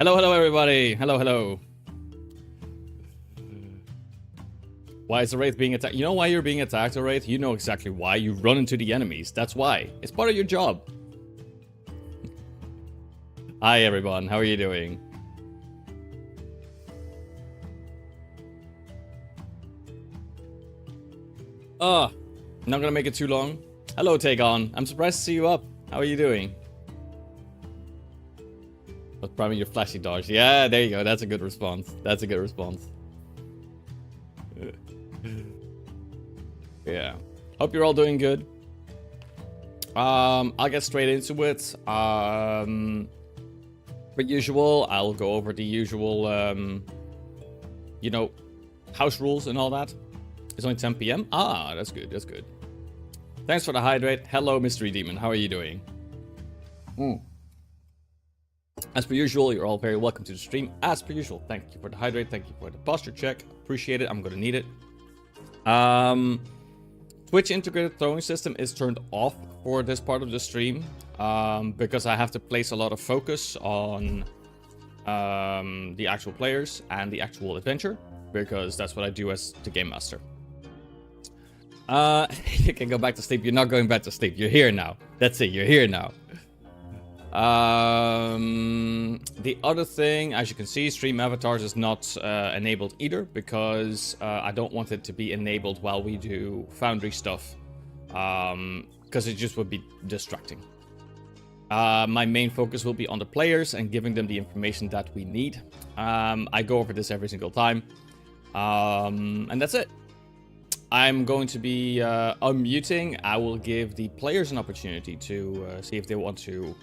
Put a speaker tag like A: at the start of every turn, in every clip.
A: Hello, hello, everybody. Hello, hello. Why is the Wraith being attacked? You know why you're being attacked, Wraith? You know exactly why. You run into the enemies. That's why. It's part of your job. Hi, everyone. How are you doing? Oh, not gonna make it too long. Hello, Tagon. I'm surprised to see you up. How are you doing? What's priming your flashy dodge? Yeah, there you go. That's a good response. That's a good response. Yeah. Hope you're all doing good. I'll get straight into it. Per usual, I'll go over the usual, you know, house rules and all that. It's only 10 p.m. Ah, that's good. That's good. Thanks for the hydrate. Hello, Mystery Demon. How are you doing? As per usual, you're all very welcome to the stream. As per usual, thank you for the hydrate. Thank you for the posture check. Appreciate it. I'm going to need it. Twitch integrated throwing system is turned off for this part of the stream because I have to place a lot of focus on the actual players and the actual adventure, because that's what I do as the game master. You can go back to sleep. You're not going back to sleep. You're here now. That's it. You're here now. The other thing, as you can see, stream avatars is not enabled either, because I don't want it to be enabled while we do Foundry stuff, because it just would be distracting. My main focus will be on the players and giving them the information that we need. I go over this every single time, and that's it. I'm going to be unmuting. I will give the players an opportunity to see if they want to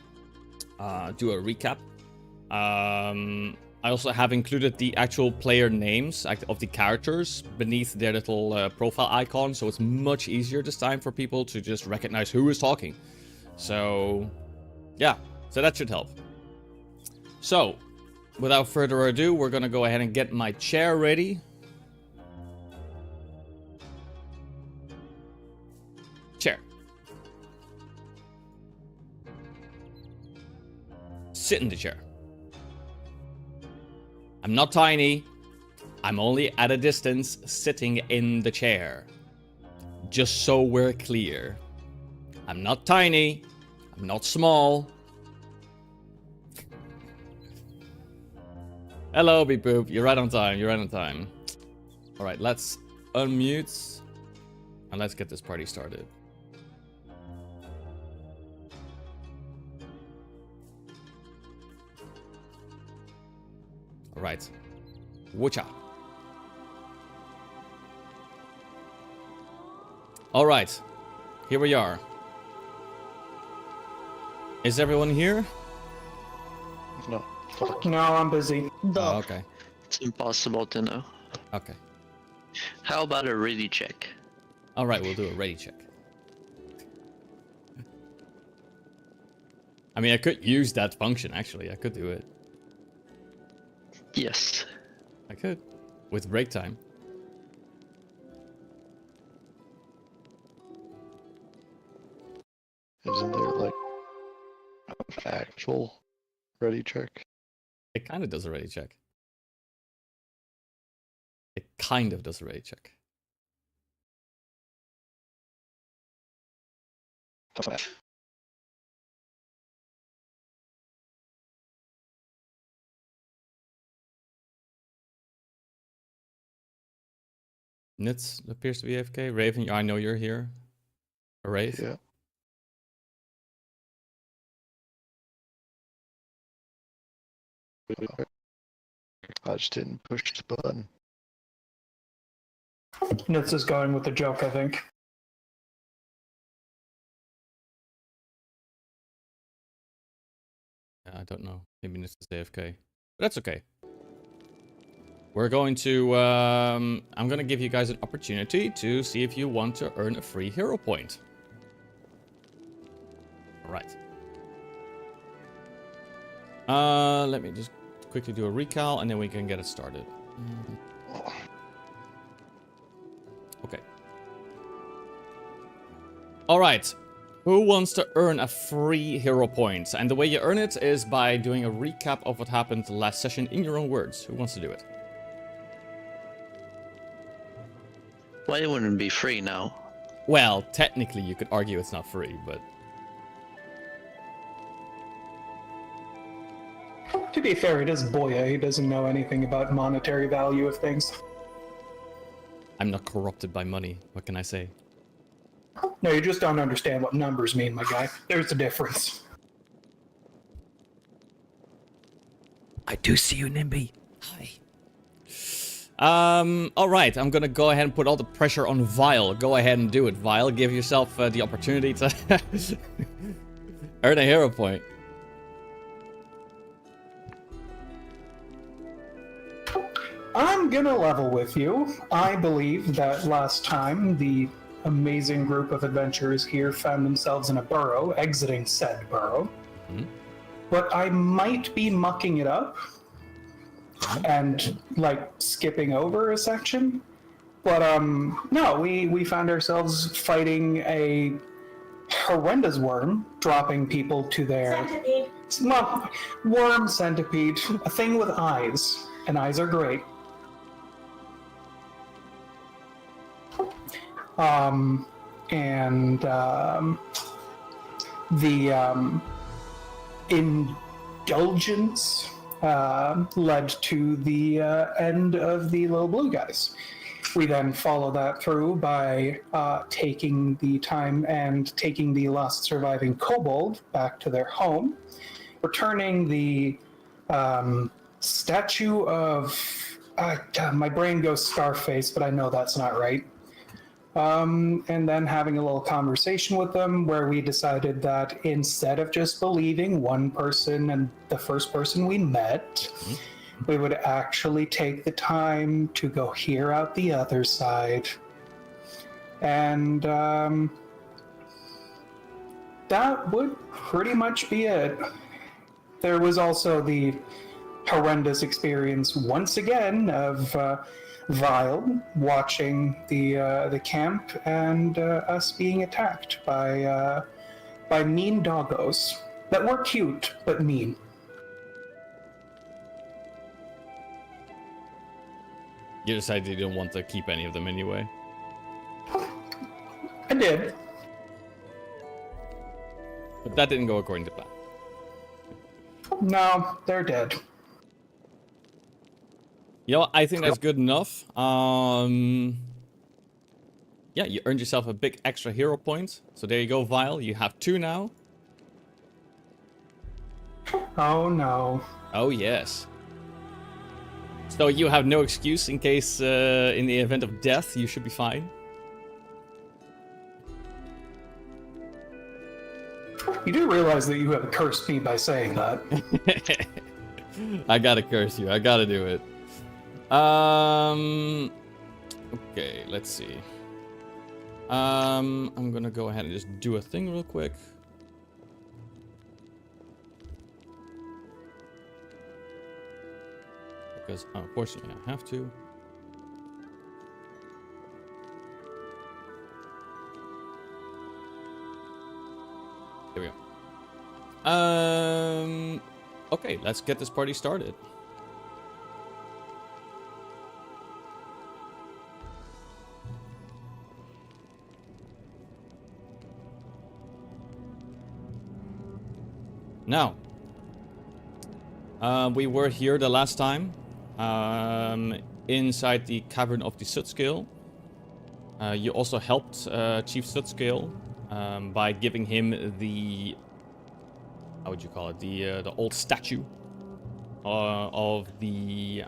A: do a recap. I also have included the actual player names of the characters beneath their little profile icon, so it's much easier this time for people to just recognize who is talking. So, yeah, so that should help. So, without further ado, we're gonna go ahead and get my chair ready. Chair. Sit in the chair. I'm not tiny. I'm only at a distance sitting in the chair. Just so we're clear. I'm not tiny. I'm not small. Hello, Beep Boop. You're right on time. You're right on time. Alright, let's unmute. And let's get this party started. Right. Woocha. Alright. Here we are. Is everyone here?
B: No.
C: No, I'm busy.
A: Oh, okay.
B: It's impossible to know.
A: Okay.
B: How about a ready check?
A: Alright, we'll do a ready check. I mean, I could use that function, actually. I could do it.
B: Yes.
A: I could. With break time.
D: Isn't there like an actual ready check?
A: It kind of does a ready check. It kind of does a ready check. Nitz appears to be AFK. Raven, I know you're here. A Wraith?
D: Yeah. I just didn't push the button.
C: Nitz is going with the joke, I think.
A: I don't know. Maybe Nitz is AFK. But that's okay. We're going to, I'm going to give you guys an opportunity to see if you want to earn a free hero point. Alright. Let me just quickly do a recal and then we can get it started. Okay. Alright. Who wants to earn a free hero point? And the way you earn it is by doing a recap of what happened last session in your own words. Who wants to do it?
B: Why it wouldn't be free now?
A: Well, technically you could argue it's not free, but...
C: To be fair, it is Boya. He doesn't know anything about monetary value of things.
A: I'm not corrupted by money. What can I say?
C: No, you just don't understand what numbers mean, my guy. There's a difference.
A: I do see you, Nimby. Hi. Alright, I'm gonna go ahead and put all the pressure on Vile. Go ahead and do it, Vile. Give yourself the opportunity to earn a hero point.
C: I'm gonna level with you. I believe that last time the amazing group of adventurers here found themselves in a burrow, exiting said burrow.
A: Mm-hmm.
C: But I might be mucking it up and like skipping over a section. But no, we found ourselves fighting a horrendous worm, dropping people to their worm centipede, a thing with eyes, and eyes are great. The indulgence led to the end of the little blue guys. We then follow that through by taking the time and taking the last surviving kobold back to their home, returning the statue of... God, my brain goes Scarface, but I know that's not right. And then having a little conversation with them where we decided that instead of just believing one person and the first person we met, we would actually take the time to go hear out the other side. And that would pretty much be it. There was also the horrendous experience once again of Vile watching the camp and us being attacked by mean doggos that were cute but mean.
A: You decided you didn't want to keep any of them anyway.
C: I did.
A: But that didn't go according to plan.
C: No, they're dead.
A: You know, I think that's good enough. Yeah, you earned yourself a big extra hero point. So there you go, Vile. You have 2 now.
C: Oh no.
A: Oh, yes. So you have no excuse in case, in the event of death, you should be fine.
C: You do realize that you have cursed me by saying that.
A: I gotta curse you. I gotta do it. Okay, let's see. I'm gonna go ahead and just do a thing real quick. Because unfortunately I have to. Here we go. Okay, let's get this party started. Now, we were here the last time, inside the cavern of the Sootscale. You also helped Chief Sootscale by giving him the, how would you call it, the old statue of the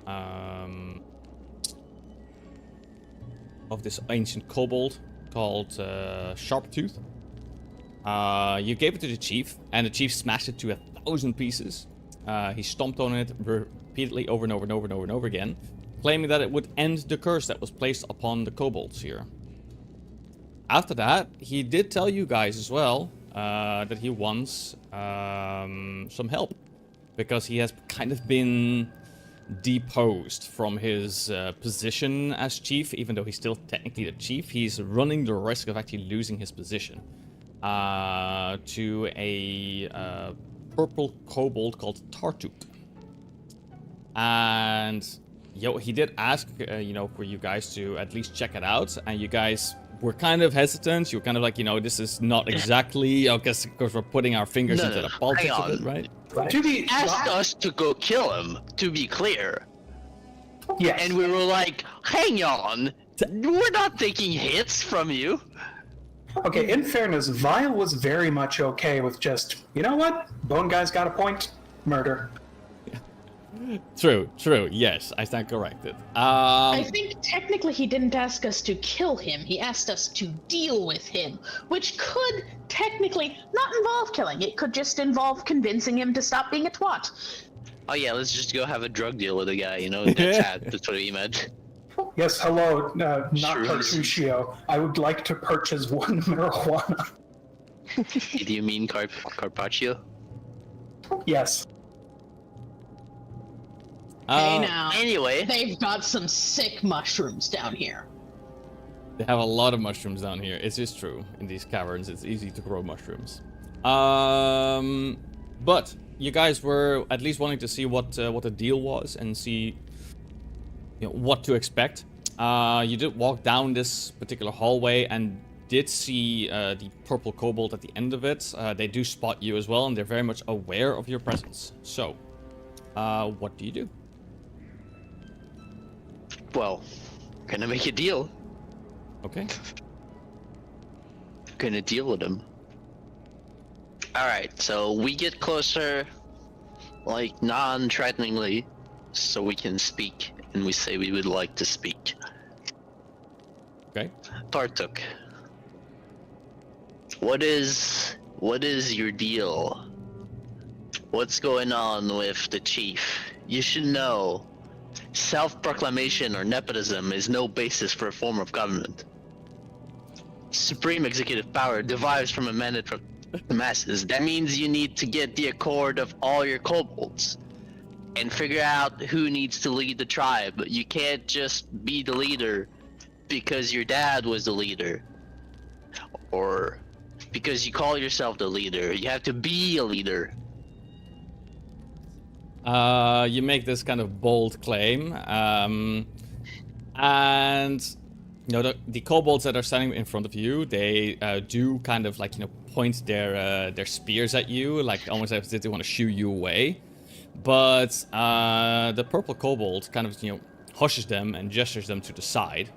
A: of this ancient kobold called Sharptooth. You gave it to the chief, and the chief smashed it to 1,000 pieces. He stomped on it repeatedly over and over and over and over and over again, claiming that it would end the curse that was placed upon the kobolds here. After that, he did tell you guys as well that he wants some help, because he has kind of been deposed from his position as chief. Even though he's still technically the chief, he's running the risk of actually losing his position. to a purple kobold called Tartuk. And he did ask, for you guys to at least check it out, and you guys were kind of hesitant. You were kind of like, this is not exactly, I guess, because we're putting our fingers into the politics of it, right?
B: He asked us to go kill him, to be clear.
C: Yes.
B: And we were like, hang on, we're not taking hits from you.
C: Okay, in fairness, Vile was very much okay with just, you know what? Bone Guy's got a point. Murder.
A: True, yes, I stand corrected.
E: I think technically he didn't ask us to kill him, he asked us to deal with him, which could technically not involve killing, it could just involve convincing him to stop being a twat.
B: Oh yeah, let's just go have a drug deal with the guy, that's what he meant.
C: Yes, hello, not
B: Sure.
C: Cartuccio. I would like to purchase 1 marijuana.
B: Do you mean Carpaccio?
C: Yes.
E: Hey now,
B: Anyway.
E: they've got some sick mushrooms down here.
A: They have a lot of mushrooms down here. It is true. In these caverns, it's easy to grow mushrooms. But you guys were at least wanting to see what the deal was and see what to expect. You did walk down this particular hallway and did see the purple kobold at the end of it. They do spot you as well, and they're very much aware of your presence. So, what do you do?
B: Well, gonna make a deal.
A: Okay.
B: Gonna deal with him. Alright, so we get closer, like, non-threateningly, so we can speak, and we say we would like to speak.
A: Okay.
B: Tartuk, what is your deal? What's going on with the chief? You should know, self-proclamation or nepotism is no basis for a form of government. Supreme executive power derives from a mandate from the masses. That means you need to get the accord of all your kobolds and figure out who needs to lead the tribe. You can't just be the leader because your dad was the leader or because you call yourself the leader. You have to be a leader.
A: You make this kind of bold claim, and the kobolds that are standing in front of you, they do kind of like point their spears at you, like almost as if they want to shoo you away. But the purple kobold kind of hushes them and gestures them to the side.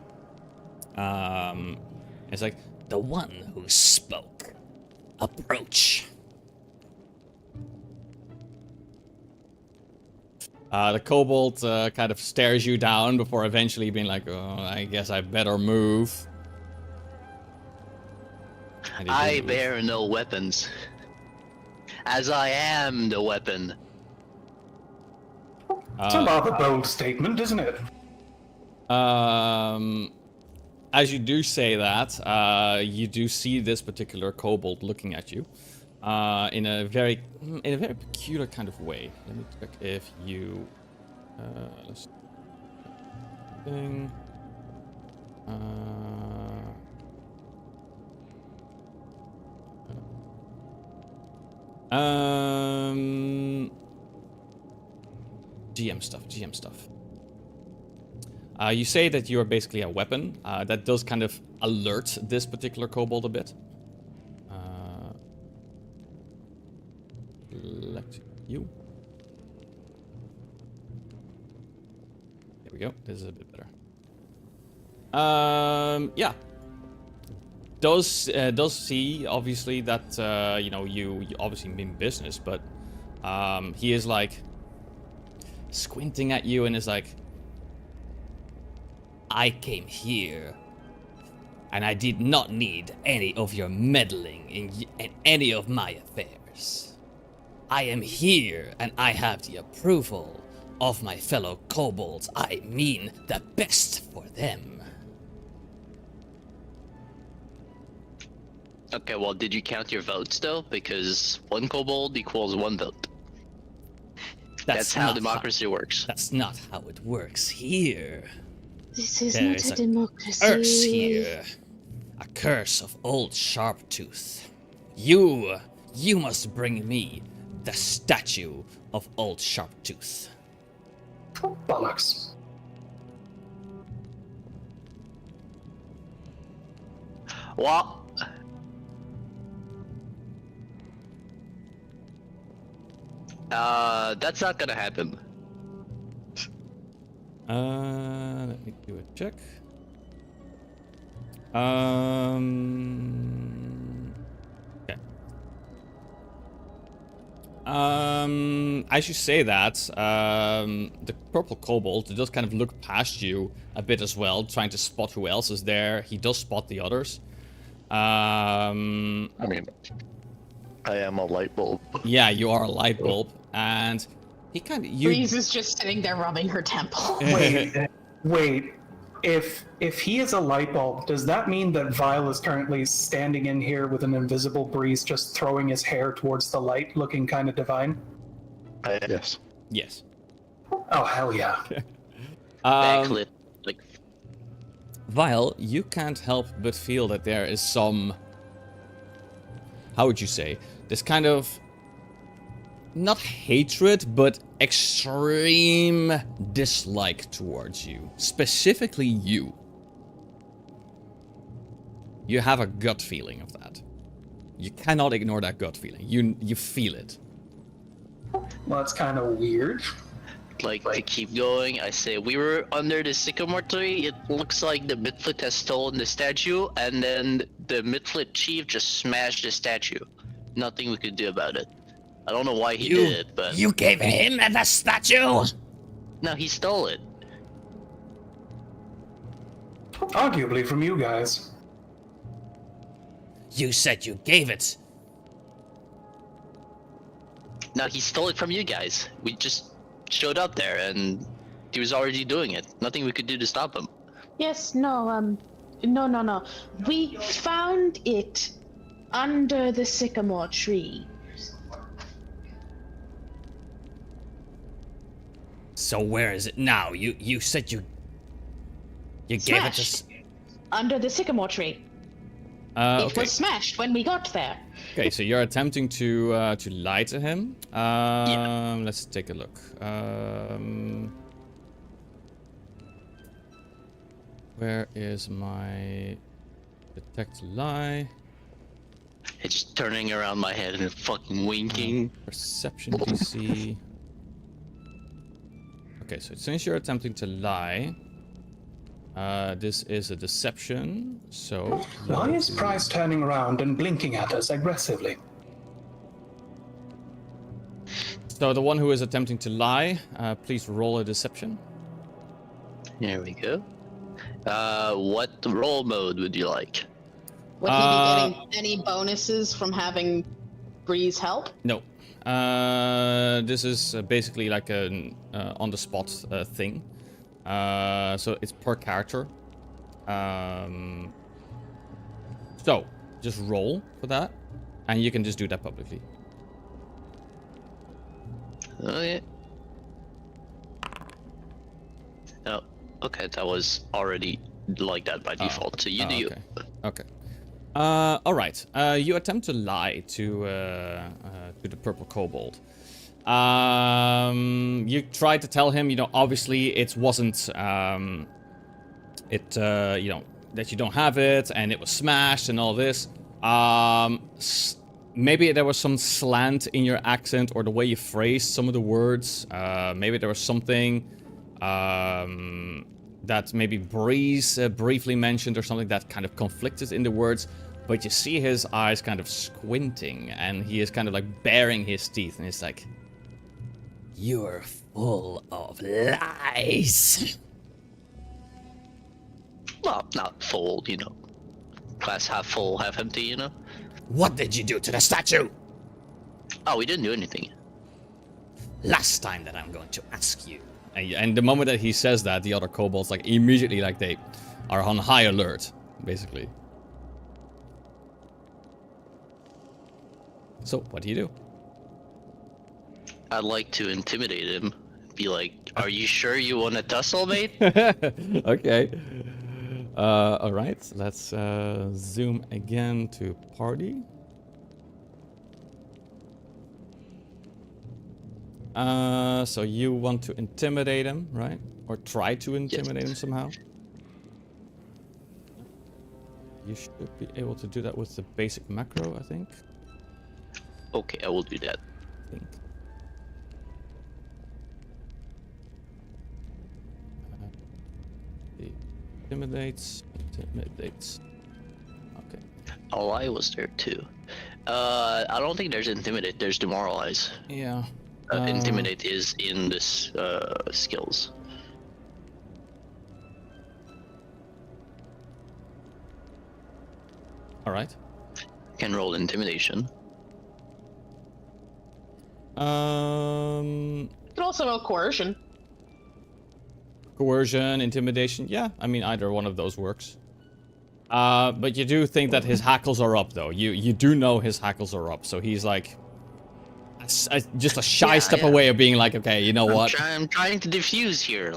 A: It's like, the one who spoke, approach. The kobold kind of stares you down before eventually being like, oh, I guess I better move.
B: I bear no weapons, as I am the weapon.
C: It's a rather bold statement, isn't it?
A: As you do say that, you do see this particular kobold looking at you. In a very peculiar kind of way. Let me check if you let's thing. GM stuff. You say that you are basically a weapon. That does kind of alert this particular kobold a bit. Select you. There we go. This is a bit better. Yeah. Does see obviously that you obviously mean business, but he is like squinting at you and is like, I came here, and I did not need any of your meddling in any of my affairs. I am here, and I have the approval of my fellow kobolds. I mean the best for them.
B: Okay, well, did you count your votes, though? Because 1 kobold equals 1 vote. That's how democracy works.
A: That's not how it works here.
E: This is
A: There
E: not
A: is
E: a
A: a
E: democracy.
A: Curse here. A curse of Old Sharptooth. You must bring me the statue of Old Sharptooth.
C: Oh, bollocks.
B: What? That's not gonna happen.
A: Let me do a check. Okay. As you say that, the purple kobold does kind of look past you a bit as well, trying to spot who else is there. He does spot the others.
D: I mean, I am a light bulb.
A: Yeah, you are a light bulb, and he kind of
E: Breeze is just sitting there rubbing her temple.
C: Wait. If he is a light bulb, does that mean that Vile is currently standing in here with an invisible Breeze, just throwing his hair towards the light, looking kind of divine?
D: Yes.
A: Yes.
C: Oh, hell yeah.
B: Backlit, like
A: Vile, you can't help but feel that there is some, how would you say, this kind of, not hatred, but extreme dislike towards you. Specifically you. You have a gut feeling of that. You cannot ignore that gut feeling. You feel it.
C: Well, that's kind of weird.
B: to keep going, I say we were under the sycamore tree. It looks like the Midflit has stolen the statue, and then the Midflit chief just smashed the statue. Nothing we could do about it. I don't know why he did it, but
A: You gave him the statue?
B: no, he stole it.
C: Arguably from you guys.
A: You said you gave it.
B: No, he stole it from you guys. We just showed up there, and he was already doing it. Nothing we could do to stop him.
E: Yes, no. We found it under the sycamore tree.
A: So where is it now? You said you gave it to...
E: Smashed. Under the sycamore tree. It
A: Okay.
E: was smashed when we got there.
A: Okay, so you're attempting to lie to him. Let's take a look. Where is my detect lie?
B: It's just turning around my head and fucking winking.
A: Perception DC. Okay, so since you're attempting to lie, this is a deception. So
C: Why is Price turning around and blinking at us aggressively?
A: So the one who is attempting to lie, please roll a deception.
B: Here we go. What roll mode would you like?
E: Would he be getting any bonuses from having Breeze help?
A: No. This is basically like an on-the-spot thing. So it's per character. So just roll for that, and you can just do that publicly.
B: Okay. Oh, okay. That was already like that by default. So you do you.
A: Okay. All right. You attempt to lie to the purple kobold. You try to tell him, obviously it wasn't, that you don't have it and it was smashed and all this. Maybe there was some slant in your accent or the way you phrased some of the words. Maybe there was something that maybe Breeze briefly mentioned or something that kind of conflicted in the words. But you see his eyes kind of squinting, and he is kind of like baring his teeth, and he's like, "You're full of lies."
B: Well, not full, Glass half full, half empty,
A: What did you do to the statue?
B: Oh, we didn't do anything.
A: Last time that I'm going to ask you. And the moment that he says that, the other kobolds immediately they are on high alert, basically. So, what do you do?
B: I'd like to intimidate him. Be like, are you sure you want to tussle, mate?
A: Okay. Alright, let's zoom again to party. So you want to intimidate him, right? Or try to intimidate him somehow? You should be able to do that with the basic macro, I think.
B: Okay, I will do that.
A: Intimidates. Okay.
B: Oh, I was there too. I don't think there's intimidate. There's demoralize.
A: Yeah.
B: Intimidate is in this skills.
A: All right.
B: Can roll intimidation.
E: You can also roll coercion.
A: Coercion, intimidation. Yeah, I mean either one of those works. But you do think that his hackles are up, though. You do know his hackles are up, so he's like just a shy step away of being like, okay, you know what?
B: I'm trying to diffuse here.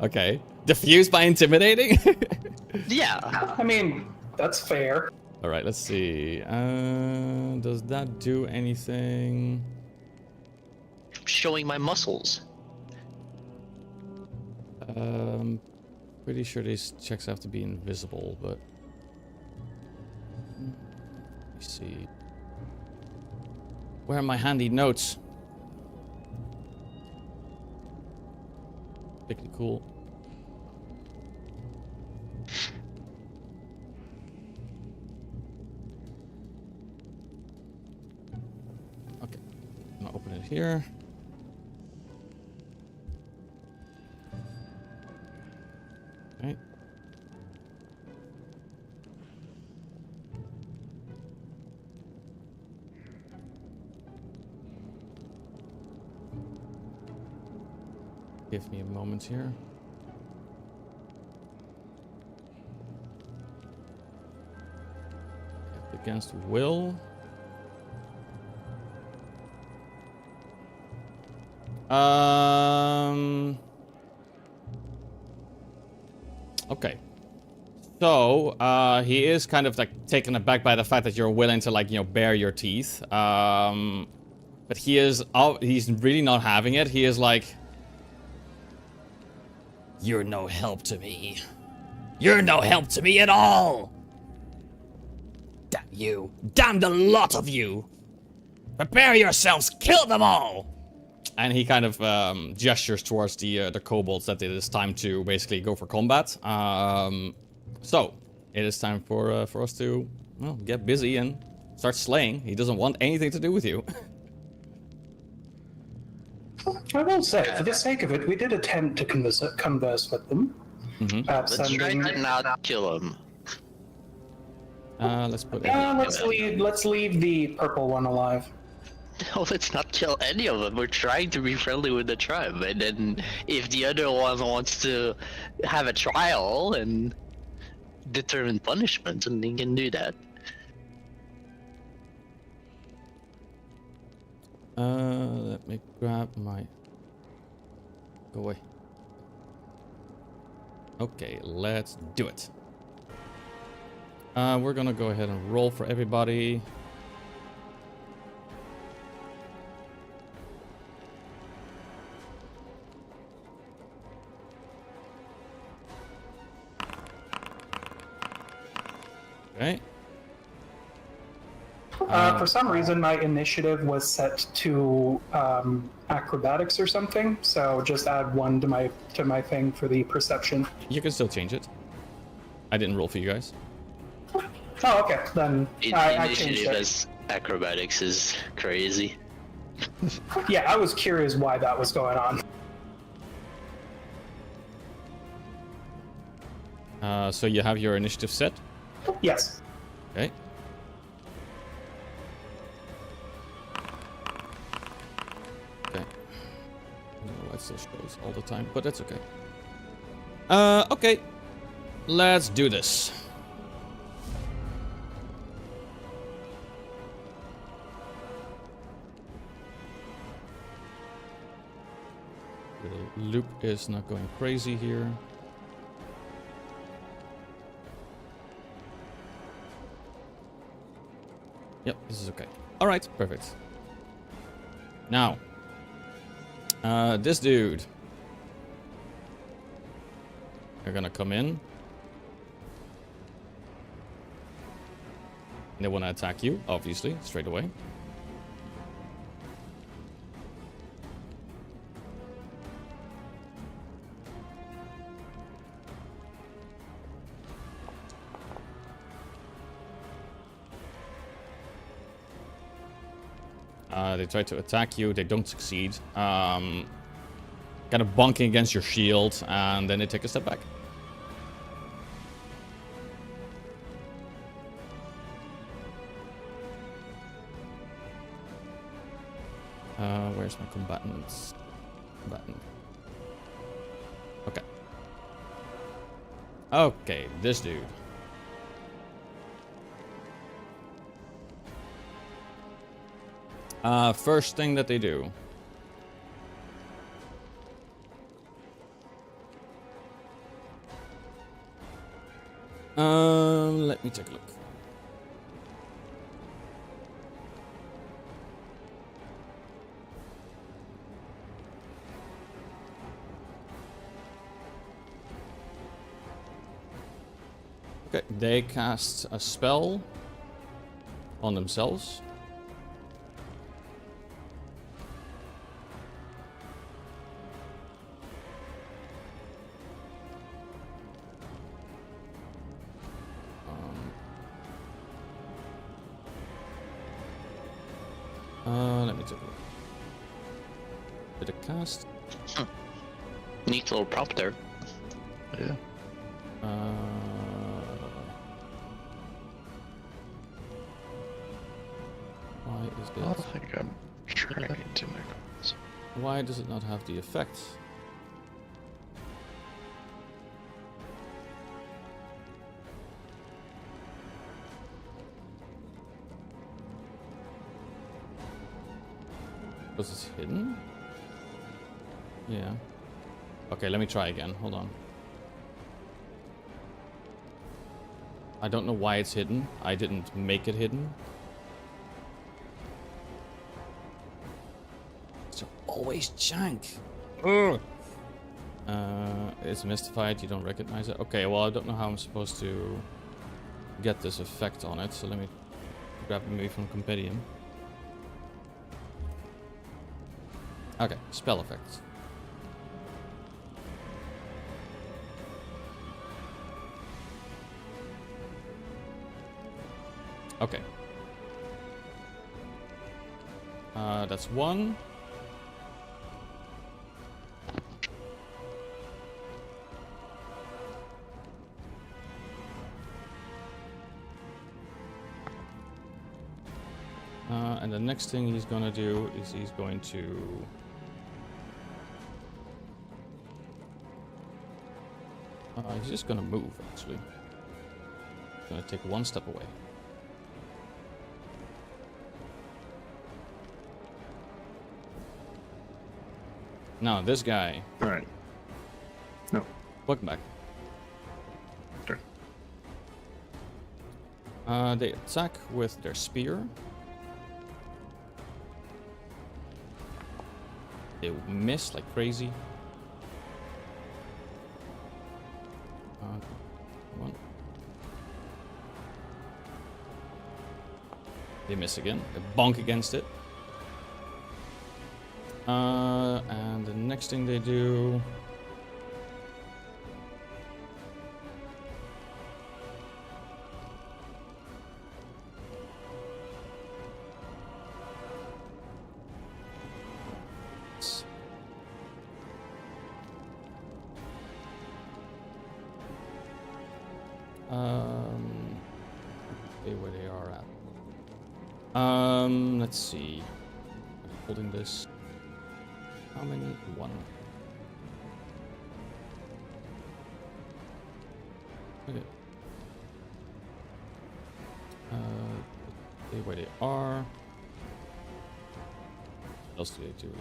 A: Okay, diffuse by intimidating.
B: Yeah.
C: I mean, that's fair.
A: All right, let's see. Does that do anything?
B: Showing my muscles.
A: Pretty sure these checks have to be invisible, but let me see. Where are my handy notes? Particularly cool. Okay, I'm gonna open it here. Okay. Give me a moment here. Against will. Okay. So, he is kind of like taken aback by the fact that you're willing to, like, you know, bare your teeth. But he's really not having it. He is like, you're no help to me. You're no help to me at all. Damn you. Damn the lot of you. Prepare yourselves. Kill them all. And he kind of gestures towards the kobolds that it is time to basically go for combat. So, it is time for us to, well, get busy and start slaying. He doesn't want anything to do with you.
C: I will say, for the sake of it, we did attempt to converse with them.
A: Mm-hmm.
C: Perhaps
B: Let's try
C: sending...
B: to not kill him.
A: Let's put it.
C: Let's leave the purple one alive.
B: No, let's not kill any of them. We're trying to be friendly with the tribe, and then if the other one wants to have a trial and determine punishment, then they can do that.
A: Let me grab my... Go away. Okay, let's do it. We're gonna go ahead and roll for everybody. Okay.
C: For some reason, my initiative was set to acrobatics or something, so just add 1 to my thing for the perception.
A: You can still change it. I didn't roll for you guys.
C: Oh, okay. Then I changed
B: Initiative
C: it.
B: as acrobatics is crazy.
C: Yeah, I was curious why that was going on.
A: So you have your initiative set.
C: Yes.
A: Okay. Okay. That still shows all the time, but that's okay. Okay. Let's do this. The loop is not going crazy here. Yep, this is okay. Alright, perfect. Now, This dude. They're gonna come in. They want to attack you, obviously, straight away. They try to attack you, they don't succeed. Kind of bonking against your shield, and then they take a step back. Where's my combatants? Combatant. Okay. Okay, this dude. First thing that they do. Let me take a look. Okay, they cast a spell on themselves. Let me take a look. Did it cast?
B: Neat little prompt there.
D: Yeah.
A: Why is
D: I
A: this?
D: think I'm trying to make this.
A: Why does it not have the effect? Was it hidden? Yeah. Okay, let me try again. Hold on. I don't know why it's hidden. I didn't make it hidden. It's always jank. Ugh. It's mystified. You don't recognize it. Okay, well, I don't know how I'm supposed to get this effect on it. So let me grab it maybe from Compendium. Okay, spell effects. Okay. That's one. And the next thing he's gonna do is he's going to... he's just gonna move, actually. He's gonna take one step away. Now, this guy.
F: Alright. No.
A: Welcome back.
F: Sure.
A: They attack with their spear. They miss like crazy. Come on. They miss again. They bonk against it. And the next thing they do... Okay, where they are at. Let's see. I'm holding this. How many? One. Okay. Okay, where they are. What else do they do?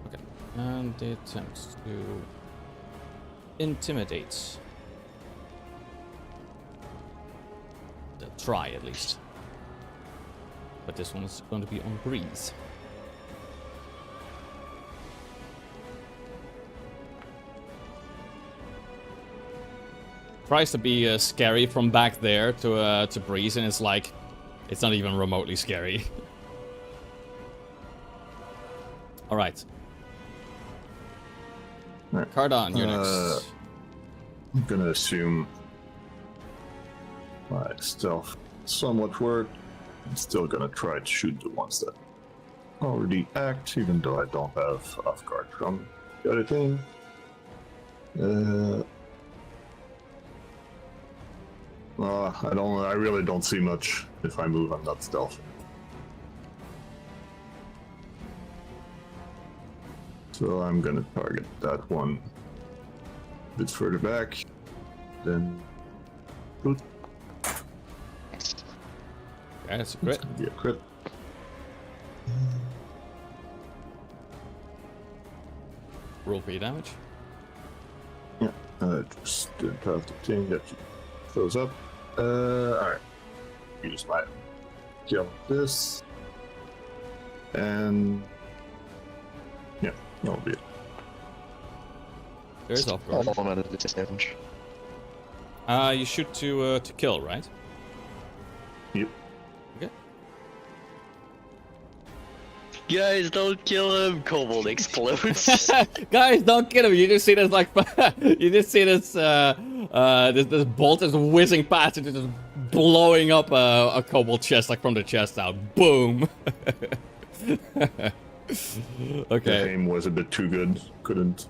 A: Okay. And they attempt to intimidate. They'll try, at least. But this one is going to be on breeze. Tries to be scary from back there to breeze, and it's like, it's not even remotely scary. All right.
F: Alright.
A: Cardon, you're next.
F: I'm gonna assume my stealth somewhat worked. I'm still gonna try to shoot the ones that already act, even though I don't have off guard from the other thing. I really don't see much if I move. I'm not stealth. So I'm gonna target that one a bit further back. Then shoot.
A: Yeah, that's a crit.
F: Be a crit.
A: Roll for your damage.
F: Yeah, just didn't have the thing that shows up. Alright. Use my kill this. And yeah, that'll be it.
A: There's off guard.
D: All I'm at is damage.
A: You shoot to kill, right?
F: Yep.
A: Okay.
B: Guys, don't kill him! Kobold explodes.
A: Guys, don't kill him. You just see this like, you just see this this bolt is whizzing past it, just blowing up a kobold chest like from the chest out. Boom. Okay.
F: The aim was a bit too good. Couldn't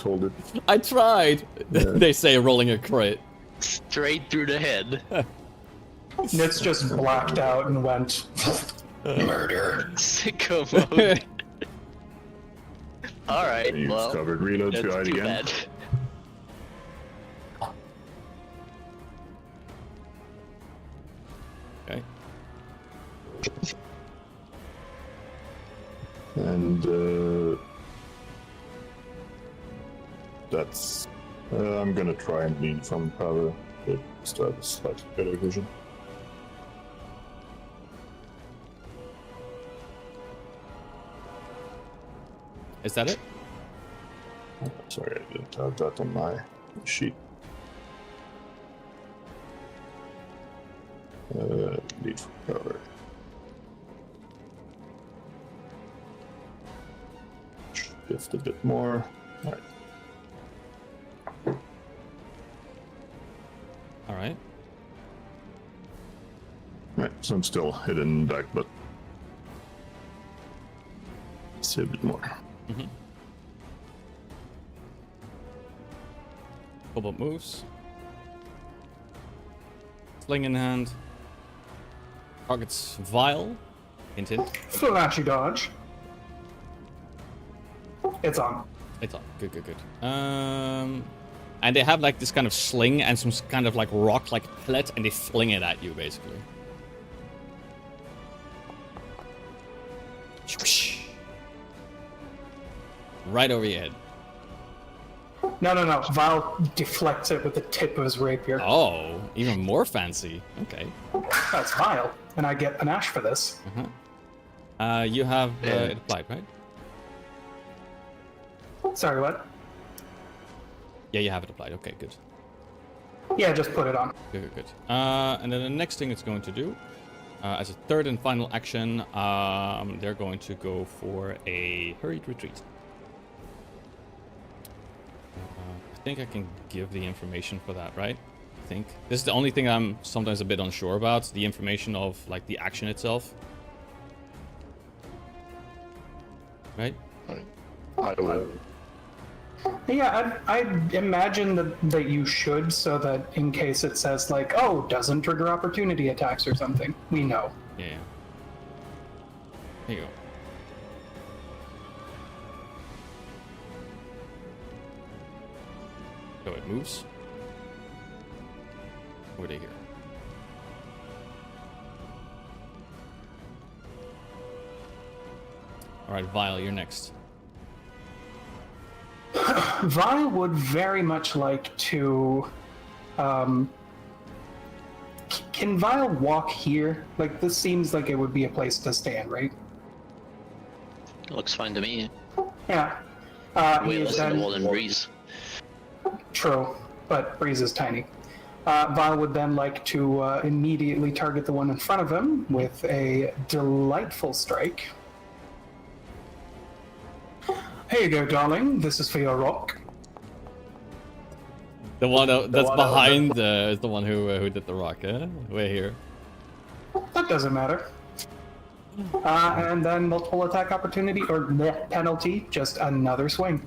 F: hold it.
A: I tried.
F: Yeah.
A: They say rolling a crit.
B: Straight through the head.
C: Nitz just blacked out and went, murder.
B: Sicko mode. Alright,
F: You
B: well,
F: covered reload
B: that's
F: to hide
B: too
F: again.
B: bad.
A: Okay.
F: And that's I'm gonna try and lean from cover. It starts slightly better vision.
A: Is that it?
F: Sorry, I didn't have that on my sheet. Lead from cover. Shift a bit more. Alright.
A: All right.
F: Right, so I'm still hidden back, but see a bit more.
A: Mm-hmm. Kobold moves. Sling in hand. Targets Vile. Hint, hint.
C: Fibonacci dodge. It's on.
A: It's on. Good, good, good. And they have like this kind of sling and some kind of like rock like pellet, and they fling it at you basically. Right over your head.
C: No. Val deflects it with the tip of his rapier.
A: Oh, even more fancy. Okay.
C: That's Vile, and I get panache for this.
A: You have it applied, right?
C: Sorry, what?
A: Yeah, you have it applied. Okay, good.
C: Yeah, just put it on.
A: Good, good, good. And then the next thing it's going to do, as a third and final action, they're going to go for a hurried retreat. I think I can give the information for that, right? I think. This is the only thing I'm sometimes a bit unsure about, the information of, like, the action itself. Right?
D: I will.
C: Yeah, I imagine that you should, so that in case it says, like, oh, doesn't trigger opportunity attacks or something, we know.
A: Yeah, yeah. Here you go. So it moves. What do you hear? Alright, Vile, you're next.
C: Vi would very much like to Can Vile walk here? Like, this seems like it would be a place to stand, right?
B: Looks fine to me.
C: Yeah.
B: Way
C: He
B: less
C: is
B: than a
C: then-
B: wall and breeze.
C: True, but Breeze is tiny. Vile would then like to immediately target the one in front of him with a delightful strike. Here you go, darling. This is for your rock.
A: The one that's behind is the one who did the rock, eh? We're here.
C: That doesn't matter. And then multiple attack opportunity, or the penalty, just another swing.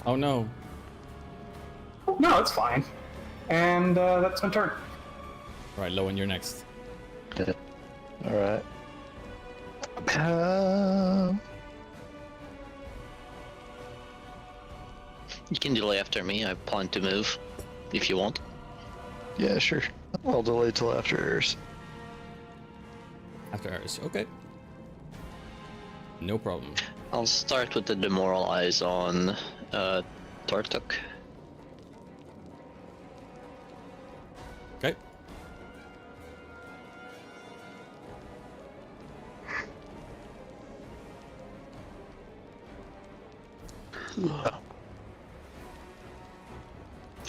A: Oh no.
C: No, it's fine. And that's my turn.
A: Right, Lowen, you're next.
D: Alright.
B: You can delay after me. I plan to move, if you want.
D: Yeah, sure. I'll delay till after yours.
A: After Ares, okay. No problem.
B: I'll start with the demoralize on Tartuk.
A: Okay.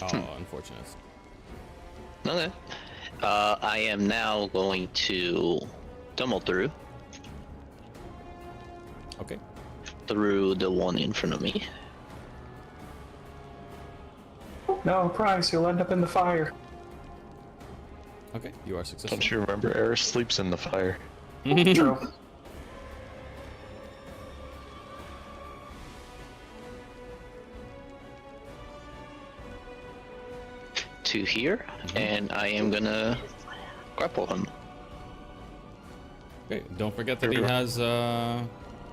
A: Oh, unfortunate.
B: Okay. I am now going to tumble through
A: Okay.
B: the one in front of me.
C: No, Price, you'll end up in the fire.
A: Okay, you are successful.
D: Don't you remember, Eris sleeps in the fire.
C: True.
B: To here, and I am gonna grapple him.
A: Okay, don't forget that he has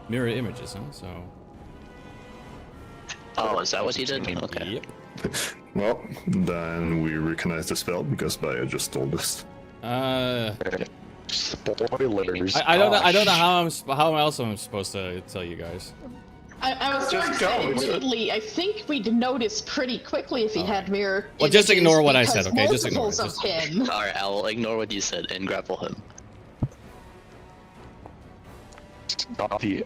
A: mirror images, huh? So.
B: Oh, is that what he did? Okay.
A: Yep.
F: Well, then we recognize the spell because Baya just told us.
D: Spoilers.
A: I don't know. I don't know how else I'm supposed to tell you guys.
E: I was trying to say, admittedly, I think we'd notice pretty quickly if he had mirror.
A: Well, just
E: images
A: ignore what I
E: because
A: said, okay? Just ignore it,
E: multiples
A: just-
E: of him.
B: Alright, I'll ignore what you said and grapple him.
D: The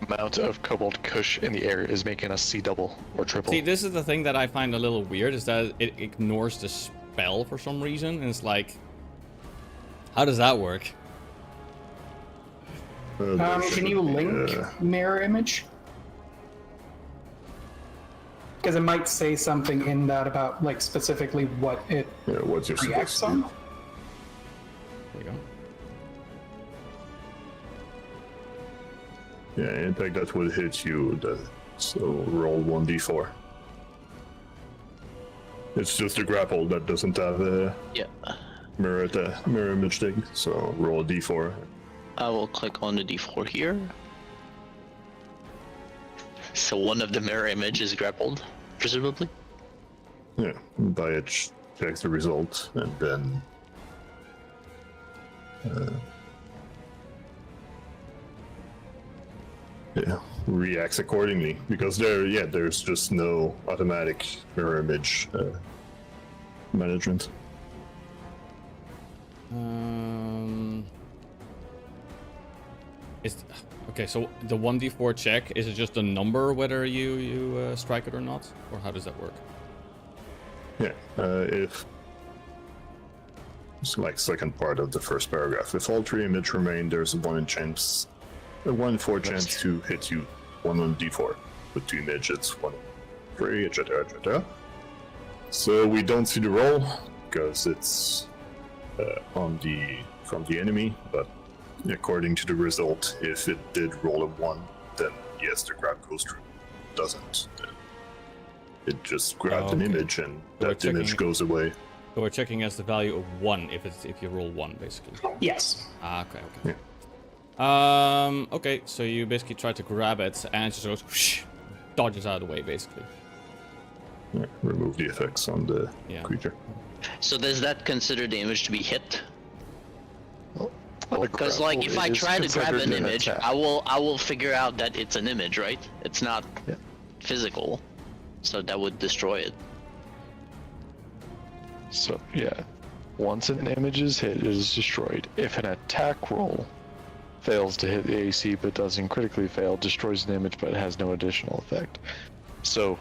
D: amount of Kobold Kush in the air is making us see double or triple.
A: See, this is the thing that I find a little weird, is that it ignores the spell for some reason, and it's like, how does that work?
C: Can you link mirror image? Because it might say something in that about, like, specifically what it
F: Yeah, what's your
C: reacts
F: suggestion?
C: on.
A: There you go.
F: Yeah, impact that would hit you. So roll 1d4. It's just a grapple that doesn't have a
B: Yeah.
F: mirror image thing. So roll a d4.
B: I will click on the d4 here. So one of the mirror image is grappled, presumably?
F: Yeah, Baya checks the result and then. Yeah, reacts accordingly because there's just no automatic mirror image management.
A: Okay, so the 1d4 check, is it just a number whether you strike it or not? Or how does that work?
F: Yeah, if it's like second part of the first paragraph. If all three image remain, there's a 1 in 4 chance to hit you 1 on d4. With 2 image, it's 1 3, etc., etc. So we don't see the roll because it's from the enemy, but according to the result, if it did roll a 1, then yes, the grab goes through. Doesn't. It just grabbed an
A: Okay.
F: image and
A: So we're
F: that image
A: checking-
F: goes away.
A: So we're checking as the value of 1 if you roll 1, basically.
C: Yes.
A: Ah, okay. Okay, so you basically try to grab it and it just goes whoosh, dodges out of the way, basically.
F: Yeah, remove the effects on the
A: Yeah.
F: creature.
B: So does that consider the image to be hit? Because
D: Grapple
B: like if I
D: is
B: try to grab
D: considered
B: an
D: an
B: image,
D: attack.
B: I will figure out that it's an image, right? It's not
D: Yeah.
B: physical. So that would destroy it.
D: So yeah, Once an image is hit, it is destroyed. If an attack roll fails to hit the AC but doesn't critically fail, destroys an image but has no additional effect. So,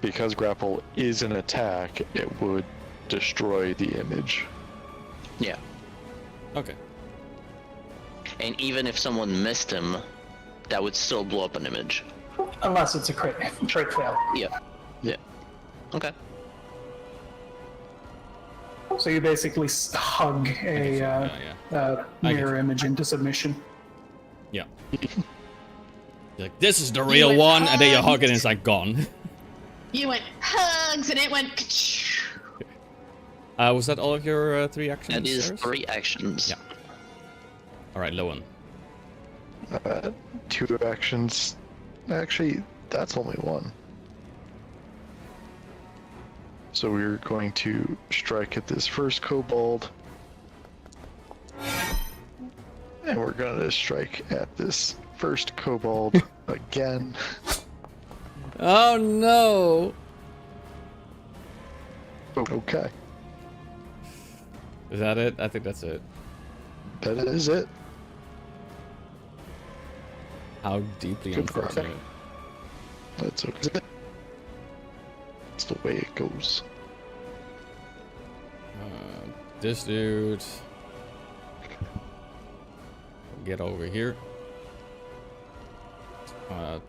D: because grapple is an attack, it would destroy the image.
B: Yeah.
A: Okay.
B: And even if someone missed him, that would still blow up an image.
C: Unless it's a crit fail.
B: Yeah. Yeah. Okay.
C: So you basically hug a mirror image into submission.
A: Yeah. You're like, this is the real one, and then you hug it and it's like gone.
E: You went hugs and it went.
A: Was that all of your 3 actions?
B: That is
A: Cyrus?
B: 3 actions.
A: Yeah. Alright, Lowen.
D: 2 actions. Actually, that's only 1. So we're going to strike at this first kobold. And we're going to strike at this first kobold again.
A: Oh no!
D: Okay.
A: Is that it? I think that's it.
D: That is it.
A: How deeply
D: Good
A: unfortunate.
D: try. That's okay. That's the way it goes.
A: This dude. Get over here.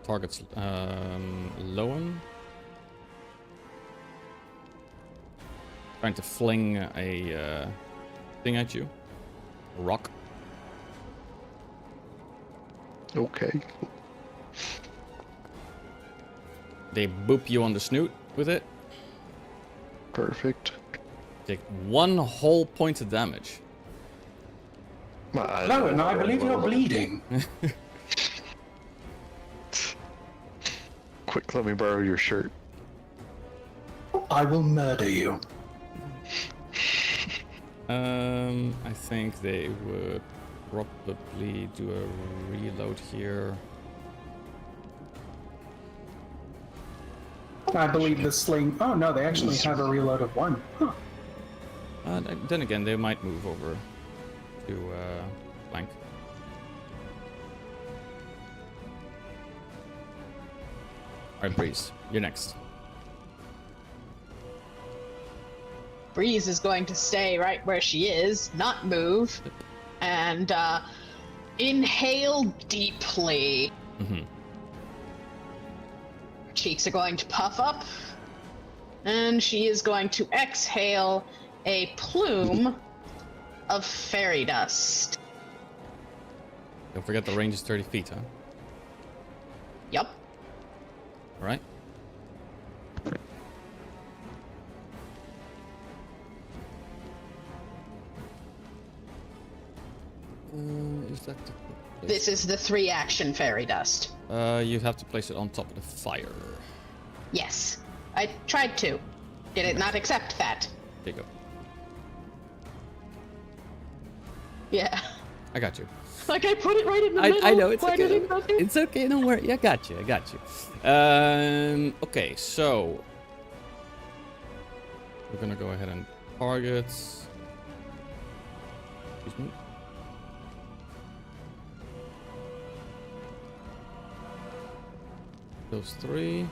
A: Targets Lowen. Trying to fling a thing at you. A rock.
D: Okay.
A: They boop you on the snoot with it.
D: Perfect.
A: Take 1 whole point of damage.
C: No, and I believe you're bleeding.
D: Quick, let me borrow your shirt.
C: I will murder you.
A: I think they would probably do a reload here.
C: I believe the sling. Oh no, they actually have a reload of 1. Huh.
A: Then again, they might move over to flank. Alright, Breeze, you're next.
E: Breeze is going to stay right where she is, not move, and inhale deeply.
A: Mm-hmm.
E: Cheeks are going to puff up, and she is going to exhale a plume of fairy dust.
A: Don't forget the range is 30 feet, huh?
E: Yup.
A: Alright. Is that the place?
E: This is the 3-action fairy dust.
A: You have to place it on top of the fire.
E: Yes. I tried to. Did it not accept that?
A: There you go.
E: Yeah.
A: I got you.
E: Like I put it right in the middle.
A: I know, it's
E: Why did
A: okay.
E: it not do-
A: It's okay, don't worry. I got you. Okay, so we're gonna go ahead and target. Excuse me. Those 3.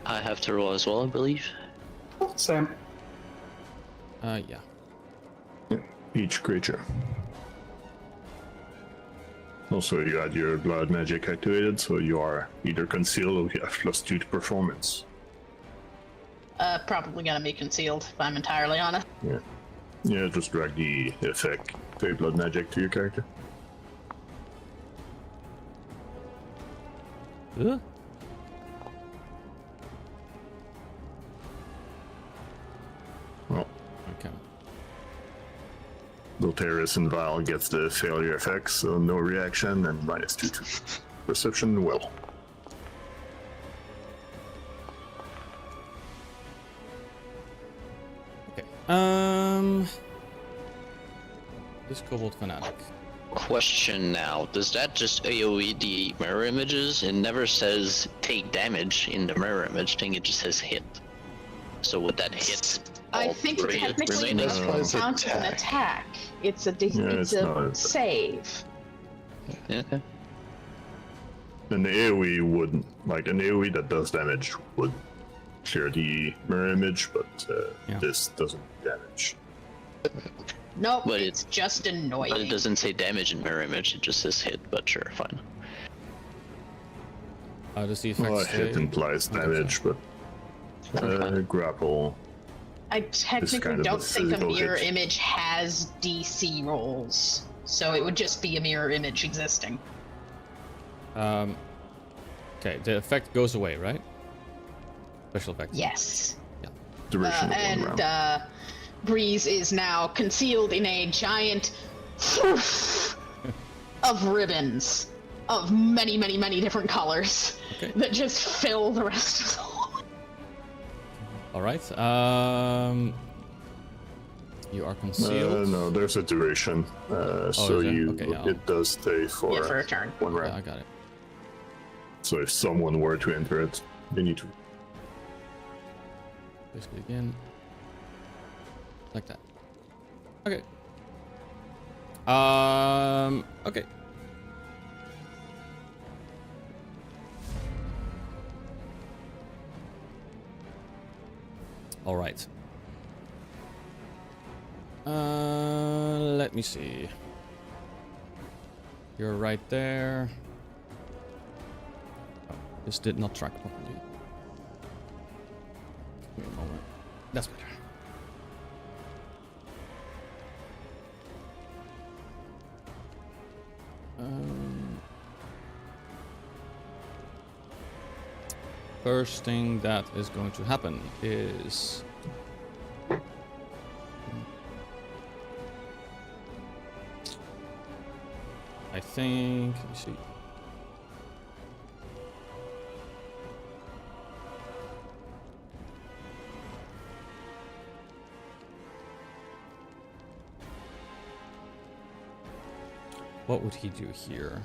B: I have to roll as well, I believe.
C: Same.
A: Yeah.
F: Each creature. Also, you had your blood magic activated, so you are either concealed or you have +2 to performance.
E: Probably gonna be concealed, if I'm entirely honest.
F: Yeah. Yeah, just drag the effect Fey blood magic to your character. Well,
A: Okay.
F: Dolteris and Val gets the failure effects, so no reaction, and -2 to perception will.
A: Okay. This Kobold Fanatic.
B: Question now, does that just AoE the mirror images? It never says take damage in the mirror image thing, it just says hit. So would that hit
E: I
B: all
E: think
B: three
E: technically
B: remaining?
E: it
D: Specifies
E: counts as an
D: attack.
E: attack. It's a
F: it's not.
E: save.
B: Okay.
F: An AoE would, like, an AoE that does damage would clear the mirror image, but
A: Yeah.
F: this doesn't do damage.
E: Nope,
B: But
E: it's just annoying.
B: But it doesn't say damage in mirror image, it just says hit, but sure, fine.
A: Does the effect
F: Well,
A: say?
F: hit implies
A: Okay,
F: damage, but grapple.
E: I
F: kind
E: technically
F: of a
E: don't think a
F: physical
E: mirror
F: hit.
E: image has DC rolls, so it would just be a mirror image existing.
A: Okay, the effect goes away, right? Special effect.
E: Yes.
F: Duration of 1 round.
E: And Breeze is now concealed in a giant of ribbons of many, many, many different colors
A: Okay.
E: that just fill the rest of the hall.
A: All right. You are concealed.
F: No, there's a duration, so
A: is there?
F: you
A: Okay, yeah,
F: it does stay for,
E: Yeah, for a turn.
F: 1
A: Yeah,
F: round.
A: I got it.
F: So if someone were to enter it, they need to.
A: Basically again. Like that. Okay. Okay. All right. Let me see. You're right there. Oh, this did not track properly. Give me a moment. That's better. First thing that is going to happen is I think, let me see. What would he do here?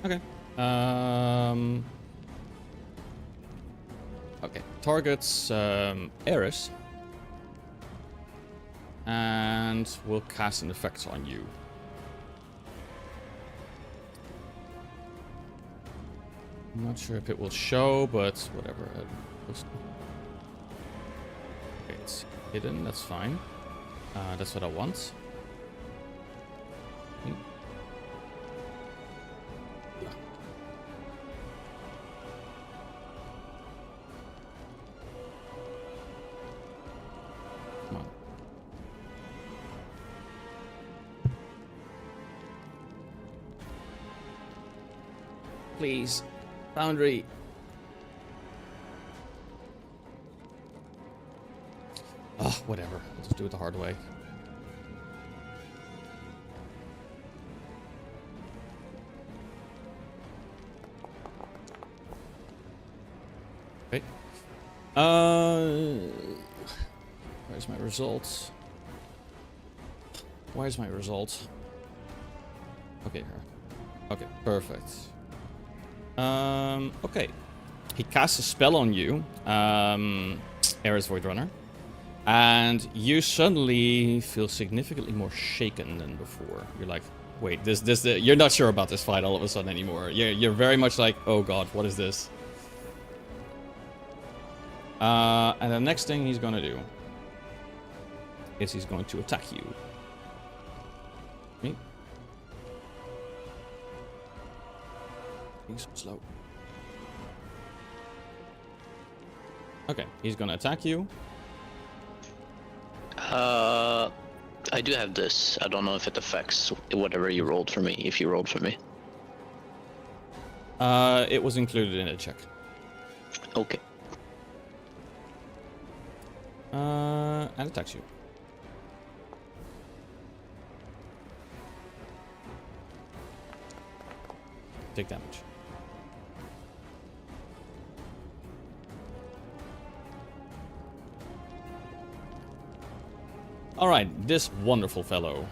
A: Okay. Okay. Targets Eris. And we'll cast an effect on you. I'm not sure if it will show, but whatever. Okay, it's hidden, that's fine. That's what I want. Okay. Come on. Please, Foundry. Oh, whatever. I'll just do it the hard way. Okay. Where's my results? Where's my results? Okay, here. Okay, perfect. Okay. He casts a spell on you, Ares Void Runner, and you suddenly feel significantly more shaken than before. You're like, wait, you're not sure about this fight all of a sudden anymore. You're very much like, oh god, what is this? And the next thing he's gonna do is he's going to attack you. Me? Being so slow. Okay, he's gonna attack you.
B: I do have this. I don't know if it affects whatever you rolled for me, if you rolled for me.
A: It was included in a check.
B: Okay.
A: And attacks you. take damage. Alright, this wonderful fellow.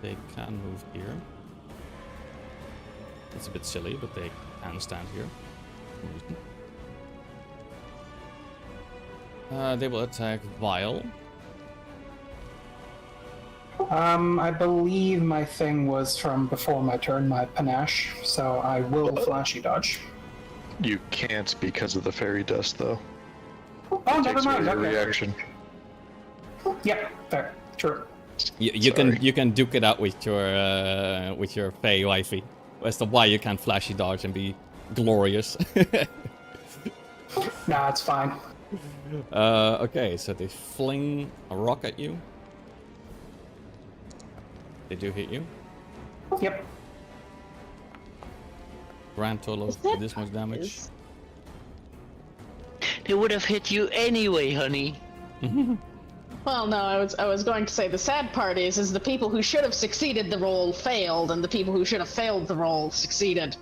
A: They can move here. It's a bit silly, but they can stand here. They will attack Vile.
C: I believe my thing was from before my turn, my panache, so I will flashy dodge.
D: You can't because of the fairy dust, though.
C: Oh, never
D: Takes away
C: mind.
D: your
C: Okay.
D: reaction.
C: Yeah, fair. True.
A: You can duke it out with your Fey wifey as to why you can't flashy dodge and be glorious.
C: Nah, it's fine.
A: Okay, so they fling a rock at you. They do hit you.
C: Yep.
A: Grand total
E: Is that
A: of this much damage.
E: is-
B: They would have hit you anyway, honey.
E: Well, no, I was going to say the sad part is the people who should have succeeded the roll failed, and the people who should have failed the roll succeeded.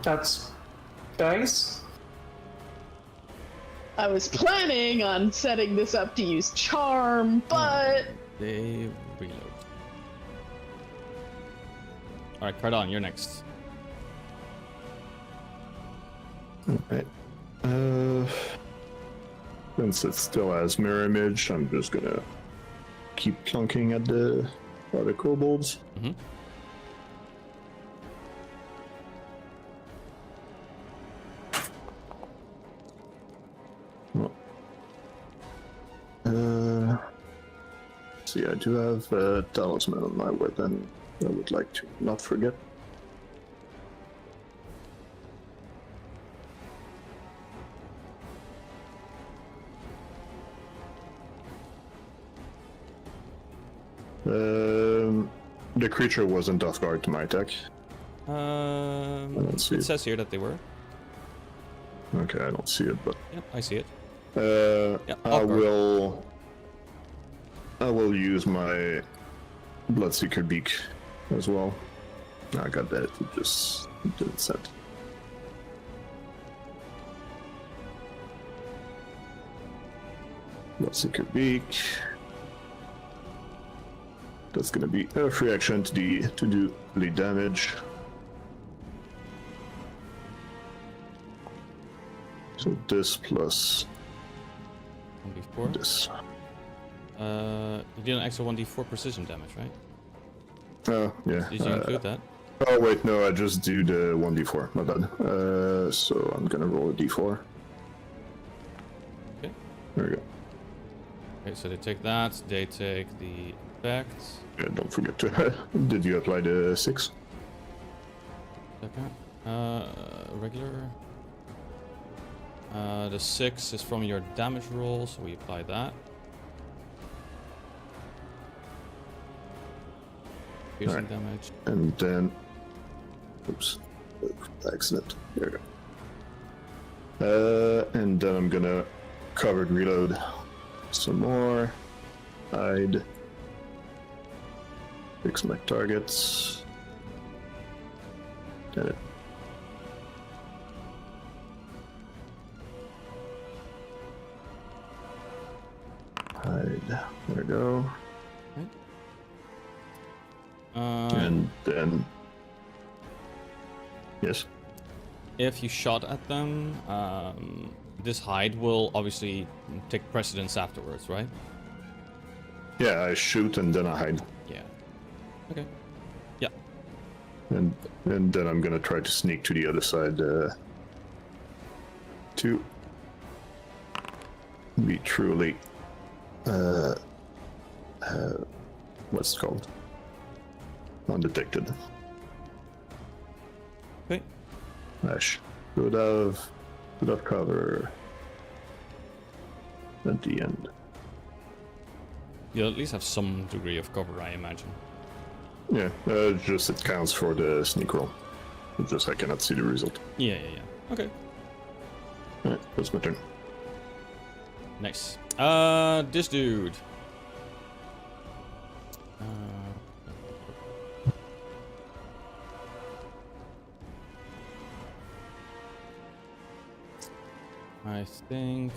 C: That's dice.
E: I was planning on setting this up to use charm, but
A: They reload. Alright, Cardon, you're next.
F: Alright. Since it still has mirror image, I'm just gonna keep clunking at the other kobolds.
A: Mhm.
F: See, I do have a talisman on my weapon. I would like to not forget. The creature wasn't off guard to my attack. don't see
A: It
F: it.
A: says here that they were.
F: Okay, I don't see it, but
A: Yep, I see it.
F: I
A: off guard.
F: will use my Bloodseeker beak as well. I got that. It just didn't set. Bloodseeker beak. That's gonna be a free action to do bleed damage. So this plus
A: 1d4.
F: this.
A: You did an extra 1d4 precision damage, right?
F: Oh yeah.
A: Did you include that?
F: Oh wait, no, I just do the 1d4. My bad. So I'm gonna roll a d4.
A: Okay.
F: There we go.
A: Okay, so they take that. They take the effect.
F: Yeah, don't forget to. Did you apply the 6?
A: Second. Regular. The 6 is from your damage roll, so we apply that. Piercing
F: Alright.
A: damage.
F: And then, oops, accident. There we go. And then I'm gonna covered reload some more. Hide. Fix my targets. Get it. Hide. There we go. And then, yes.
A: If you shot at them, this hide will obviously take precedence afterwards, right?
F: Yeah, I shoot and then I hide.
A: Yeah. Okay. Yeah.
F: And then I'm gonna try to sneak to the other side to be truly what's it called? Undetected.
A: Okay.
F: Ash. Should have cover at the end.
A: You'll at least have some degree of cover, I imagine.
F: Yeah, just it counts for the sneak roll. It's just I cannot see the result.
A: Yeah. Okay.
F: Alright, that's my turn.
A: Nice. This dude. I think.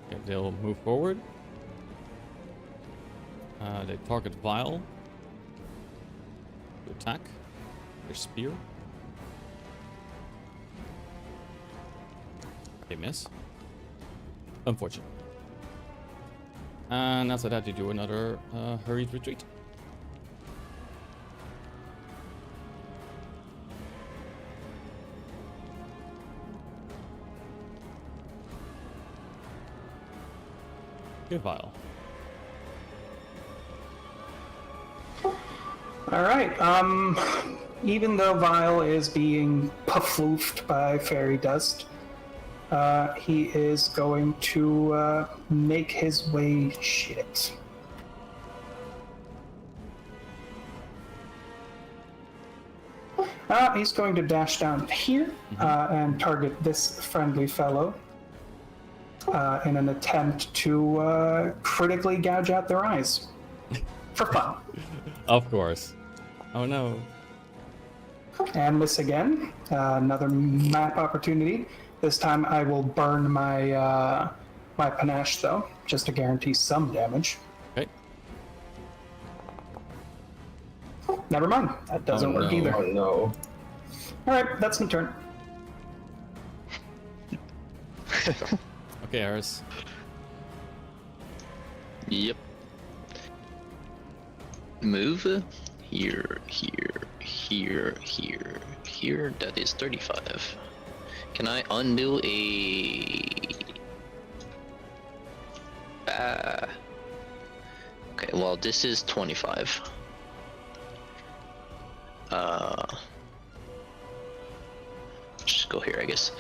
A: Okay, they'll move forward. They target Vile to attack their spear. They miss. Unfortunate. And after that, you do another hurried retreat. Good Vile.
C: All right. Even though Vile is being pafloofed by fairy dust, he is going to make his way shit. He's going to dash down here and target this friendly fellow in an attempt to critically gouge out their eyes. For fun.
A: Of course. Oh no.
C: And miss again. Another map opportunity. This time I will burn my my panache though, just to guarantee some damage.
A: Okay.
C: Never mind. That doesn't work either.
G: Oh no.
C: Alright, that's my turn.
A: Okay, Aris.
B: Yep. Move here, here. That is 35. Can I undo a... Okay, well, this is 25. Just go here, I guess.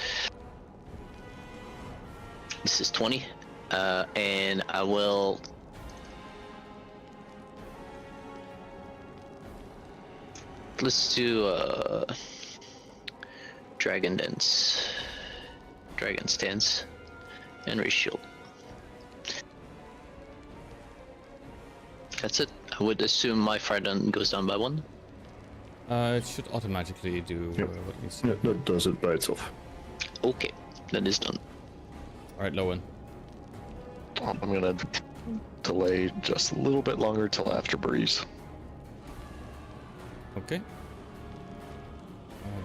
B: This is 20. And I will... Let's do Dragon Dance. Dragon Stance. And Raise Shield. That's it. I would assume my fire down goes down by 1.
A: It should automatically do
F: Yep.
A: what it needs
F: Yeah,
A: to do.
F: that does it by itself.
B: Okay, that is done.
A: Alright, Lowen.
D: I'm gonna delay just a little bit longer till after Breeze.
A: Okay.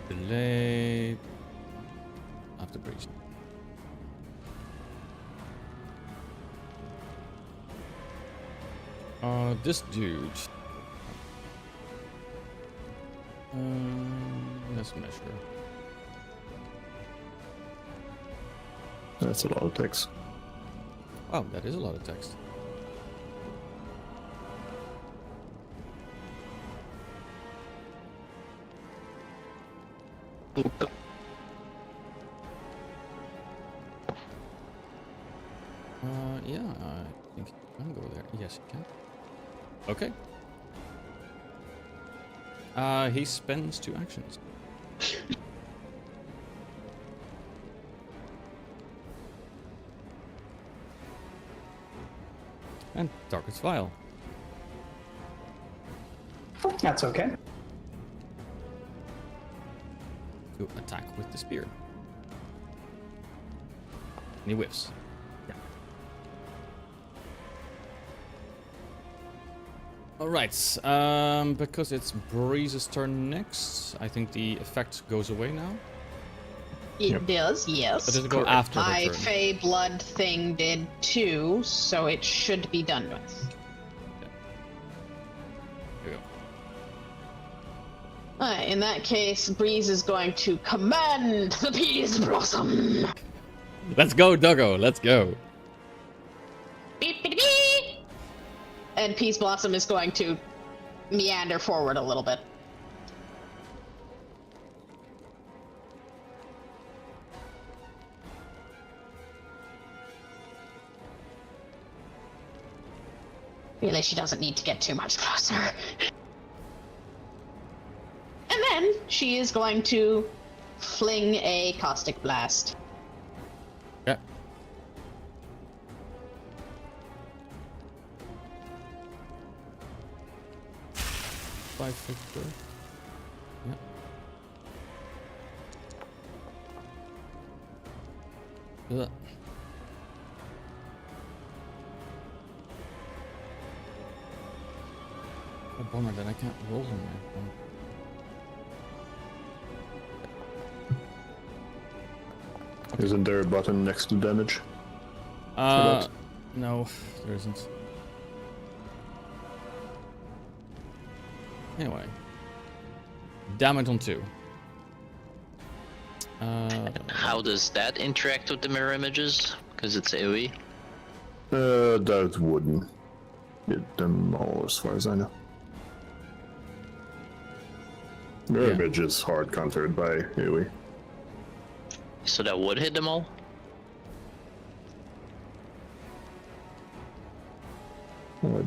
A: Delay. After Breeze. This dude. Let's measure.
F: That's a lot of text.
A: Wow, that is a lot of text. Yeah, I think you can go there. Yes, you can. Okay. He spends 2 actions. And targets Vile.
C: That's okay.
A: To attack with the spear. And he whiffs. Yeah. Alright, because it's Breeze's turn next, I think the effect goes away now.
E: It does, yes.
A: But does it go after her
E: My
A: turn?
E: Fey Blood thing did too, so it should be done with.
A: Here we go.
E: Alright, in that case, Breeze is going to command the Peas Blossom.
A: Let's go, Doggo, let's go.
E: Beep, beep, beep. And Peas Blossom is going to meander forward a little bit. Really, she doesn't need to get too much closer. And then she is going to fling a caustic blast.
A: Yeah. Five, 6, yeah. Ugh. A bummer that I can't roll on there.
F: Isn't there a button next to damage?
A: No, there isn't. Anyway. Damage on 2.
B: How does that interact with the mirror images? Because it's AoE?
F: That wouldn't hit them all as far as I know. Mirror image is hard countered by AoE.
B: So that would hit them all?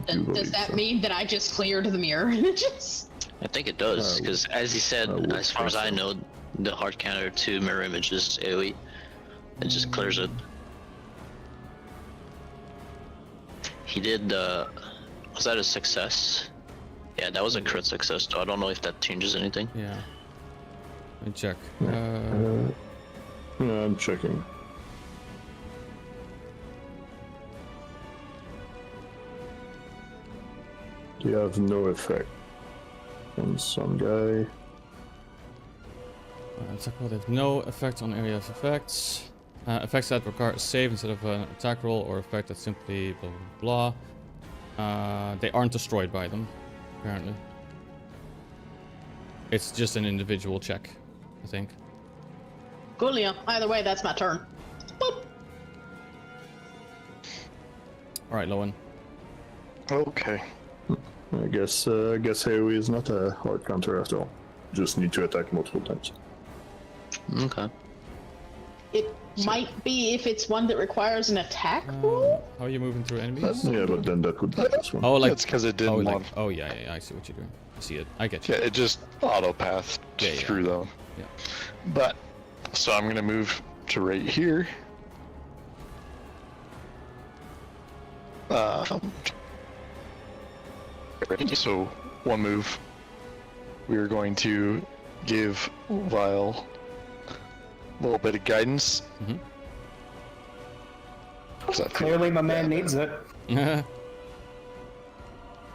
E: Does that mean that I just cleared the mirror images?
B: I think it does, because as he said, as far as I know, the hard counter to mirror images AoE. It just clears it. He did, was that a success? Yeah, that was a crit success, so I don't know if that changes anything.
A: Yeah. Let me check.
F: Yeah, I'm checking. You have no effect on some guy.
A: They have no effect on area of effects. Effects that require a save instead of an attack roll, or effect that simply blah blah blah. They aren't destroyed by them, apparently. It's just an individual check, I think.
E: Coolio. Either way, that's my turn. Boop.
A: Alright, Lowen.
D: Okay.
F: I guess AoE is not a hard counter after all. Just need to attack multiple times.
B: Okay.
E: It might be if it's one that requires an attack roll.
A: How are you moving through enemies?
F: Yeah, but then that would be this one.
A: Oh, like
D: That's because it didn't want.
A: oh yeah, I see what you're doing. I see it. I get you.
D: Yeah, it just auto-pathed through them.
A: Yeah.
D: But, so I'm gonna move to right here. So, one move. We are going to give Vile a little bit of guidance.
A: Mm-hmm.
C: Clearly, my man needs it.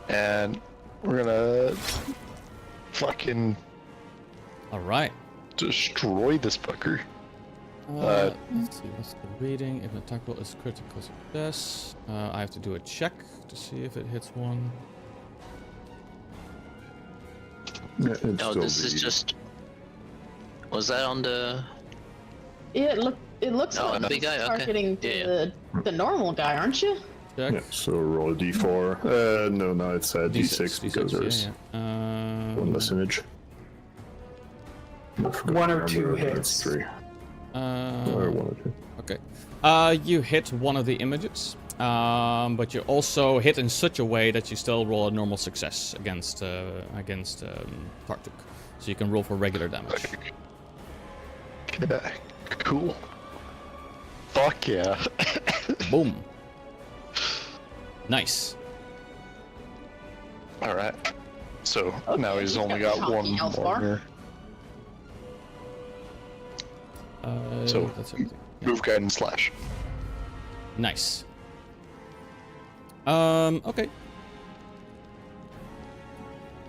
D: And we're gonna fucking
A: Alright.
D: destroy this fucker.
A: Let's see, what's the reading? If an attack roll is critical success, I have to do a check to see if it hits one.
F: Yeah, it's
B: Oh,
F: still
B: this is
F: the-
B: just... Was that on the...
E: Yeah, it looks
B: Oh,
E: like
B: the big guy, okay.
E: targeting the normal guy, aren't you?
A: Check.
F: Yeah, so roll a d4. No, it's a d6 because there's one less image. I forgot
C: One
F: the
C: or two
F: number, but
C: hits.
F: it's 3. Or 1 or 2.
A: Okay. You hit one of the images, but you also hit in such a way that you still roll a normal success against Tartuk. So you can roll for regular damage.
D: Yeah, cool. Fuck yeah.
A: Boom. Nice.
D: Alright. So
E: Okay,
D: now he's
E: he's
D: only
E: got
D: got
E: the
D: one
E: health bar.
D: more. So,
A: That's everything. Yeah.
D: move guide and slash.
A: Nice. Okay.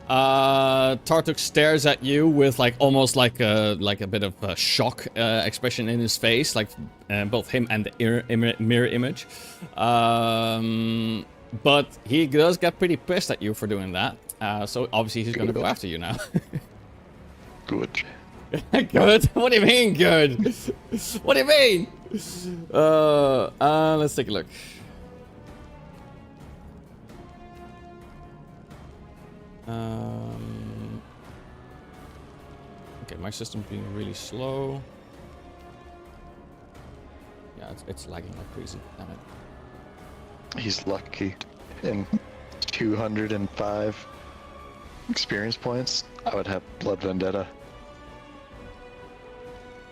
A: Tartuk stares at you with almost like a bit of a shock expression in his face, both him and the mirror image. But he does get pretty pissed at you for doing that. So obviously he's going to go after you now.
D: Good.
A: Good? What do you mean good? What do you mean? Let's take a look. Okay, my system's being really slow. Yeah, it's lagging like crazy. Damn it.
D: He's lucky. And 205 experience points, I would have Blood Vendetta.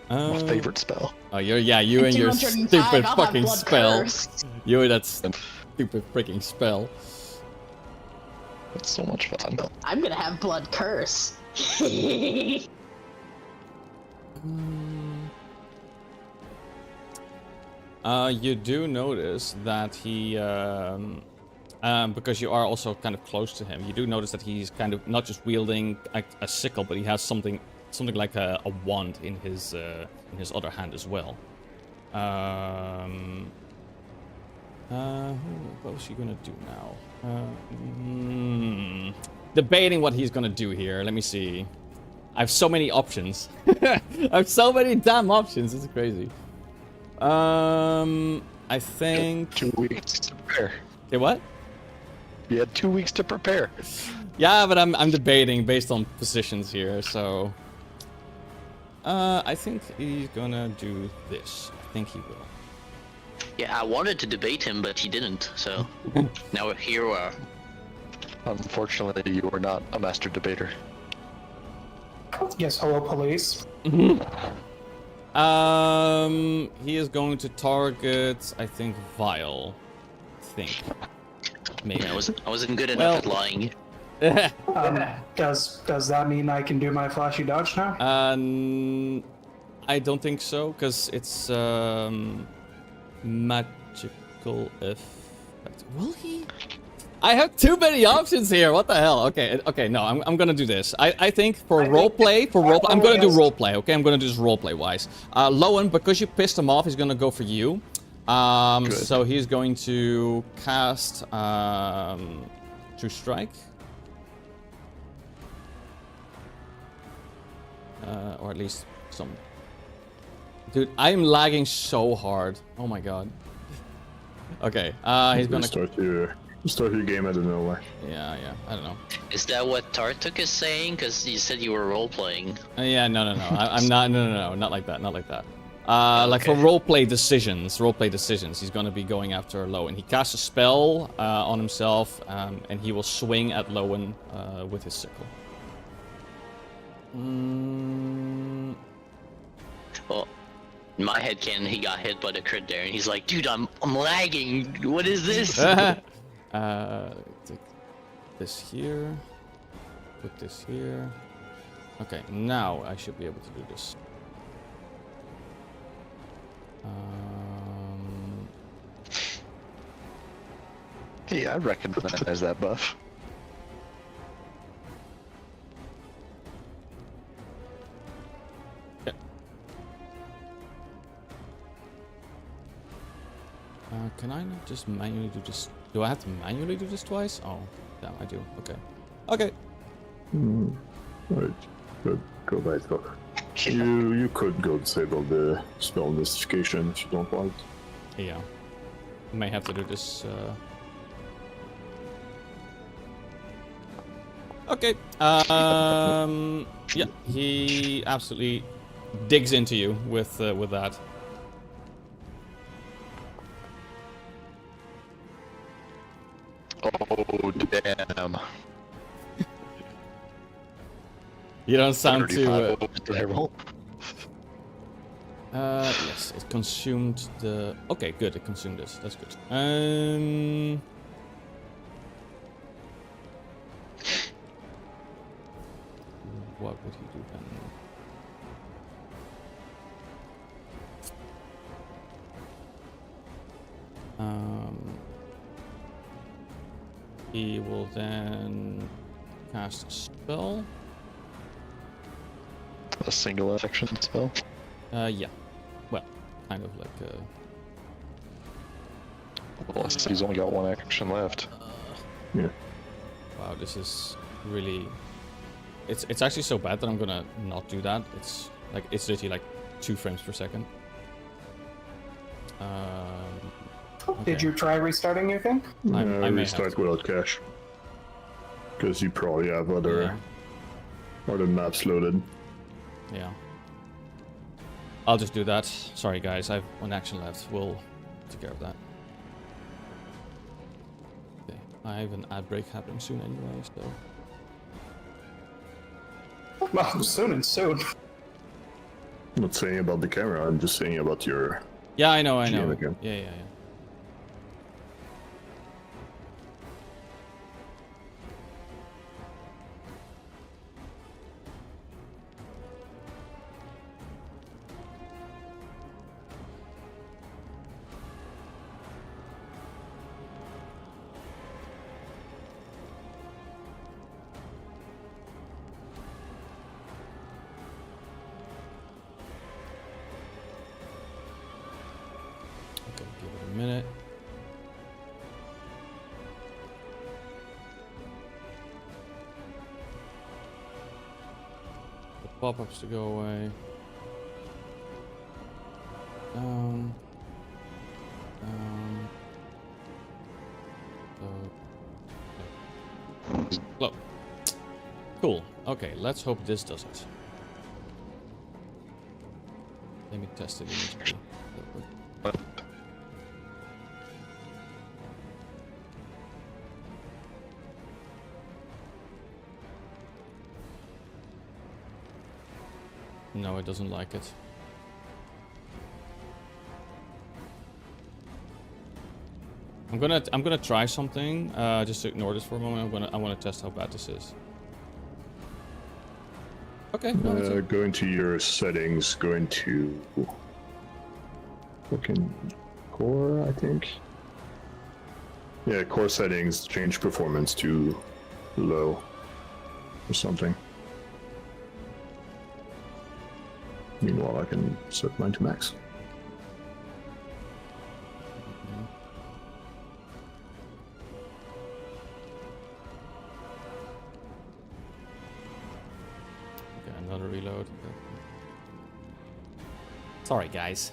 D: My favorite spell.
A: Oh, you and your
E: 205,
A: stupid
E: I'll have
A: fucking
E: Blood
A: spell.
E: Curse.
A: You and that stupid freaking spell.
D: It's so much fun.
E: I'm gonna have Blood Curse.
A: You do notice that he, because you are also kind of close to him, you do notice that he's kind of not just wielding a sickle, but he has something like a wand in his other hand as well. What was he gonna do now? Debating what he's gonna do here. Let me see. I have so many options. I have so many damn options. It's crazy. I think
D: 2 weeks to prepare.
A: Okay, what?
D: You had 2 weeks to prepare.
A: Yeah, but I'm debating based on positions here, so I think he's gonna do this. I think he will.
B: Yeah, I wanted to debate him, but he didn't. So now here we are.
D: Unfortunately, you are not a master debater.
C: Yes, hello, police.
A: He is going to target, I think, Vile. Maybe.
B: Yeah, I wasn't good enough at lying.
C: Does that mean I can do my flashy dodge now?
A: I don't think so, because it's magical effect. Will he? I have too many options here. What the hell? Okay, no, I'm gonna do this. I think for roleplay, I'm gonna do roleplay. Okay, I'm gonna do this roleplay wise. Lowen, because you pissed him off, he's gonna go for you. So he's going to cast True Strike. Or at least some. Dude, I'm lagging so hard. Oh my god. Okay, he's gonna
F: start your game out of nowhere.
A: Yeah, I don't know.
B: Is that what Tartuk is saying? Because you said you were role playing.
A: Yeah, no. I'm not. No, not like that. Not like that. Like for roleplay decisions, he's gonna be going after Lowen. He casts a spell on himself, and he will swing at Lowen with his sickle.
B: Well, in my head canon, he got hit by the crit there, and he's like, "Dude, I'm lagging. What is this?"
A: Take this here. Put this here. Okay, now I should be able to do this.
D: Yeah, I recognize that buff.
A: Yeah. Can I not just manually do this? Do I have to manually do this twice? Oh, damn, I do. Okay. Okay.
F: Alright, go by it. You could go disable the spell investigation if you don't want.
A: Yeah. May have to do this. Okay. Yeah, he absolutely digs into you with that.
D: Oh, damn.
A: You don't sound too...
D: terrible.
A: Yes, it consumed the... Okay, good, it consumed this. That's good. What would he do then? He will then cast a spell.
D: A single action spell?
A: Yeah. Well, kind of like
D: Well, he's only got one action left.
F: Yeah.
A: Wow, this is really... It's actually so bad that I'm gonna not do that. It's literally like 2 frames per second. Okay.
C: Did you try restarting your thing?
A: I may
F: restart without cache. Because you probably have other maps loaded.
A: Yeah. I'll just do that. Sorry guys, I have 1 action left. We'll take care of that. Okay. I have an ad break happening soon anyway, so.
C: Well, soon and soon.
F: I'm not saying about the camera, I'm just saying about your...
A: Yeah, I know.
F: GM again.
A: Yeah. Okay, give it a minute. The pop-ups to go away. Down. Look. Cool. Okay, let's hope this does it. Let me test it immediately. No, it doesn't like it. I'm gonna try something. Just to ignore this for a moment. I wanna test how bad this is. Okay. No, that's it.
F: Go into your settings, go into fucking core, I think. Yeah, core settings, change performance to low or something. Meanwhile, I can set mine to max.
A: Okay, another reload. Sorry, guys.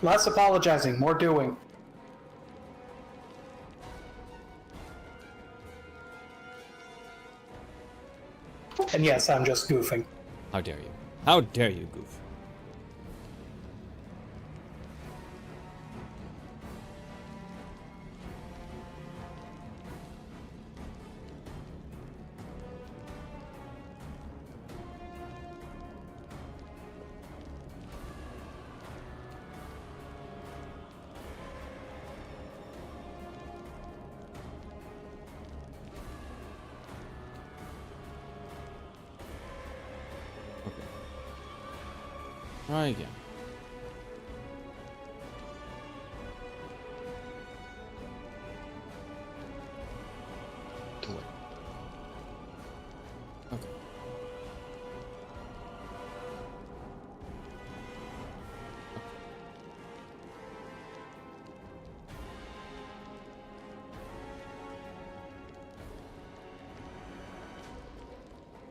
C: Less apologizing, more doing. And yes, I'm just goofing.
A: How dare you? How dare you, goof? Try again. Okay.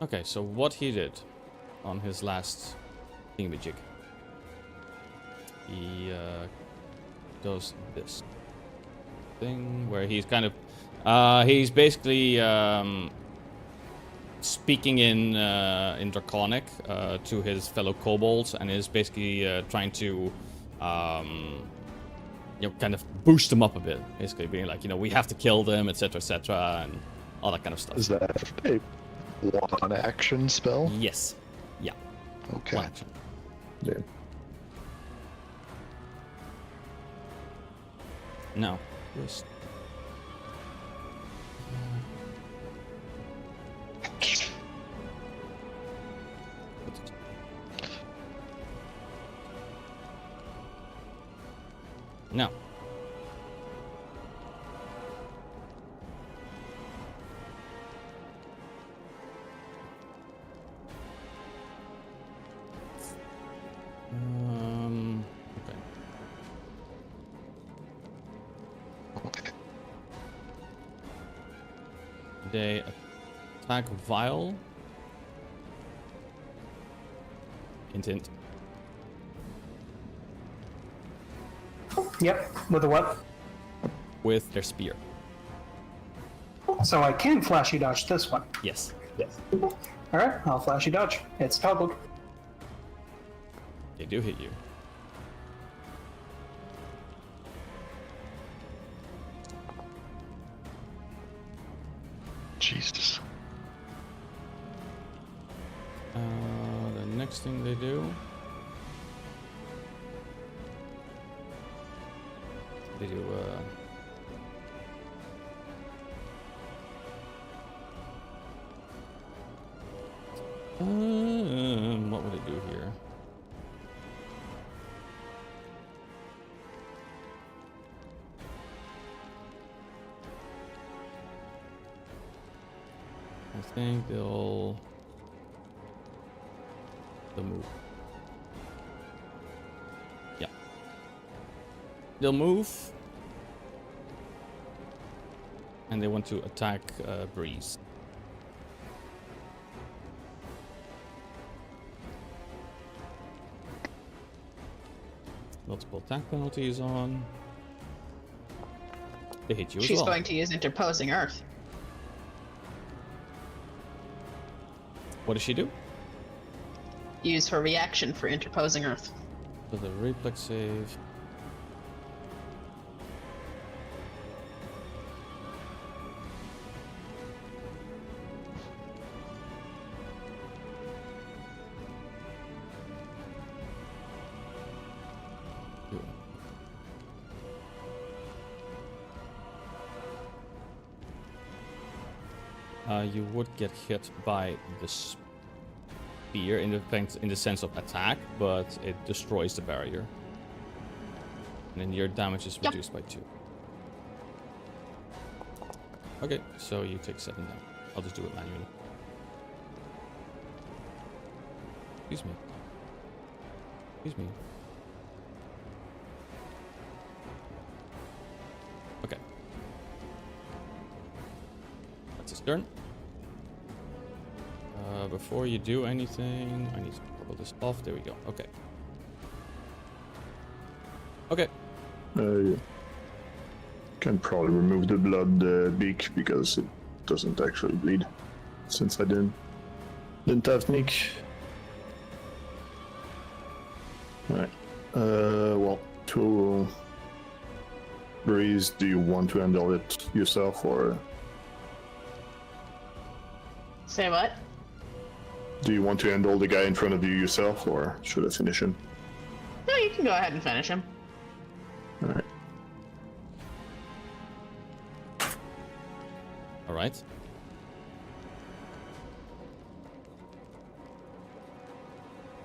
A: Okay, so what he did on his last thingamajig. He does this thing where he's kind of he's basically speaking in Draconic to his fellow kobolds, and is basically trying to you know, kind of boost them up a bit, basically being like, you know, we have to kill them, etc., and all that kind of stuff.
D: Is that a one action spell?
A: Yes. Yeah.
D: Okay.
A: One action.
F: Yeah.
A: No. Just... No. Okay. They attack Vile. Hint, hint.
C: Yep, with a what?
A: With their spear.
C: So I can flashy dodge this one.
A: Yes.
C: Alright, I'll flashy dodge. It's toggled.
A: They do hit you. thing they do. They do what would it do here? I think they'll move. Yeah. They'll move. And they want to attack Breeze. Multiple attack penalties on. They hit you as
E: She's
A: well.
E: going to use interposing earth.
A: What does she do?
E: Use her reaction for interposing earth.
A: So the reflex save. You would get hit by the spear in the sense of attack, but it destroys the barrier. And then your damage is reduced by 2. Okay, so you take 7 down. I'll just do it manually. Excuse me. Excuse me. Okay. That's his turn. Before you do anything, I need to pull this off. There we go. Okay. Okay.
F: Yeah. Can probably remove the blood beak because it doesn't actually bleed, since I didn't have sneak. Alright. Well, to Breeze, do you want to handle it yourself, or
E: Say what?
F: do you want to handle the guy in front of you yourself, or should I finish him?
E: No, you can go ahead and finish him.
F: Alright.
A: Alright.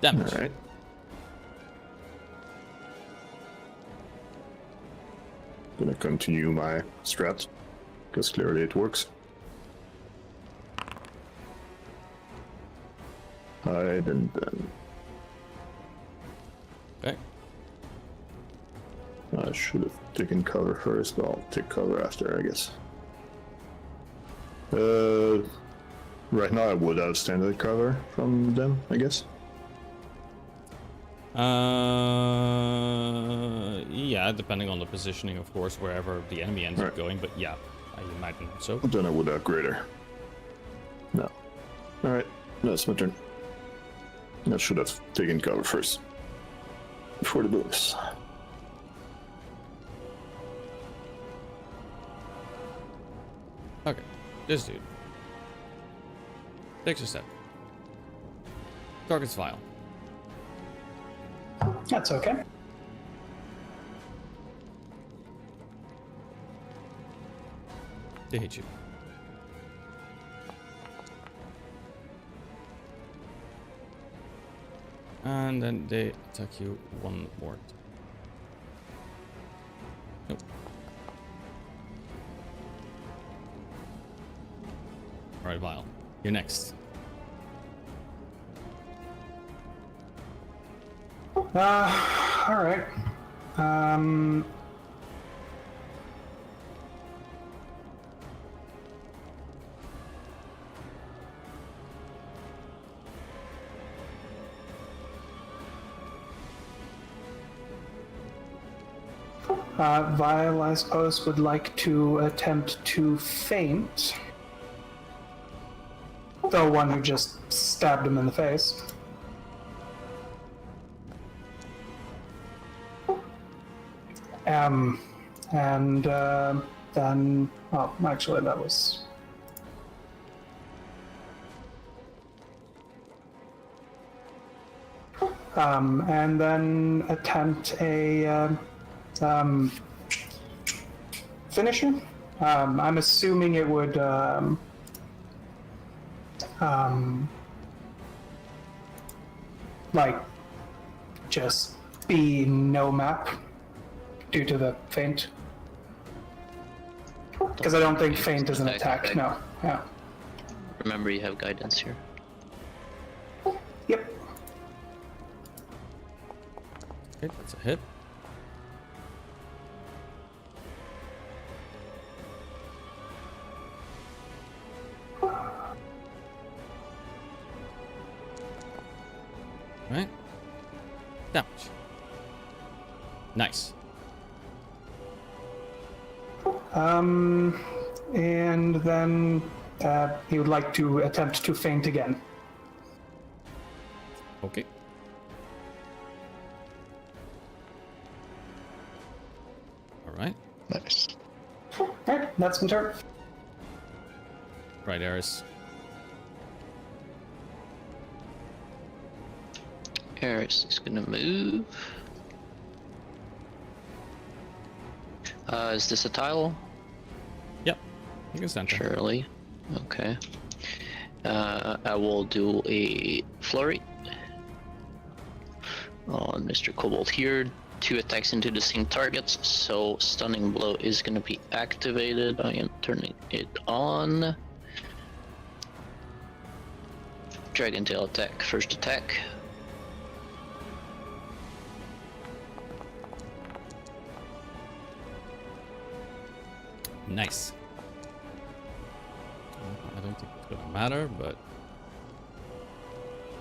A: Damage.
F: Alright. Gonna continue my strat, because clearly it works. Hide and then
A: Okay.
F: I should have taken cover first, but I'll take cover after, I guess. Right now I would have standard cover from them, I guess.
A: Yeah, depending on the positioning, of course, wherever the enemy ends up
F: Right.
A: going, but yeah, I imagine so.
F: Then I would have greater. No. Alright, that's my turn. I should have taken cover first. Before the bonus.
A: Okay, this dude takes a step. Target's vial.
C: That's okay.
A: They hit you. And then they attack you one more. Nope. Alright, Vile. You're next.
C: Alright. Vile, I suppose, would like to attempt to feint. The one who just stabbed him in the face. And then, oh, actually, that was. and then attempt a finisher. I'm assuming it would like just be no map due to the feint. Because I don't think feint is an attack. No. Yeah.
B: Remember, you have guidance here.
C: Yep.
A: Okay, that's a hit. Right. Damage. Nice.
C: And then he would like to attempt to feint again.
A: Okay. All right.
D: Nice.
C: Alright, that's my turn.
A: Right, Eris.
B: Eris is gonna move. Is this a tile?
A: Yep. You can center.
B: Surely. Okay. I will do a flurry on Mr. Kobold here. 2 attacks into the same targets, so stunning blow is gonna be activated. I am turning it on. Dragon tail attack. First attack.
A: Nice. I don't think it's gonna matter, but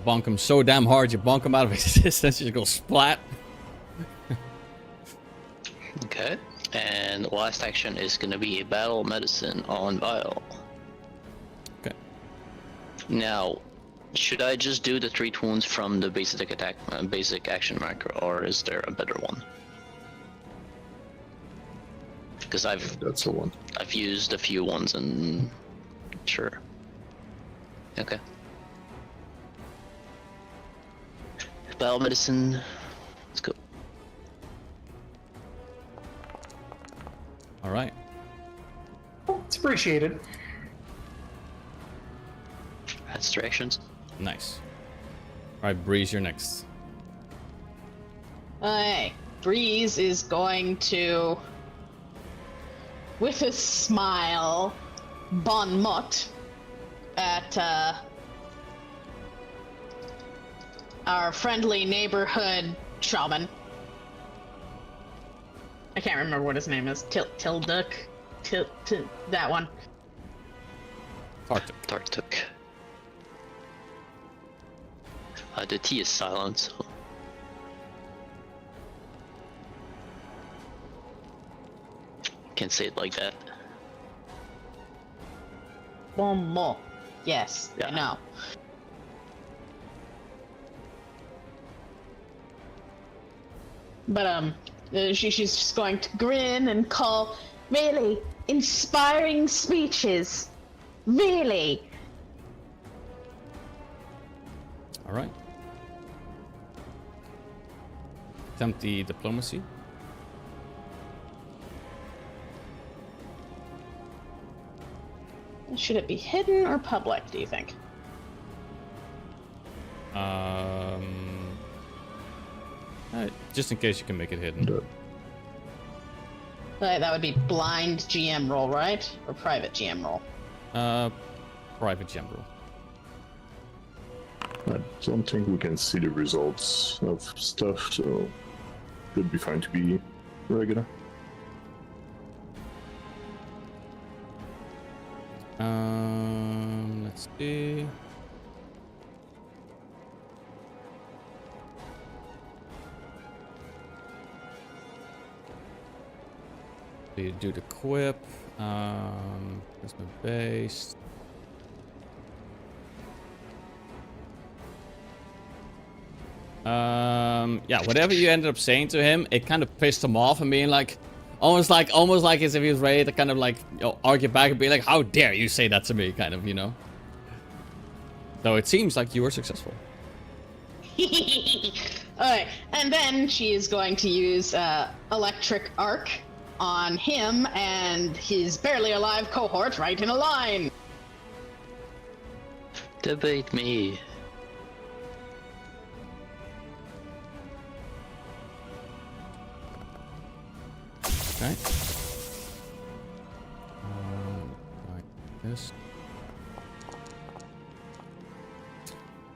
A: bonk him so damn hard, you bonk him out of existence, you just go splat.
B: Okay. And last action is gonna be a battle medicine on Vile.
A: Okay.
B: Now, should I just do the 3 wounds from the basic attack, basic action marker, or is there a better one? Because
F: That's the one.
B: I've used a few ones and sure. Okay. Battle medicine. Let's go.
A: All right.
C: It's appreciated.
B: That's 3 actions.
A: Nice. All right, Breeze, you're next.
E: Okay, Breeze is going to, with a smile, bon mot at our friendly neighborhood shaman. I can't remember what his name is. Tilduk? That one.
A: Tartuk.
B: Tartuk. The T is silent, so. Can't say it like that.
E: Bon mot. Yes, I
B: Yeah.
E: know. But she's just going to grin and call, really inspiring speeches, really.
A: All right. Attempt the diplomacy.
E: Should it be hidden or public, do you think?
A: Just in case you can make it hidden.
E: That would be blind GM roll, right? Or private GM roll?
A: Private gem rule.
F: I don't think we can see the results of stuff, so should be fine to be regular.
A: Let's see. So you do the quip. There's my base. Yeah, whatever you ended up saying to him, it kind of pissed him off and being like, almost like as if he was ready to kind of like, you know, argue back and be like, how dare you say that to me, kind of, you know. So it seems like you were successful.
E: Okay, and then she is going to use electric arc on him and his barely alive cohort right in a line.
B: Debate me.
A: Okay. Like this.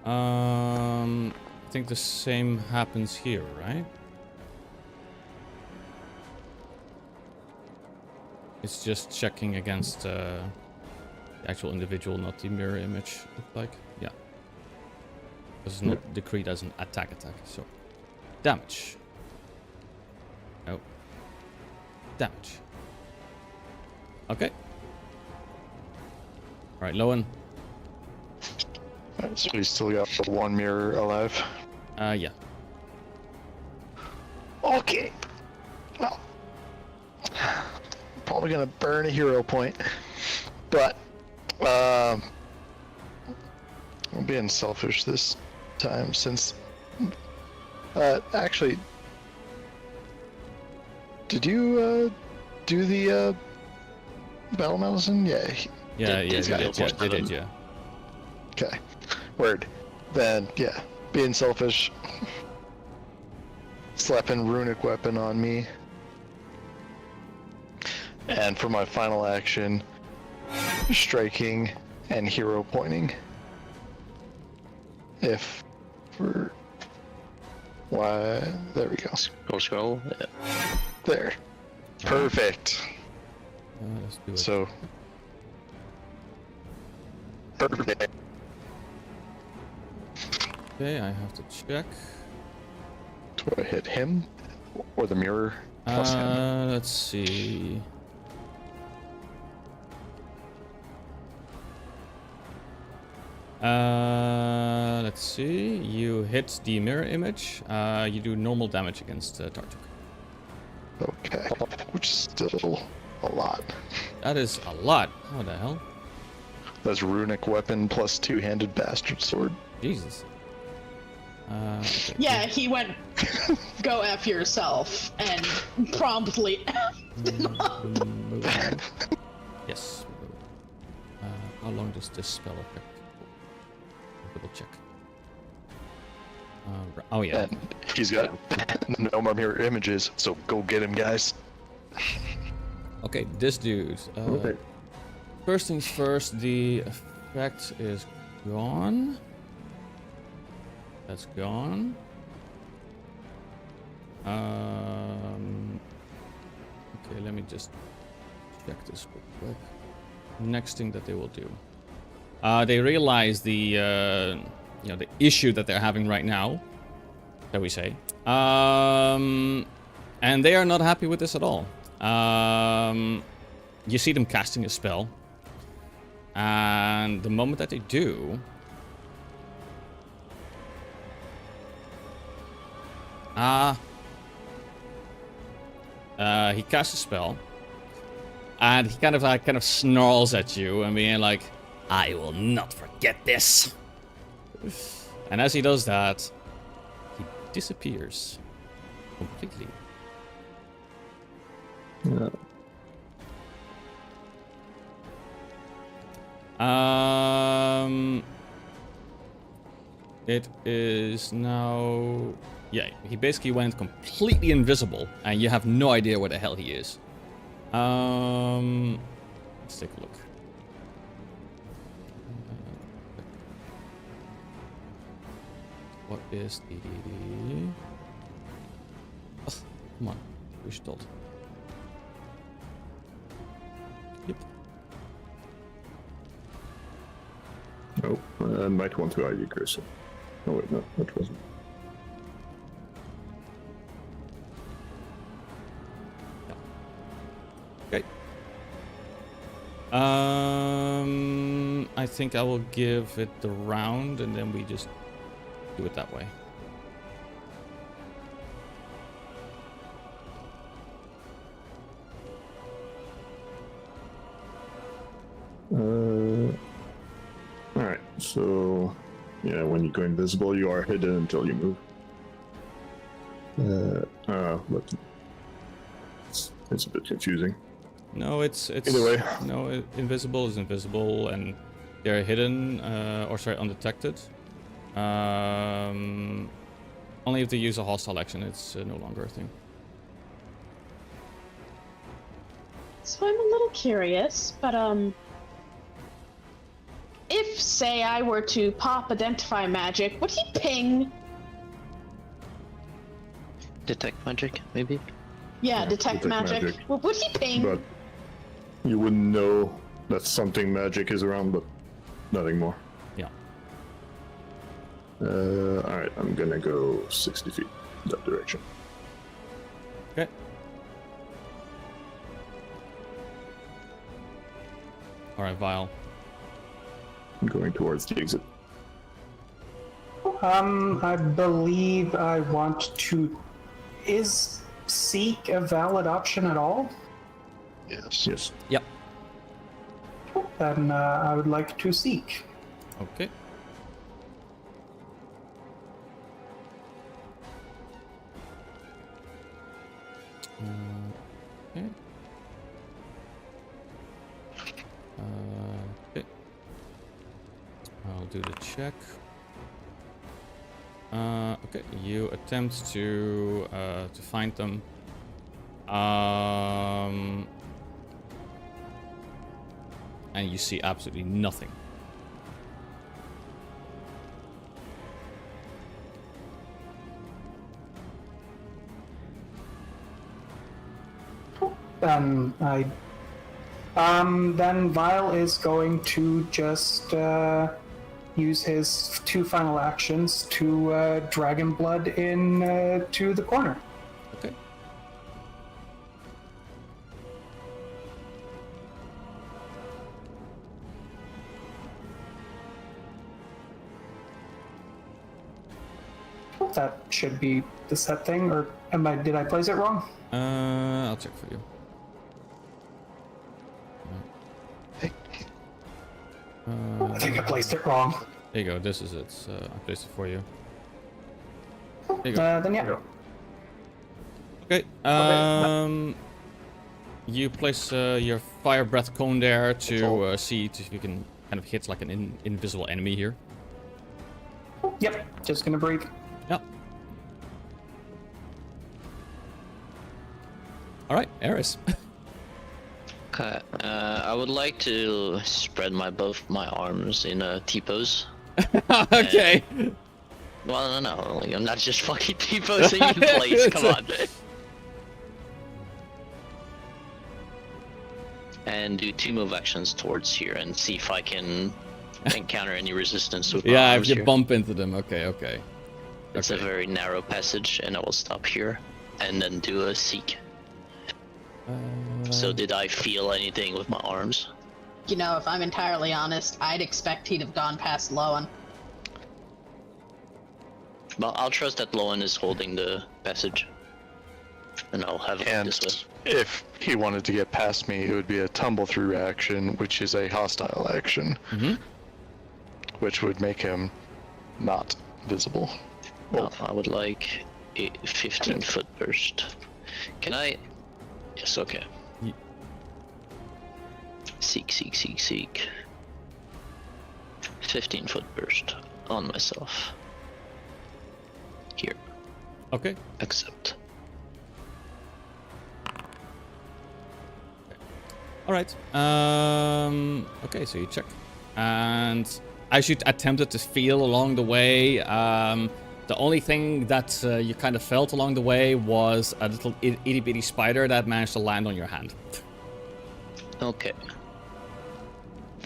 A: I think the same happens here, right? It's just checking against the actual individual, not the mirror image, look like. Yeah. This is not decreed as an attack, so. Damage. Oh. Damage. Okay. Alright, Lowen.
D: So we still got one mirror alive.
A: Yeah.
D: Okay. Well, probably gonna burn a hero point, but I'm being selfish this time since. Actually, did you do the battle medicine? Yeah.
A: Yeah,
B: He's
A: they
B: got
A: did, yeah.
D: Okay. Word. Then yeah, being selfish. Slapping runic weapon on me. And for my final action, striking and hero pointing. If for why there we go.
B: Scroll. Yeah.
D: There. Perfect.
A: Let's do it.
D: So perfect.
A: Okay, I have to check.
D: Do I hit him or the mirror plus him?
A: Let's see. Let's see. You hit the mirror image. You do normal damage against Tartuk.
D: Okay, which is still a lot.
A: That is a lot. What the hell?
D: That's runic weapon plus two-handed bastard sword.
A: Jesus. Okay.
E: Yeah, he went, go F yourself, and promptly effed him up.
A: Yes. How long does this spell affect? Double check. Oh yeah.
D: And he's got no more mirror images, so go get him, guys.
A: Okay, this dude.
F: Okay.
A: First things first, the effect is gone. That's gone. Okay, let me just check this real quick. Next thing that they will do. They realize the the issue that they're having right now, shall we say. And they are not happy with this at all. You see them casting a spell. And the moment that they do, he casts a spell, and he kind of snarls at you and being like, "I will not forget this." And as he does that, he disappears completely.
F: Yeah.
A: It is now... Yeah, he basically went completely invisible, and you have no idea where the hell he is. Let's take a look. What is the... Oh, come on, push dot. Yep.
F: Oh, I might want to ID cursor. Oh wait, no, that wasn't.
A: Okay. I think I will give it the round, and then we just do it that way.
F: Alright, so yeah, when you go invisible, you are hidden until you move. But it's a bit confusing.
A: No, it's
F: Either way.
A: no, invisible is invisible, and they're hidden, or sorry, undetected. Only if they use a hostile action, it's no longer a thing.
E: So I'm a little curious, but if, say, I were to pop Identify Magic, would he ping?
B: Detect magic, maybe?
E: Yeah, Detect
F: Detect
E: Magic.
F: magic.
E: Would he ping?
F: But you wouldn't know that something magic is around, but nothing more.
A: Yeah.
F: Alright, I'm gonna go 60 feet that direction.
A: Okay. All right, Vile.
F: I'm going towards the exit.
C: I believe I want to. Is seek a valid option at all?
D: Yes.
F: Yes.
A: Yep.
C: Then I would like to seek.
A: Okay. Okay. Okay. I'll do the check. Okay, you attempt to find them. And you see absolutely nothing.
C: Then Vile is going to just use his 2 final actions to Dragon Blood in to the corner.
A: Okay.
C: That should be the set thing, or did I place it wrong?
A: I'll check for you.
C: I think I placed it wrong.
A: There you go. This is it. I placed it for you. There you go.
C: Then yeah.
A: Okay. You place your fire breath cone there to see if you can kind of hit like an invisible enemy here.
C: Yep, just gonna breathe.
A: Yeah. All right, Eris.
B: Okay, I would like to spread both my arms in a T-pose.
A: Okay.
B: Well, no, like, I'm not just fucking T-posing in place, come on. And do 2 move actions towards here and see if I can encounter any resistance with my
A: Yeah, if
B: arms
A: you
B: here.
A: bump into them. Okay, okay.
B: It's a very narrow passage, and I will stop here and then do a seek. So did I feel anything with my arms?
E: You know, if I'm entirely honest, I'd expect he'd have gone past Lowen.
B: Well, I'll trust that Lowen is holding the passage. And I'll have it
D: And
B: this way.
D: if he wanted to get past me, it would be a tumble through action, which is a hostile action, which would make him not visible.
B: No, I would like a 15-foot burst. Can I? Yes, okay. Seek. 15-foot burst on myself. Here.
A: Okay.
B: Accept.
A: All right. Okay, so you check, and as you attempted to feel along the way, the only thing that you kind of felt along the way was a little itty bitty spider that managed to land on your hand.
B: Okay.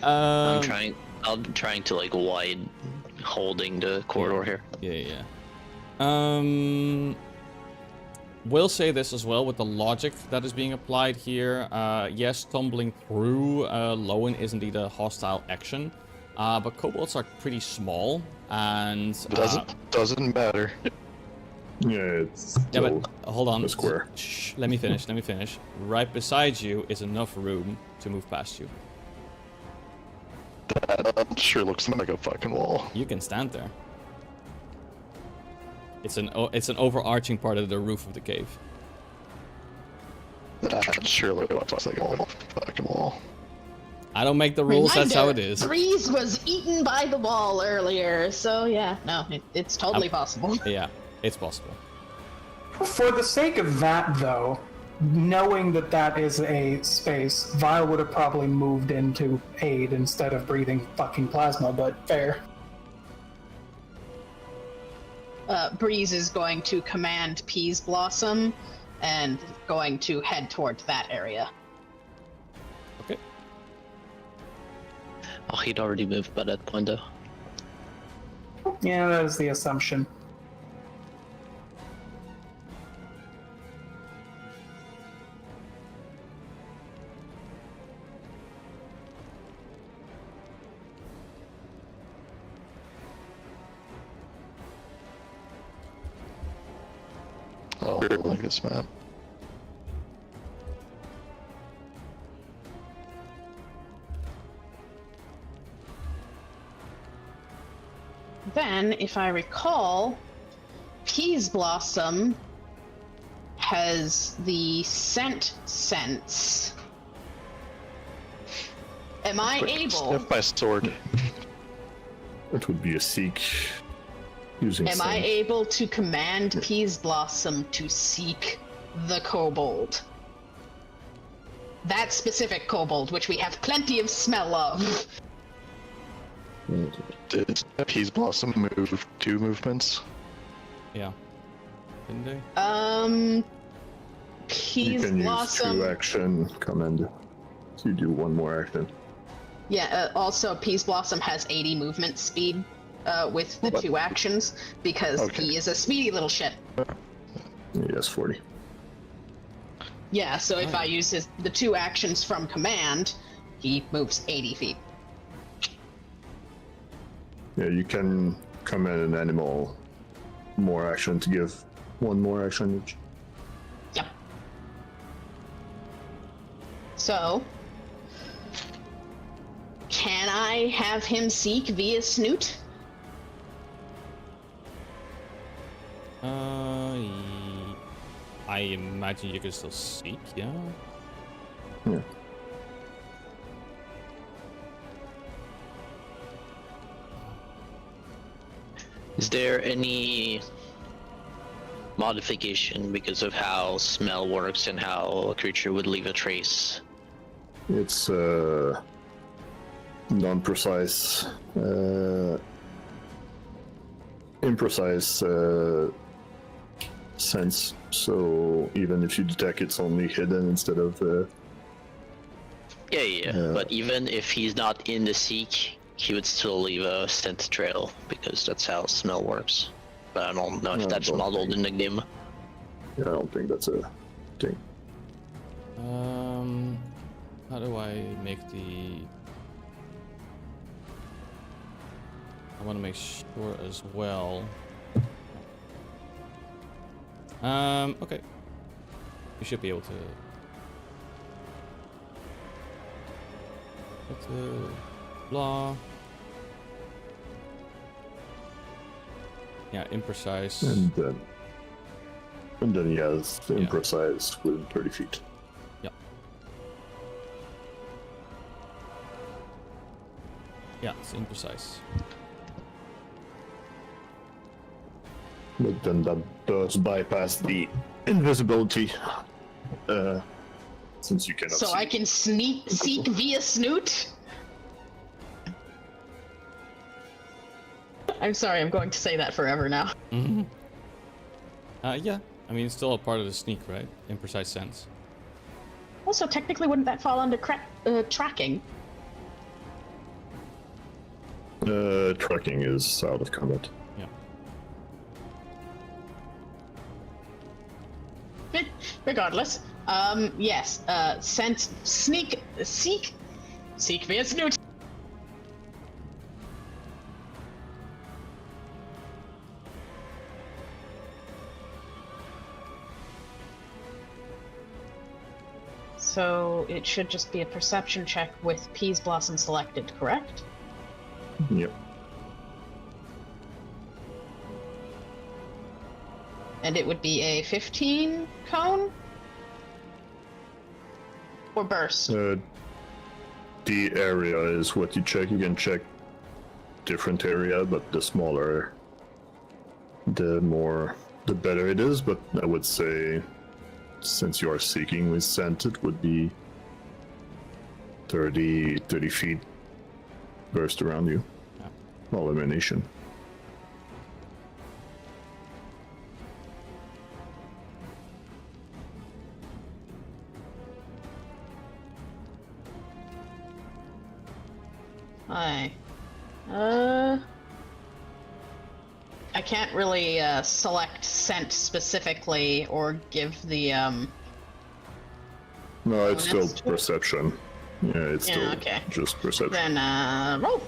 A: I'm
B: trying to like wide holding the corridor here.
A: Yeah. Will say this as well with the logic that is being applied here. Yes, tumbling through Lowen is indeed a hostile action, but kobolds are pretty small, and
D: Doesn't matter.
F: Yeah, it's
A: yeah,
F: still
A: but hold on.
F: a square.
A: Shh, let me finish. Right beside you is enough room to move past you.
D: That sure looks like a fucking wall.
A: You can stand there. It's an overarching part of the roof of the cave.
D: That surely looks like a little fucking wall.
A: I don't make the rules. That's how it is.
E: Breeze was eaten by the wall earlier, so yeah, no, it's totally possible.
A: Yeah, it's possible.
C: For the sake of that, though, knowing that that is a space, Vile would have probably moved into aid instead of breathing fucking plasma, but fair.
E: Breeze is going to command Peas Blossom and going to head towards that area.
A: Okay.
B: Oh, he'd already moved by that point, though.
C: Yeah, that is the assumption.
D: Oh, I like this map.
E: Then, if I recall, Peas Blossom has the scent sense. Am I able?
D: Sniff my sword.
F: That would be a seek using.
E: Am I able to command Peas Blossom to seek the Kobold? That specific Kobold, which we have plenty of smell of.
D: Did Peas Blossom move 2 movements?
A: Yeah. Didn't they?
F: You
E: Peas
F: can
E: Blossom.
F: use 2 action command. So you do 1 more action.
E: Yeah, also Peas Blossom has 80 movement speed with the 2 actions because he is a speedy little shit.
F: Yes, 40.
E: Yeah, so if I use the 2 actions from command, he moves 80 feet.
F: Yeah, you can command an animal more action to give 1 more action each.
E: Yep. So, can I have him seek via Snoot?
A: I imagine you can still seek, yeah?
F: Yeah.
B: Is there any modification because of how smell works and how a creature would leave a trace?
F: It's non-precise, imprecise sense. So even if you detect, it's only hidden instead of.
B: Yeah. But even if he's not in the seek, he would still leave a scent trail because that's how smell works. But I don't know if that's modeled in the game.
F: Yeah, I don't think that's a thing.
A: How do I make the... I want to make sure as well. Okay. You should be able to... Blah. Yeah, imprecise.
F: And then he has the imprecise within 30 feet.
A: Yeah. Yeah, it's imprecise.
F: But then that does bypass the invisibility. Since you cannot
E: So
F: see.
E: I can seek via Snoot? I'm sorry, I'm going to say that forever now.
A: Mm-hmm. Yeah. I mean, it's still a part of the sneak, right? Imprecise sense.
E: Also, technically, wouldn't that fall under tracking?
F: Tracking is out of combat.
E: Yeah. Regardless, yes, sense, seek via Snoot. So it should just be a perception check with Peas Blossom selected, correct?
F: Yep.
E: And it would be a 15 cone? Or burst?
F: The area is what you check. You can check different area, but the smaller, the better it is. But I would say, since you are seeking with scent, it would be 30 feet burst around you.
A: Yeah.
F: All emanation.
E: Hi. I can't really select scent specifically or give the
F: No, it's still
E: that's-
F: perception. Yeah, it's
E: Yeah,
F: still
E: okay.
F: just perception.
E: then roll.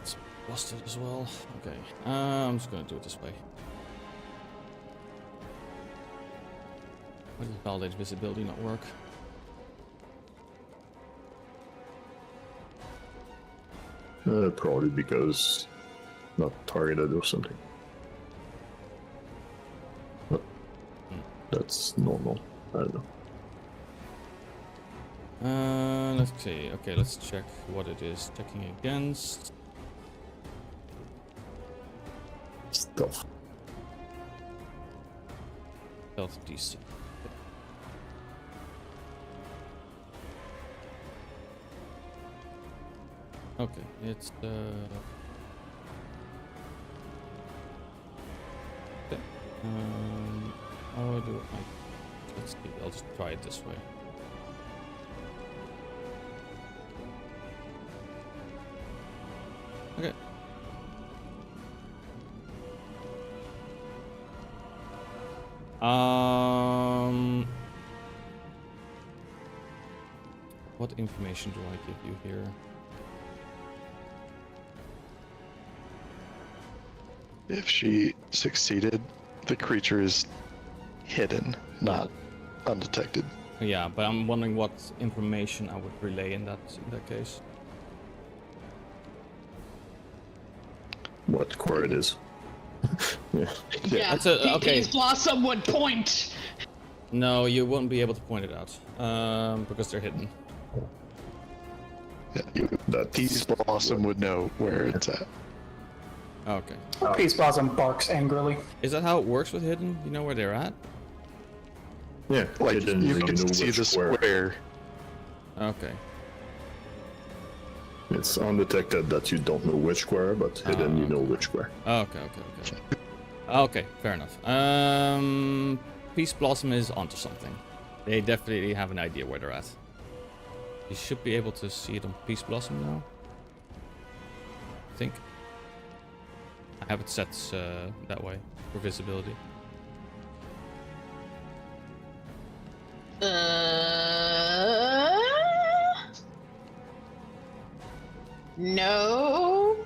A: It's busted as well. Okay, I'm just gonna do it this way. Why does validate visibility not work?
F: Probably because not targeted or something. But that's normal. I don't know.
A: Let's see. Okay, let's check what it is checking against.
F: Stuff.
A: Health DC. Okay, it's okay. How do I? Let's see. I'll just try it this way. Okay. What information do I give you here?
D: If she succeeded, the creature is hidden, not undetected.
A: Yeah, but I'm wondering what information I would relay in that case.
F: What square it is. Yeah.
E: Yeah,
A: That's a- okay.
E: Peace Blossom would point.
A: No, you won't be able to point it out because they're hidden.
D: Yeah,
F: That's
D: Peace Blossom would know where it's at.
A: Okay.
C: Peace Blossom barks angrily.
A: Is that how it works with hidden? You know where they're at?
F: Yeah,
D: Like,
F: hidden,
D: you
F: know
D: can see
F: which
D: the square.
A: Okay.
F: It's undetected that you don't know which square, but hidden you know which square.
A: Okay. Okay, fair enough. Peace Blossom is onto something. They definitely have an idea where they're at. You should be able to see it on Peace Blossom now. I think. I have it set that way for visibility.
E: No.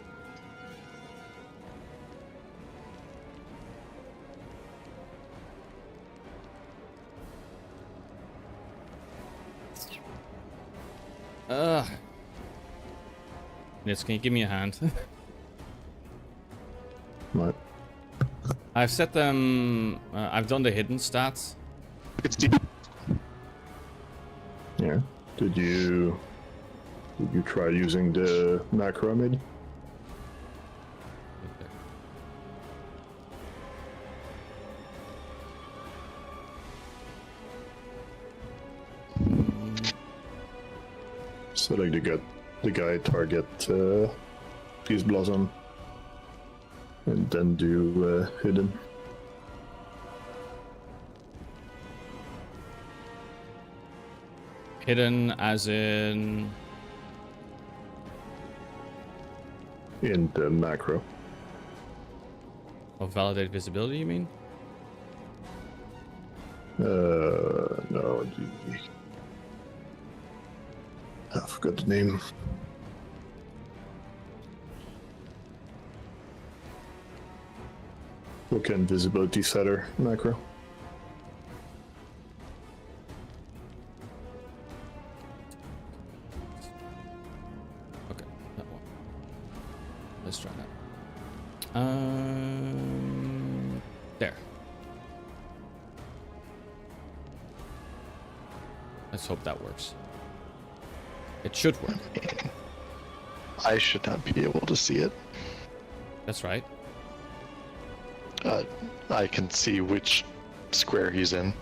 A: Nitz, can you give me a hand?
F: Right.
A: I've set them. I've done the hidden stats.
F: Yeah. Did you try using the macro maybe? So like the guy target Peace Blossom and then do hidden.
A: Hidden as in.
F: In the macro.
A: Of validate visibility, you mean?
F: No, I forgot the name. Look at invisibility setter macro.
A: Okay, that one. Let's try that. There. Let's hope that works. It should work.
D: I should not be able to see it.
A: That's right.
D: I can see which square he's in.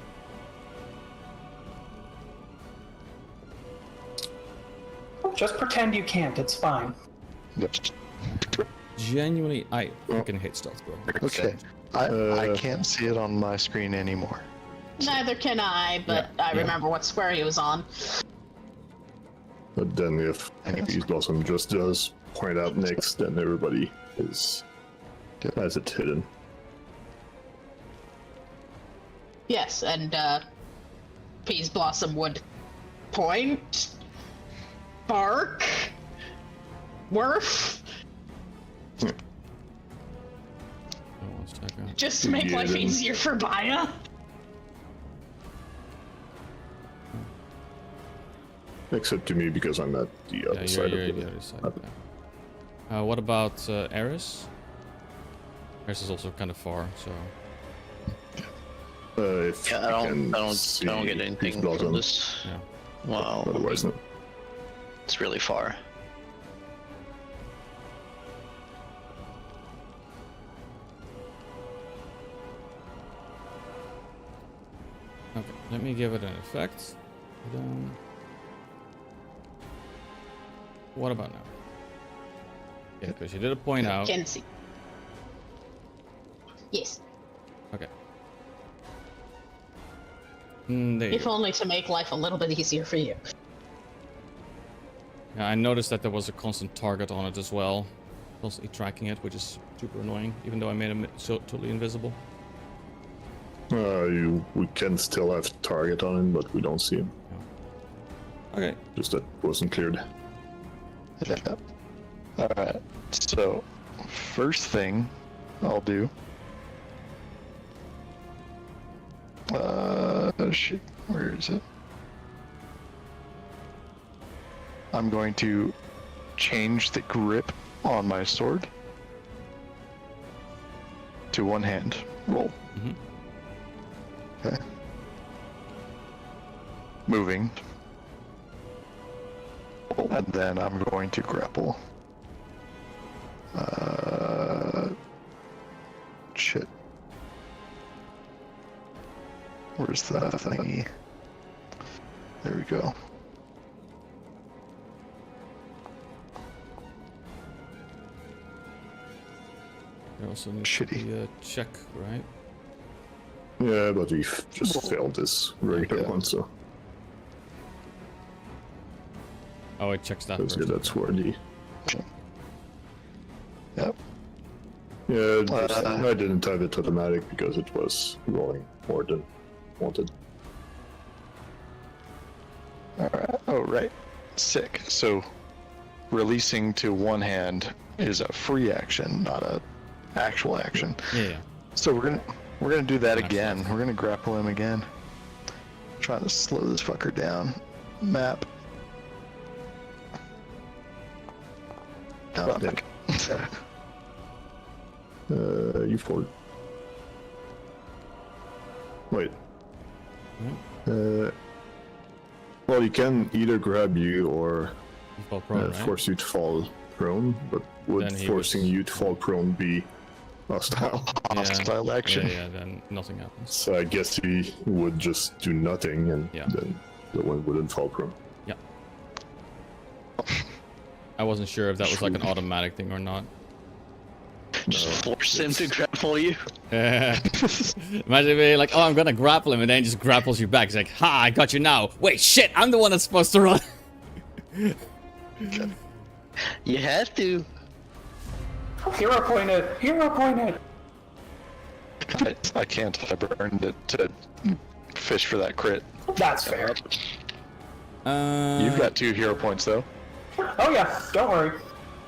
C: Just pretend you can't. It's fine.
A: Genuinely, I fucking hate stealth, bro.
D: Okay. I can't see it on my screen anymore.
E: Neither can I, but I remember what square he was on.
F: But then if Peace Blossom just does point out next, then everybody has it hidden.
E: Yes, and Peas Blossom would point, bark, woof,
A: Oh, one second.
E: just to make
F: Yeah,
E: life
F: then-
E: easier for Baya.
F: Except to me because I'm at the other
A: Yeah,
F: side
A: you're
F: of
A: the
F: it.
A: other side. Yeah. What about Eris? Eris is also kind of far, so.
F: If
B: Yeah,
F: you
B: I
F: can
B: don't
F: see
B: get
F: Peace
B: anything from
F: Blossom,
B: this.
A: Yeah.
B: Wow,
F: otherwise no.
B: it's really far.
A: Okay, let me give it an effect. Then... What about now? Yeah, because you did a point out.
E: Can see. Yes,
A: Okay. There you
E: if
A: go.
E: only to make life a little bit easier for you.
A: Yeah, I noticed that there was a constant target on it as well. Constantly tracking it, which is super annoying, even though I made him so totally invisible.
F: We can still have target on him, but we don't see him.
A: Okay.
F: Just that wasn't cleared.
D: Alright, so first thing I'll do. Shit, where is it? I'm going to change the grip on my sword to one hand. Roll.
A: Mhm.
D: Okay. Moving. And then I'm going to grapple. Shit. Where's the thingy? There we go.
A: There also needs
D: Shitty.
A: to be a check, right?
F: Yeah, but we've just failed this regular
D: Yeah.
F: one, so
A: Oh, it checks that
F: that's,
A: first.
F: that's where the
D: Yep.
F: I didn't have it automatic because it was rolling more than wanted.
D: Alright. Oh, right. Sick. So, releasing to one hand is a free action, not a actual action.
A: Yeah.
D: So we're gonna do that
A: Excellent.
D: again. We're gonna grapple him again. Trying to slow this fucker down. Map. Oh,
F: Yeah. You forward. Wait. Well, you can either grab you or
A: You fall prone, right?
F: force you to fall prone, but would
A: Then he
F: forcing
A: was-
F: you to fall prone be hostile?
D: Hostile action.
A: Yeah, then nothing happens.
F: So I guess he would just do nothing, and
A: Yeah.
F: then the one wouldn't fall prone.
A: Yeah. I wasn't sure if that was like an automatic thing or not.
B: Just force him to grapple you.
A: Imagine being like, oh, I'm gonna grapple him, and then he just grapples you back. He's like, ha, I got you now. Wait, shit, I'm the one that's supposed to run.
B: You have to.
C: Hero pointed. Hero pointed.
D: I can't. I burned it to fish for that crit.
C: That's fair.
D: You've got 2 hero points though.
C: Oh yeah, don't worry.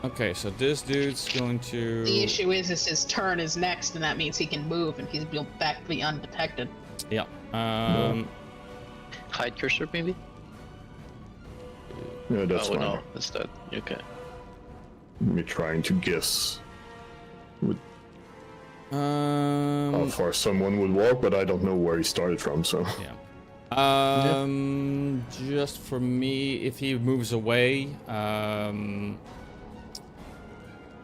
A: Okay, so this dude's going to.
E: The issue is his turn is next, and that means he can move, and he's back to be undetected.
A: Yeah.
B: Hide cursor, maybe?
F: Yeah, that's
B: oh,
F: fine.
B: no, that's that. Okay.
F: Me trying to guess how far someone would walk, but I don't know where he started from, so.
A: Yeah. Just for me, if he moves away,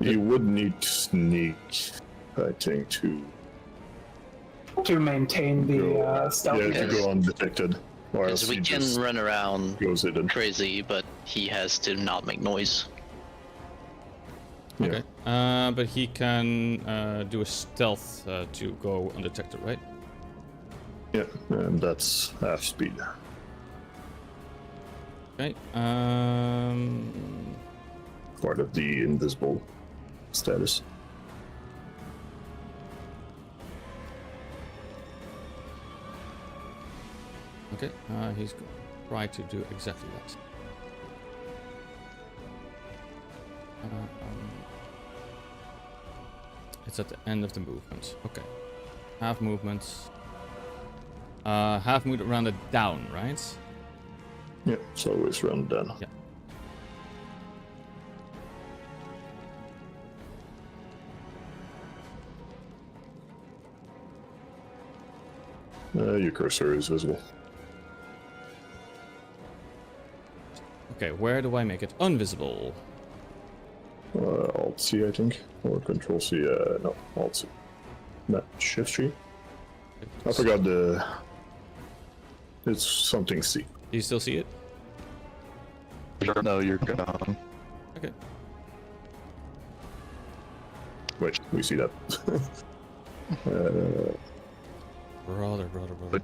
F: He would need to sneak, I think, to
C: maintain the
F: go,
C: stealth.
F: yeah, to go undetected. Or
B: Because
F: else
B: we
F: he
B: can
F: just
B: run around
F: goes hidden.
B: crazy, but he has to not make noise.
F: Yeah.
A: okay. But he can do a stealth to go undetected, right?
F: Yeah, and that's half speed.
A: Okay.
F: Part of the invisible status.
A: Okay. He's going to try to do exactly that. It's at the end of the movement. Okay. Half movements. Half movement rounded down, right?
F: Yeah, it's always run down.
A: Yeah.
F: Your cursor is visible.
A: Okay, where do I make it invisible?
F: Alt C, I think, or Control C. No, Alt C. No, Shift C. I forgot the. It's something C.
A: Do you still see it?
D: No, you're gone.
A: Okay.
F: Wait, we see that.
A: Brother.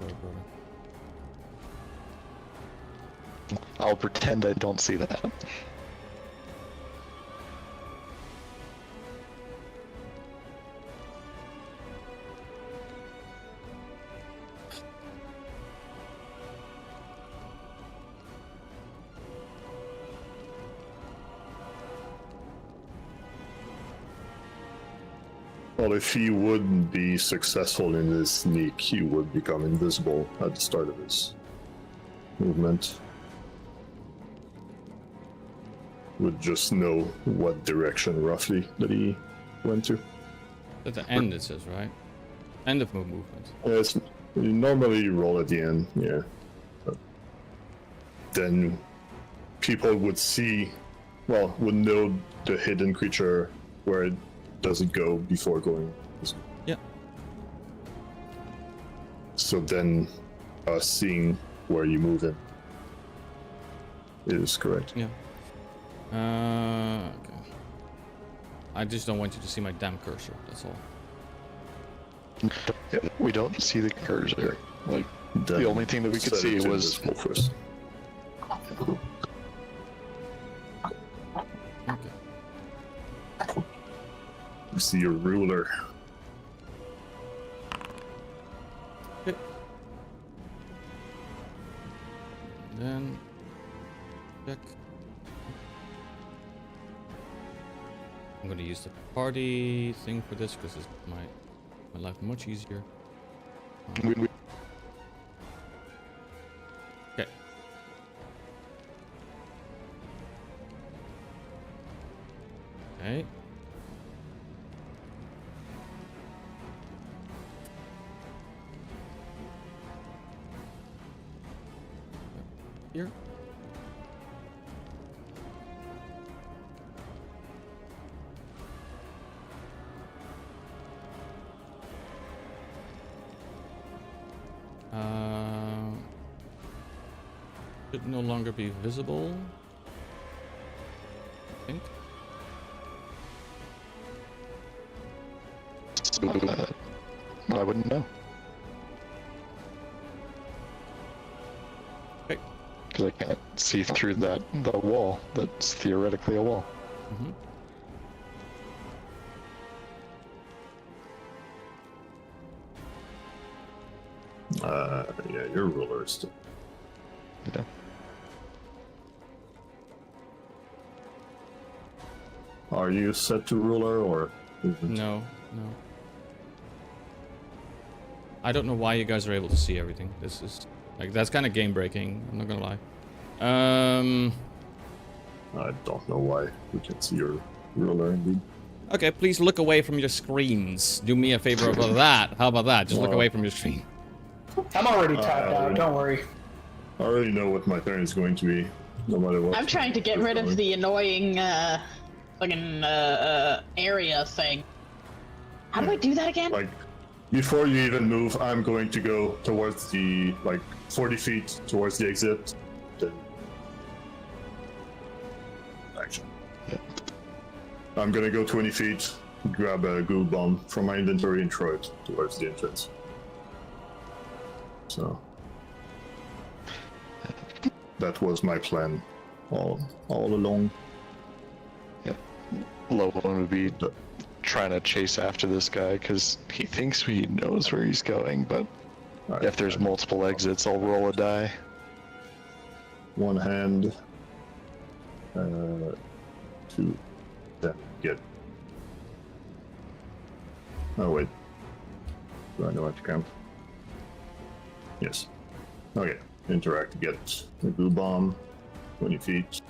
D: I'll pretend I don't see that.
F: Well, if he would be successful in this sneak, he would become invisible at the start of his movement. Would just know what direction roughly that he went to.
A: At the end, it says, right? End of movement.
F: It's normally you roll at the end, yeah. But then people would see, well, would know the hidden creature where it doesn't go before going.
A: Yeah.
F: So then, seeing where you move in is correct.
A: Yeah. Okay. I just don't want you to see my damn cursor, that's all.
D: Yeah, we don't see the cursor. Like,
F: Then
D: the only thing that we could
F: set
D: see
F: it to
D: was
F: invisible first.
A: Okay.
F: You see your ruler.
A: Okay. Then check. I'm gonna use the party thing for this because it's my life much easier.
D: we
A: Okay. Okay. Here. Should no longer be visible. I think.
D: I wouldn't know.
A: Okay.
D: Because I can't see through the wall. That's theoretically a wall.
A: Mm-hmm.
F: Yeah, your ruler is still.
D: Yeah.
F: Are you set to ruler or?
A: No. I don't know why you guys are able to see everything. This is like that's kind of game breaking. I'm not gonna lie.
F: I don't know why we can see your ruler indeed.
A: Okay, please look away from your screens. Do me a favor about that. How about that? Just look away from your screen.
C: I'm already tapped out, don't worry.
F: I already know what my turn is going to be, no matter what.
E: I'm trying to get rid of the annoying, fucking, area thing. How do I do that again?
F: Like, before you even move, I'm going to go towards the, 40 feet towards the exit. Then... Action. Yeah. I'm gonna go 20 feet, grab a goo bomb from my inventory and throw it towards the entrance. So... That was my plan all along.
D: Yep. Low one would be trying to chase after this guy because he thinks he knows where he's going, but if there's multiple exits, I'll roll a die.
F: One hand. 2. Then get. Oh wait. Do I know how to camp? Yes. Okay. Interact to get the goo bomb. 20 feet.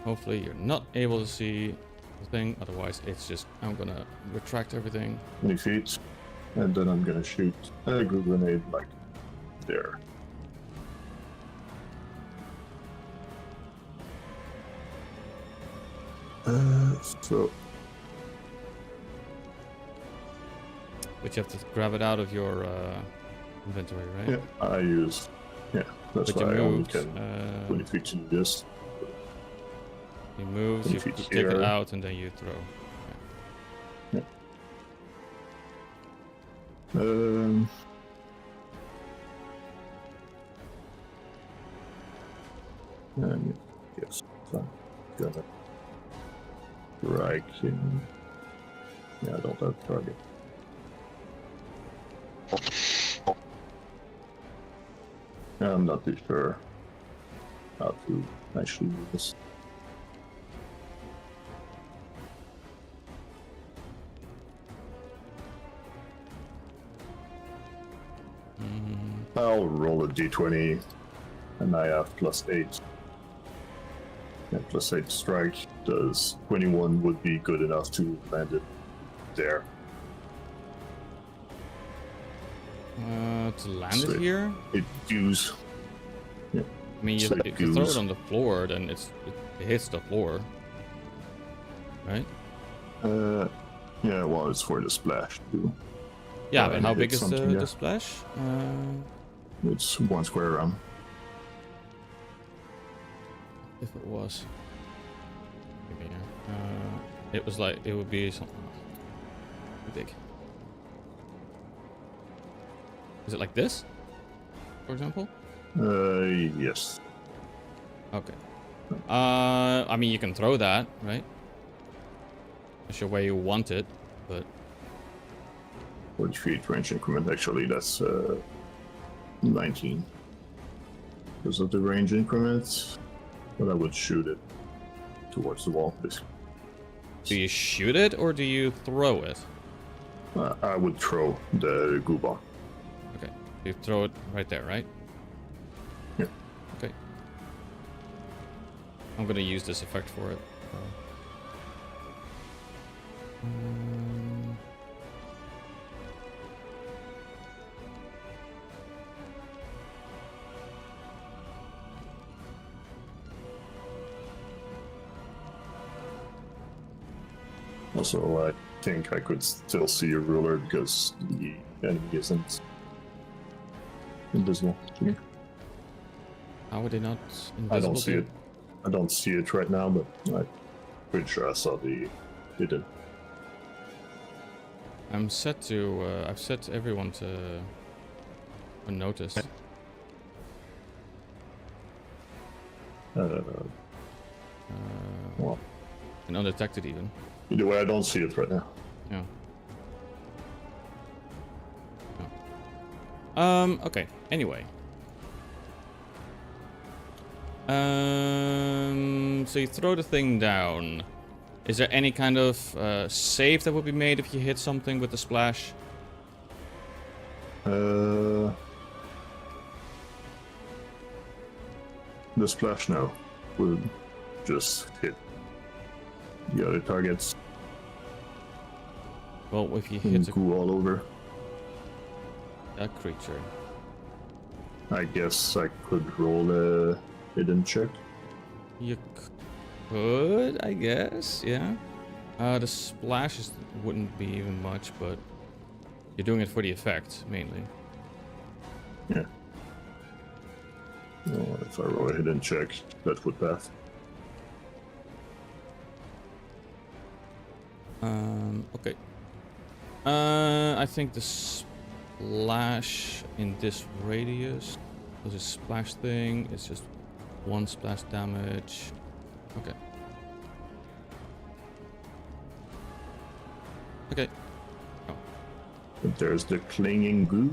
A: Hopefully you're not able to see the thing. Otherwise, it's just I'm gonna retract everything.
F: 20 feet. And then I'm gonna shoot a goo grenade like there. So.
A: But you have to grab it out of your inventory, right?
F: Yeah, I use. Yeah, that's
A: But
F: why I
A: you
F: only
A: moved,
F: can 20 feet to do this.
A: You move,
F: 20
A: you
F: feet
A: take it
F: here.
A: out, and then you throw.
F: And yes, so gonna strike him. Yeah, I don't have target. I'm not too sure how to actually do this. I'll roll a d20 and I have +8. And +8 strike does 21 would be good enough to land it there.
A: To land
F: So
A: it here?
F: It does. Yeah.
A: I mean,
F: so
A: if you throw
F: goes.
A: it on the floor, then it hits the floor, right?
F: Yeah, well, it's for the splash too.
A: Yeah,
F: and
A: but how
F: it
A: big
F: hits
A: is
F: something,
A: the
F: yeah.
A: splash?
F: It's 1 square round.
A: If it was, maybe, it was like it would be something big. Is it like this, for example?
F: Yes.
A: Okay. I mean, you can throw that, right? That's your way you want it, but
F: 40 feet range increment. Actually, that's 19 because of the range increment. But I would shoot it towards the wall, basically.
A: do you shoot it or do you throw it?
F: I would throw the goo bomb.
A: Okay, you throw it right there, right?
F: Yeah.
A: Okay. I'm gonna use this effect for it.
F: Also, I think I could still see a ruler because the enemy isn't invisible to me.
A: How would they not invisible?
F: I don't see
A: to-
F: it. I don't see it right now, but I'm pretty sure I saw the hidden.
A: I'm set to. I've set everyone to unnoticed.
F: Well,
A: And undetected even.
F: either way, I don't see it right now.
A: Yeah. Okay. Anyway. So you throw the thing down. Is there any kind of save that would be made if you hit something with the splash?
F: The splash now will just hit the other targets
A: Well, if you
F: and
A: hit
F: go all over.
A: a creature.
F: I guess I could roll a hidden check.
A: You could, I guess, yeah. The splashes wouldn't be even much, but you're doing it for the effect, mainly.
F: Yeah. Well, if I roll a hidden check, that would pass.
A: Okay. I think the splash in this radius, there's a splash thing, it's just one splash damage. Okay. Okay.
F: But there's the clinging goo.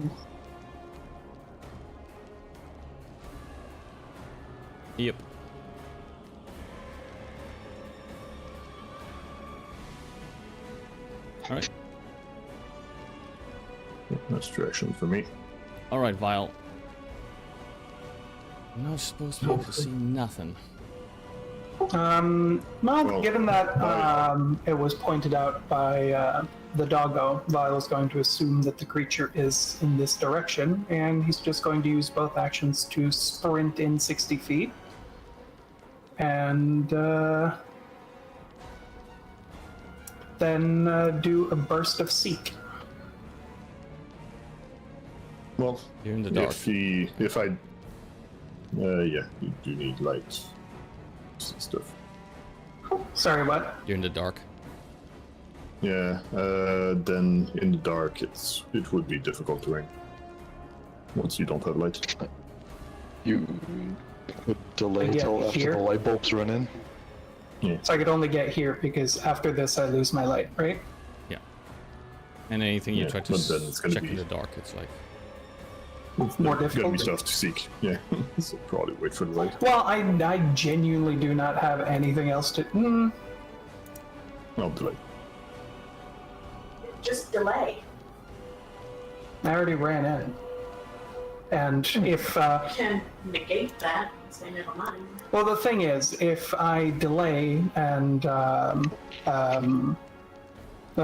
A: Yep. Alright.
F: That's direction for me.
A: Alright, Vile. I'm not supposed to be able to see nothing.
C: Well,
F: Well,
C: given that it was pointed out by the doggo, Vile is going to assume that the creature is in this direction, and he's just going to use both actions to sprint in 60 feet. And then do a burst of Seek.
F: Well,
A: You're in the dark.
F: if I, yeah, you do need light stuff.
C: Sorry, what?
A: You're in the dark.
F: Yeah, then in the dark, it would be difficult to aim once you don't have light.
D: You could delay
C: Yeah,
D: till after
C: here.
D: the light bulbs run in.
C: So I could only get here because after this I lose my light, right?
A: Yeah. And anything you
F: Yeah,
A: try to
F: but then it's gonna
A: check
F: be-
A: in the dark, it's like...
F: It's
C: More
F: gonna
C: difficult?
F: be tough to seek. Yeah, so probably wait for the light.
C: Well, I genuinely do not have anything else to.
F: I'll delay.
G: Just delay.
C: I already ran in. And if,
G: Can negate that and say never mind.
C: well, the thing is, if I delay and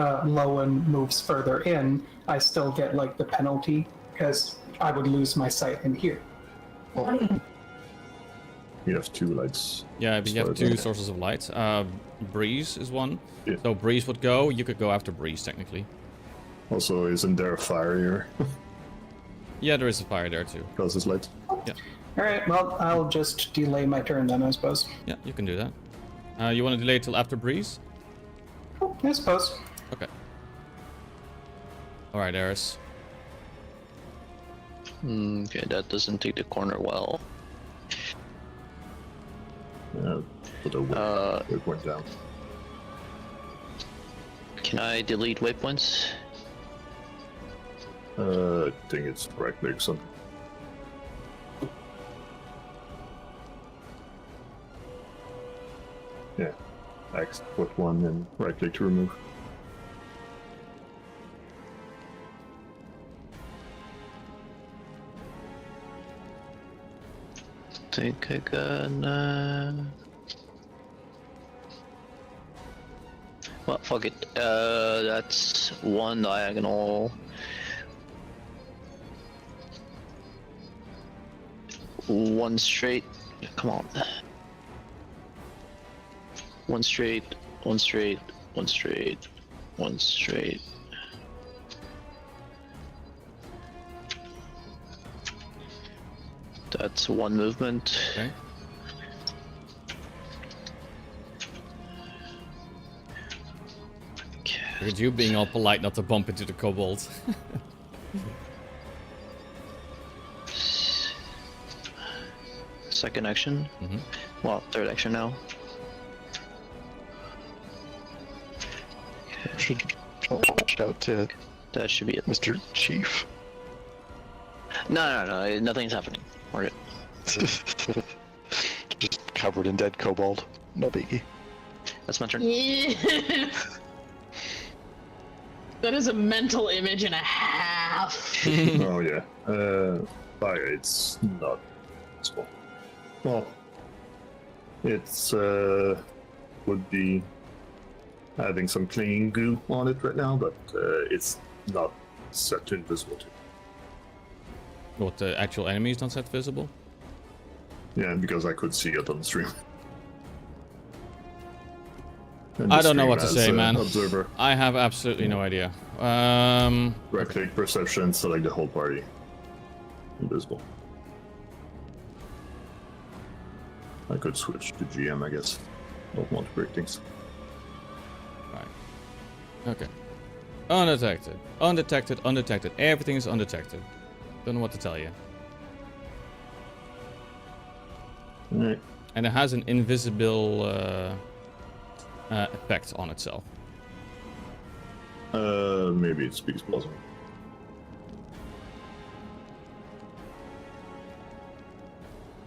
C: Lowen moves further in, I still get like the penalty because I would lose my sight in here.
F: You have two lights.
A: Yeah, but you have
F: Sorry,
A: two
F: okay.
A: sources of light. Breeze is one.
F: Yeah.
A: So Breeze would go, you could go after Breeze, technically.
F: Also, isn't there a fire here?
A: Yeah, there is a fire there too.
F: Causes light.
C: All right, well, I'll just delay my turn then, I suppose.
A: Yeah, you can do that. You want to delay till after Breeze?
C: I suppose.
A: Okay. Alright, Eris.
B: Okay, that doesn't take the corner well.
F: But it went down.
B: Can I delete waypoints?
F: I think it's right click something. Yeah. X, put one and right click to remove.
B: Think I gonna... Well, fuck it. That's one diagonal. One straight. Come on. One straight, one straight, one straight, one straight. That's one movement.
A: Okay. Look at you being all polite not to bump into the kobold.
B: Second action.
A: Mhm.
B: Well, third action now.
D: Should watch out to
B: That should be it.
D: Mr. Chief.
B: No, nothing's happening. We're good.
D: Just covered in dead kobold. No biggie.
B: That's my turn.
E: Yeah. That is a mental image and a half.
F: Oh yeah. Fire. It's not possible. Well, it's would be having some clinging goo on it right now, but it's not set to invisible.
A: What, the actual enemy is not set visible?
F: Yeah, because I could see it on the stream.
A: I don't know what to
F: Stream
A: say,
F: has,
A: man.
F: Observer.
A: I have absolutely no idea.
F: Right click perception, select the whole party. Invisible. I could switch to GM, I guess. Don't want to break things.
A: Right. Okay. Undetected. Undetected. Undetected. Everything is undetected. Don't know what to tell you.
F: Alright.
A: And it has an invisible effect on itself.
F: Maybe it speaks Blossom.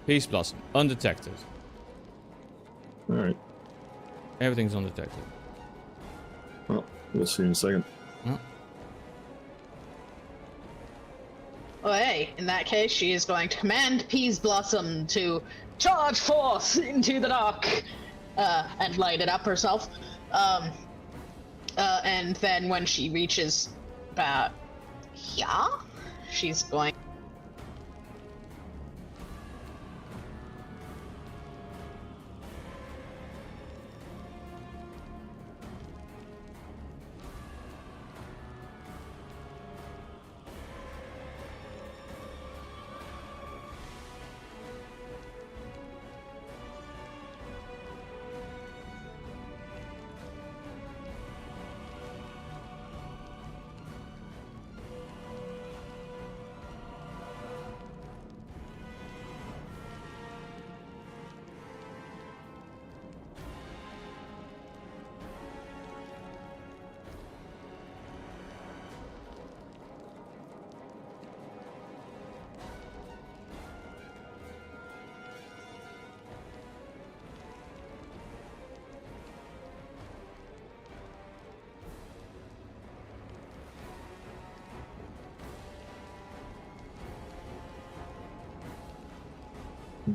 A: Peace Blossom. Undetected.
F: Alright.
A: Everything's undetected.
F: Well, we'll see in a second.
A: Oh.
E: Oh, hey, in that case, she is going to command Peas Blossom to charge forth into the dark and light it up herself. And then when she reaches about here, she's going.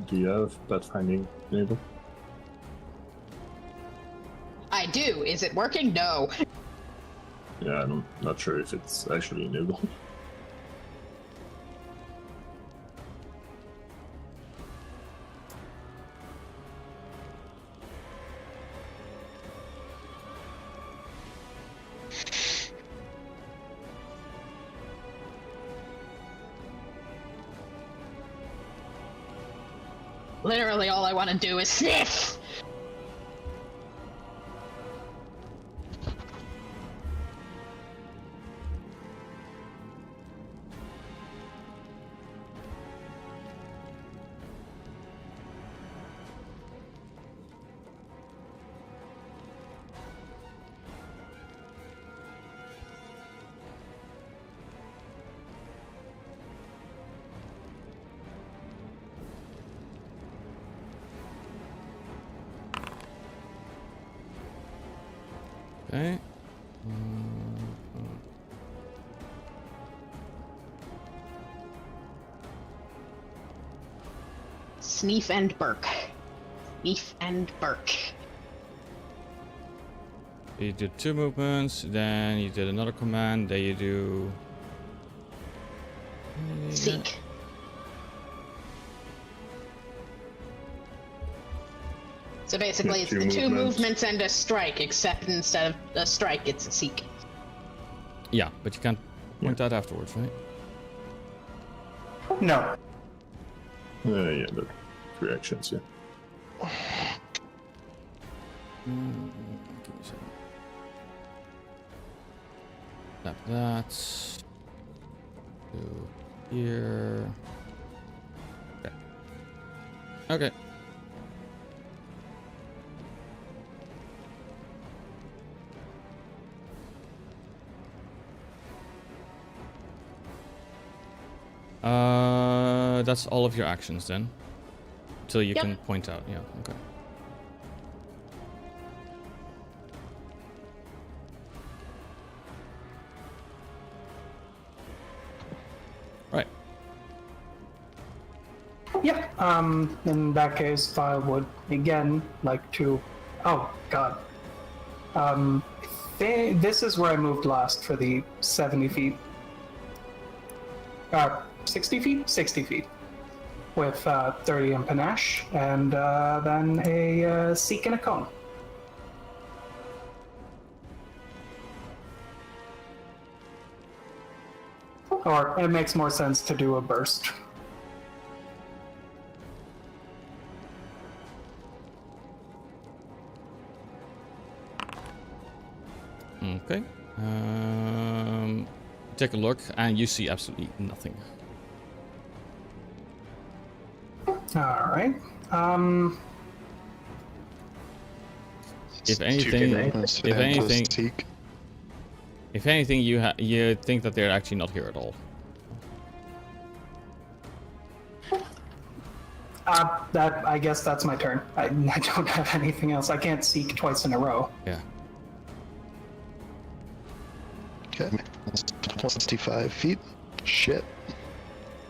F: Do you have pathfinding enabled?
E: I do. Is it working? No.
F: Yeah, I'm not sure if it's actually enabled.
E: Literally, all I want to do is sniff.
A: Okay.
E: Sneef and Burke. Sneef and Burke.
A: You did 2 movements, then you did another command, then you do...
E: Seek. So basically,
F: Yeah,
E: it's
F: two
E: the 2
F: movements.
E: movements and a strike, except instead of a strike, it's a seek.
A: Yeah, but you can't point out afterwards, right?
C: No.
F: Yeah, the 3 actions, yeah.
A: Give me a second. Tap that. Go here. Okay. Okay. That's all of your actions then. Till you
E: Yep.
A: can point out, yeah, okay.
C: Yeah, in that case, I would again like to. Oh, God. This is where I moved last for the 70 feet. 60 feet? 60 feet. With 30 in panache, and then a seek and a cone. Or it makes more sense to do a burst.
A: Okay. Take a look, and you see absolutely nothing.
C: All right.
A: If anything, if anything, you think that they're actually not here at all.
C: I guess that's my turn. I don't have anything else. I can't seek twice in a row.
A: Yeah.
D: Okay. 25 feet. Shit.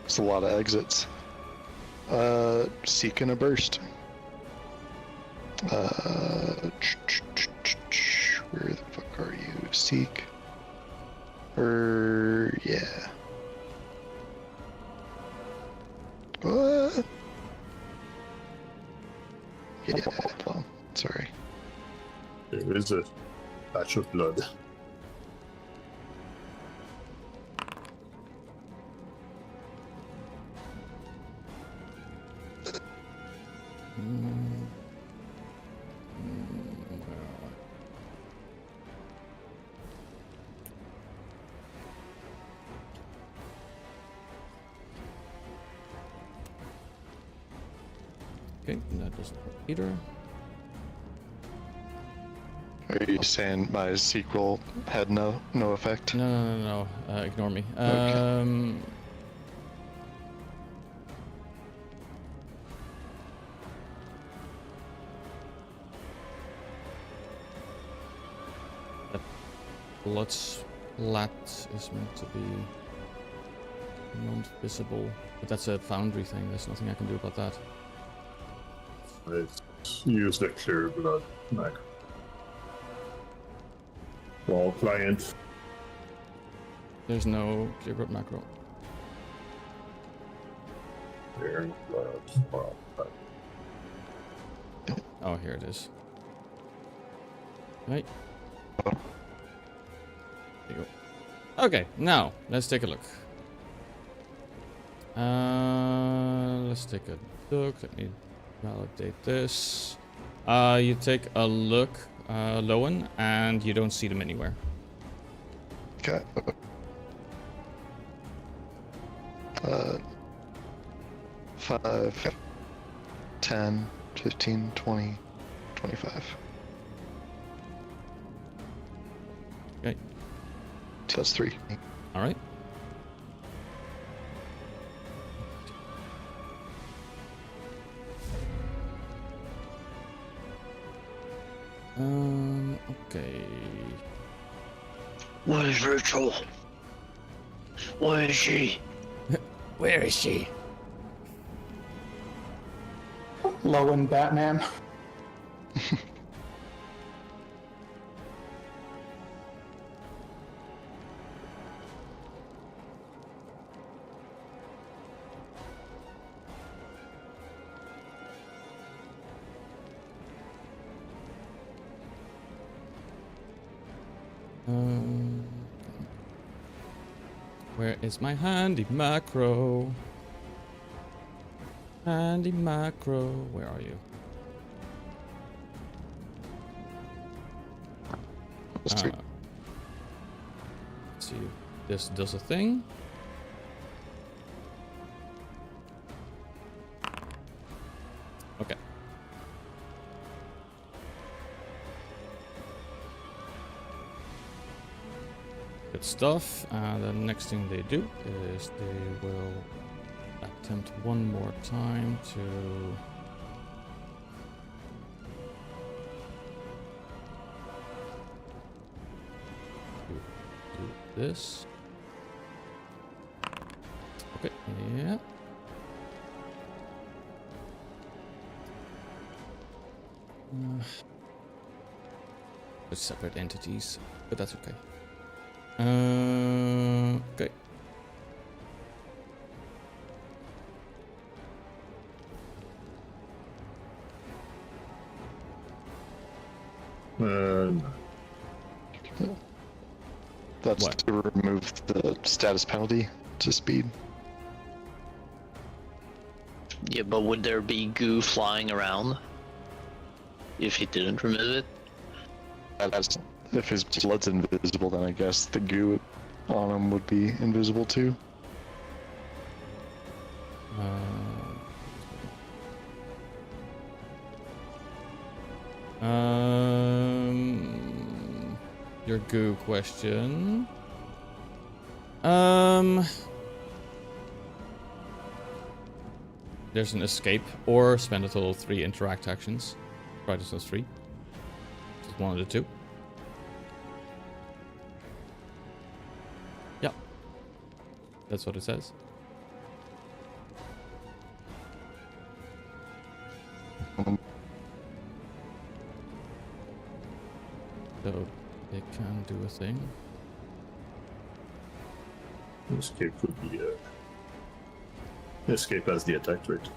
D: It's a lot of exits. Seek and a burst. Where the fuck are you? Seek. Yeah. What? Yeah, well, sorry.
F: There is a patch of blood.
A: Okay, that doesn't work either.
D: Are you saying my sequel had no effect?
A: No. Ignore me.
D: Okay.
A: That blood splat is meant to be non-visible, but that's a Foundry thing. There's nothing I can do about that.
F: Let's use the clear blood macro. Well, client.
A: There's no clear blood macro.
F: Clear blood. Well,
A: Oh, here it is. Right. There you go. Okay, now let's take a look. Let's take a look. Let me validate this. You take a look, Lowen, and you don't see them anywhere.
D: Okay. 5, 10, 15, 20, 25.
A: Okay.
D: Plus 3.
A: All right. Okay.
B: What is Rachel? Where is she?
A: Where is she?
C: Lowen Batman.
A: Where is my handy macro? Handy macro, where are you? Let's see if this does a thing. Okay. Good stuff. The next thing they do is they will attempt one more time to do this. Okay, yeah. With separate entities, but that's okay. Okay.
D: That's
A: What?
D: to remove the status penalty to speed.
B: Yeah, but would there be goo flying around if he didn't remove it?
D: If his blood's invisible, then I guess the goo on him would be invisible too.
A: Your goo question. There's an escape or spend a total of 3 interact actions. Try this as 3. Just one of the 2. Yep. That's what it says. So they can do a thing.
F: Escape would be escape as the attack rate.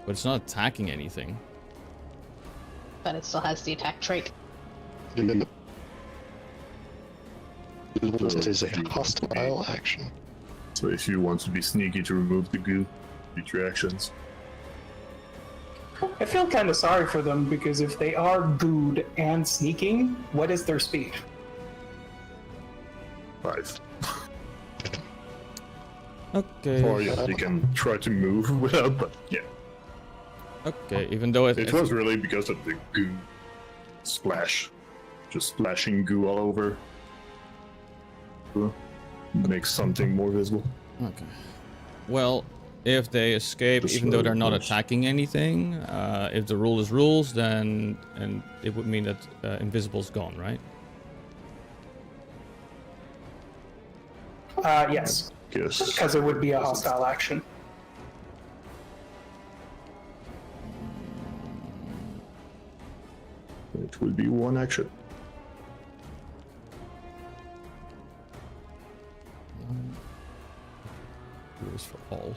A: But it's not attacking anything.
E: But it still has the attack trait.
D: It is a hostile action.
F: So if you want to be sneaky to remove the goo, do 3 actions.
C: I feel kind of sorry for them because if they are gooed and sneaking, what is their speed?
F: 5.
A: Okay.
F: Or yeah, you can try to move without, but yeah.
A: Okay, even though
F: It was really because of the goo splash. Just splashing goo all over. Makes something more visible.
A: Okay. Well, if they escape,
F: Just
A: even though they're not
F: slow, of course.
A: attacking anything, if the rule is rules, then it would mean that invisible's gone, right?
C: Yes,
F: Yes.
C: because it would be a hostile action.
F: It will be 1 action.
A: Rules for all.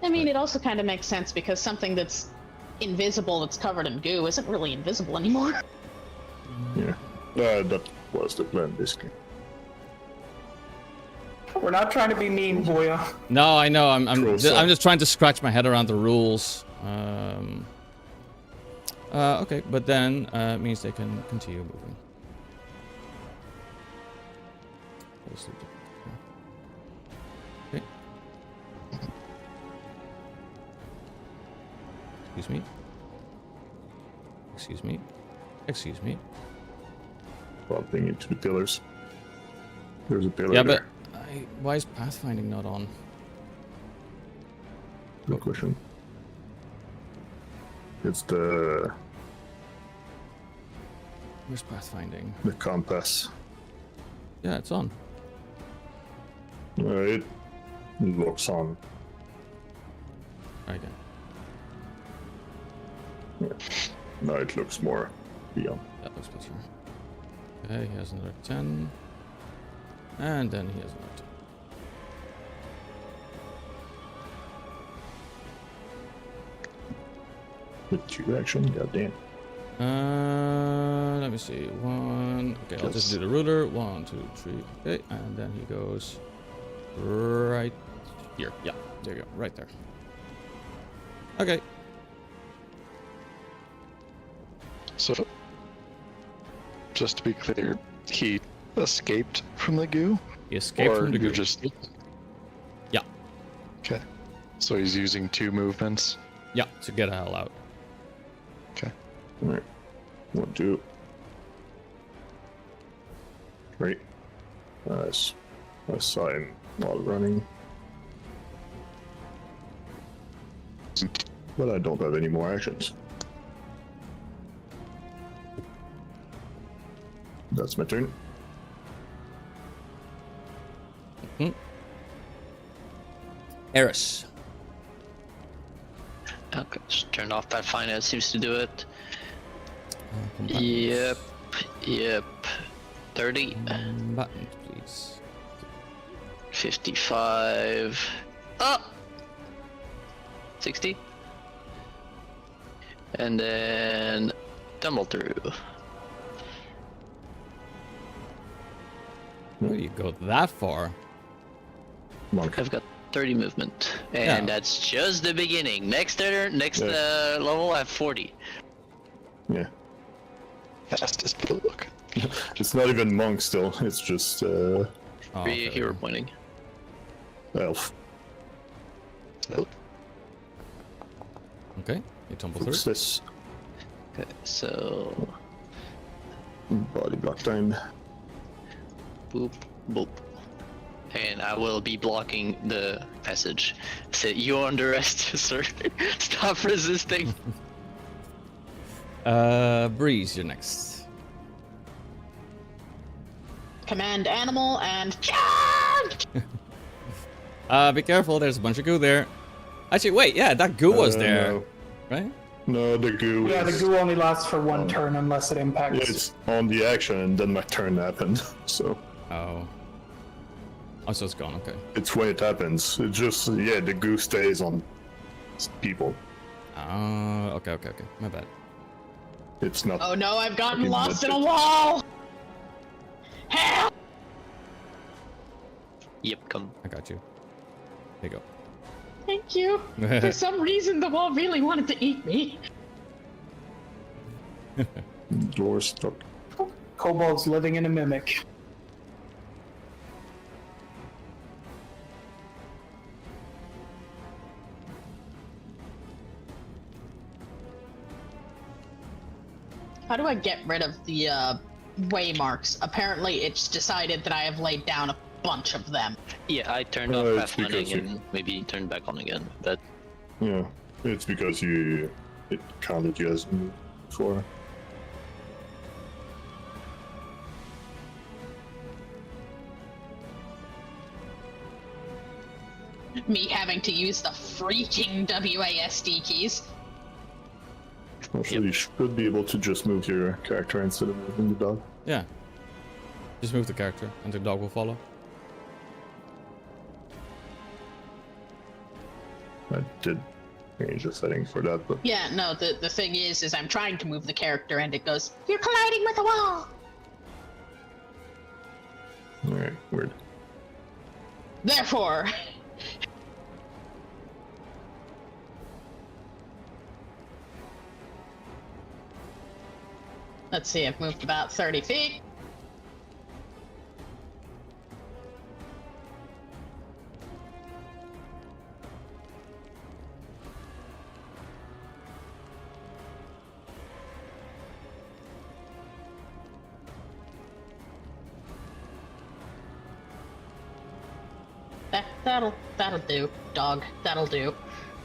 E: I mean, it also kind of makes sense because something that's invisible that's covered in goo isn't really invisible anymore.
F: Yeah. That was the plan, basically.
C: We're not trying to be mean, Boya.
A: No, I know. I'm
F: Throw some.
A: just trying to scratch my head around the rules. Okay, but then it means they can continue moving. Okay. Excuse me. Excuse me. Excuse me.
F: Bumping into the pillars. There's a pillar
A: Yeah,
F: there.
A: but why is pathfinding not on?
F: Good question. It's the
A: Where's pathfinding?
F: compass.
A: Yeah, it's on.
F: It looks on.
A: Right again.
F: No, it looks more beyond.
A: That looks better. Okay, he has another 10. And then he has another 10.
F: With 2 action, goddamn.
A: Let me see. 1. Okay, I'll just do the ruler. 1, 2, 3. Okay, and then he goes right here. Yeah, there you go. Right there. Okay.
D: So, just to be clear, he escaped from the goo?
A: He escaped
D: Or
A: from the
D: you're
A: goo.
D: just...
A: Yeah.
D: Okay. So he's using 2 movements?
A: Yeah, to get the hell out.
D: Okay.
F: Alright. 1, 2. Right. Nice. I saw him while running. But I don't have any more actions. That's my turn.
A: Eris.
B: Okay, just turn off Pathfinder. It seems to do it.
A: Combatants.
B: Yep. 30,
A: Combatants, please.
B: 55. Oh! 60. And then tumble through.
A: Where do you go that far?
F: Monk.
B: I've got 30 movement, and
A: Yeah.
B: that's just the beginning. Next level, I have 40.
F: Yeah.
D: Fastest look.
F: It's not even monk still. It's just
A: Oh,
B: Three hero pointing.
F: elf.
D: Nope.
A: Okay, you tumble through.
F: What's this?
B: Okay, so
F: Body block time.
B: boop, boop. And I will be blocking the passage. Say, you're under arrest, sir. Stop resisting.
A: Breeze, you're next.
E: Command animal and charge!
A: Be careful, there's a bunch of goo there. Actually, wait, yeah, that goo was there,
F: No.
A: right?
F: No, the goo.
C: Yeah, the
F: is-
C: goo only lasts for one turn unless it impacts.
F: Yeah, it's on the action, and then my turn happened. So
A: Oh. Oh, so it's gone, okay.
F: it's when it happens. It just the goo stays on people.
A: Oh, okay, my bad.
F: It's not.
E: Oh no, I've gotten
F: Fucking
E: lost in a
F: legit.
E: wall! Help!
B: Yep, come.
A: I got you. Here you
E: Thank you. For some reason, the wall really wanted to eat me.
F: Door stuck.
C: Kobolds living in a mimic.
E: How do I get rid of the way marks? Apparently, it's decided that I have laid down a bunch of them.
B: Yeah, I turned
F: Oh,
B: off
F: it's
B: pathfinding
F: because you-
B: and maybe turned back on again. That
F: Yeah, it's because it counted you as before.
E: Me having to use the freaking WASD keys.
F: Also, you should be able to just move your character instead of moving the dog.
A: Yeah. Just move the character, and the dog will follow.
F: I did change the setting for that, but
E: Yeah, no, the thing is I'm trying to move the character and it goes, you're colliding with a wall!
F: alright, weird.
E: Therefore, let's see, I've moved about 30 feet. That'll do, dog. That'll do.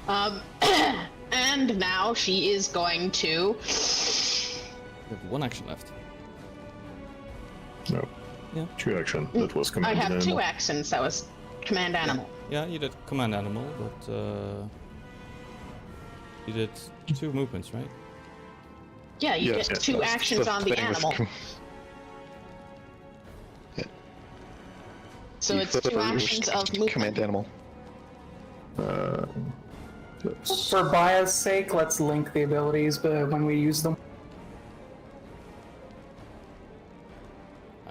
E: And now she is going to.
A: You have one action left.
F: No.
A: Yeah.
F: 2 action. That was
E: I
F: command
E: have 2
F: animal.
E: actions. That was command animal.
A: Yeah, you did command animal, but you did 2 movements, right?
E: Yeah, you
F: Yes,
E: get
F: yes,
E: 2
F: that's
E: actions on the animal. So it's 2 actions of movement.
D: Command animal.
F: Let's-
C: For bias sake, let's link the abilities but when we use them.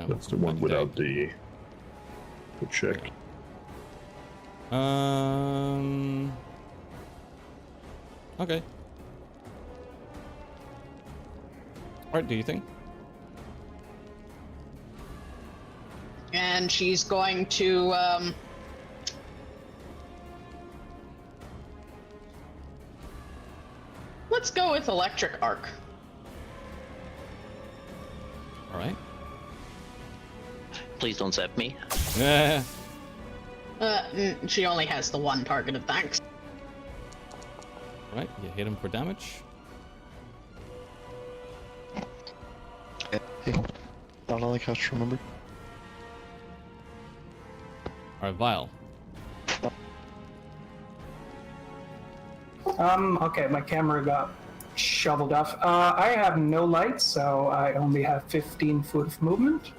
F: That's the one without the check.
A: Okay. Alright, do you think?
E: And she's going to, let's go with electric arc.
A: Alright.
B: please don't zap me.
A: Yeah.
E: She only has the 1 targeted, thanks.
A: Right, you hit him for damage.
D: Hey, not only cost, remember?
A: Alright, Vile.
C: Okay, my camera got shoveled off. I have no lights, so I only have 15 foot of movement.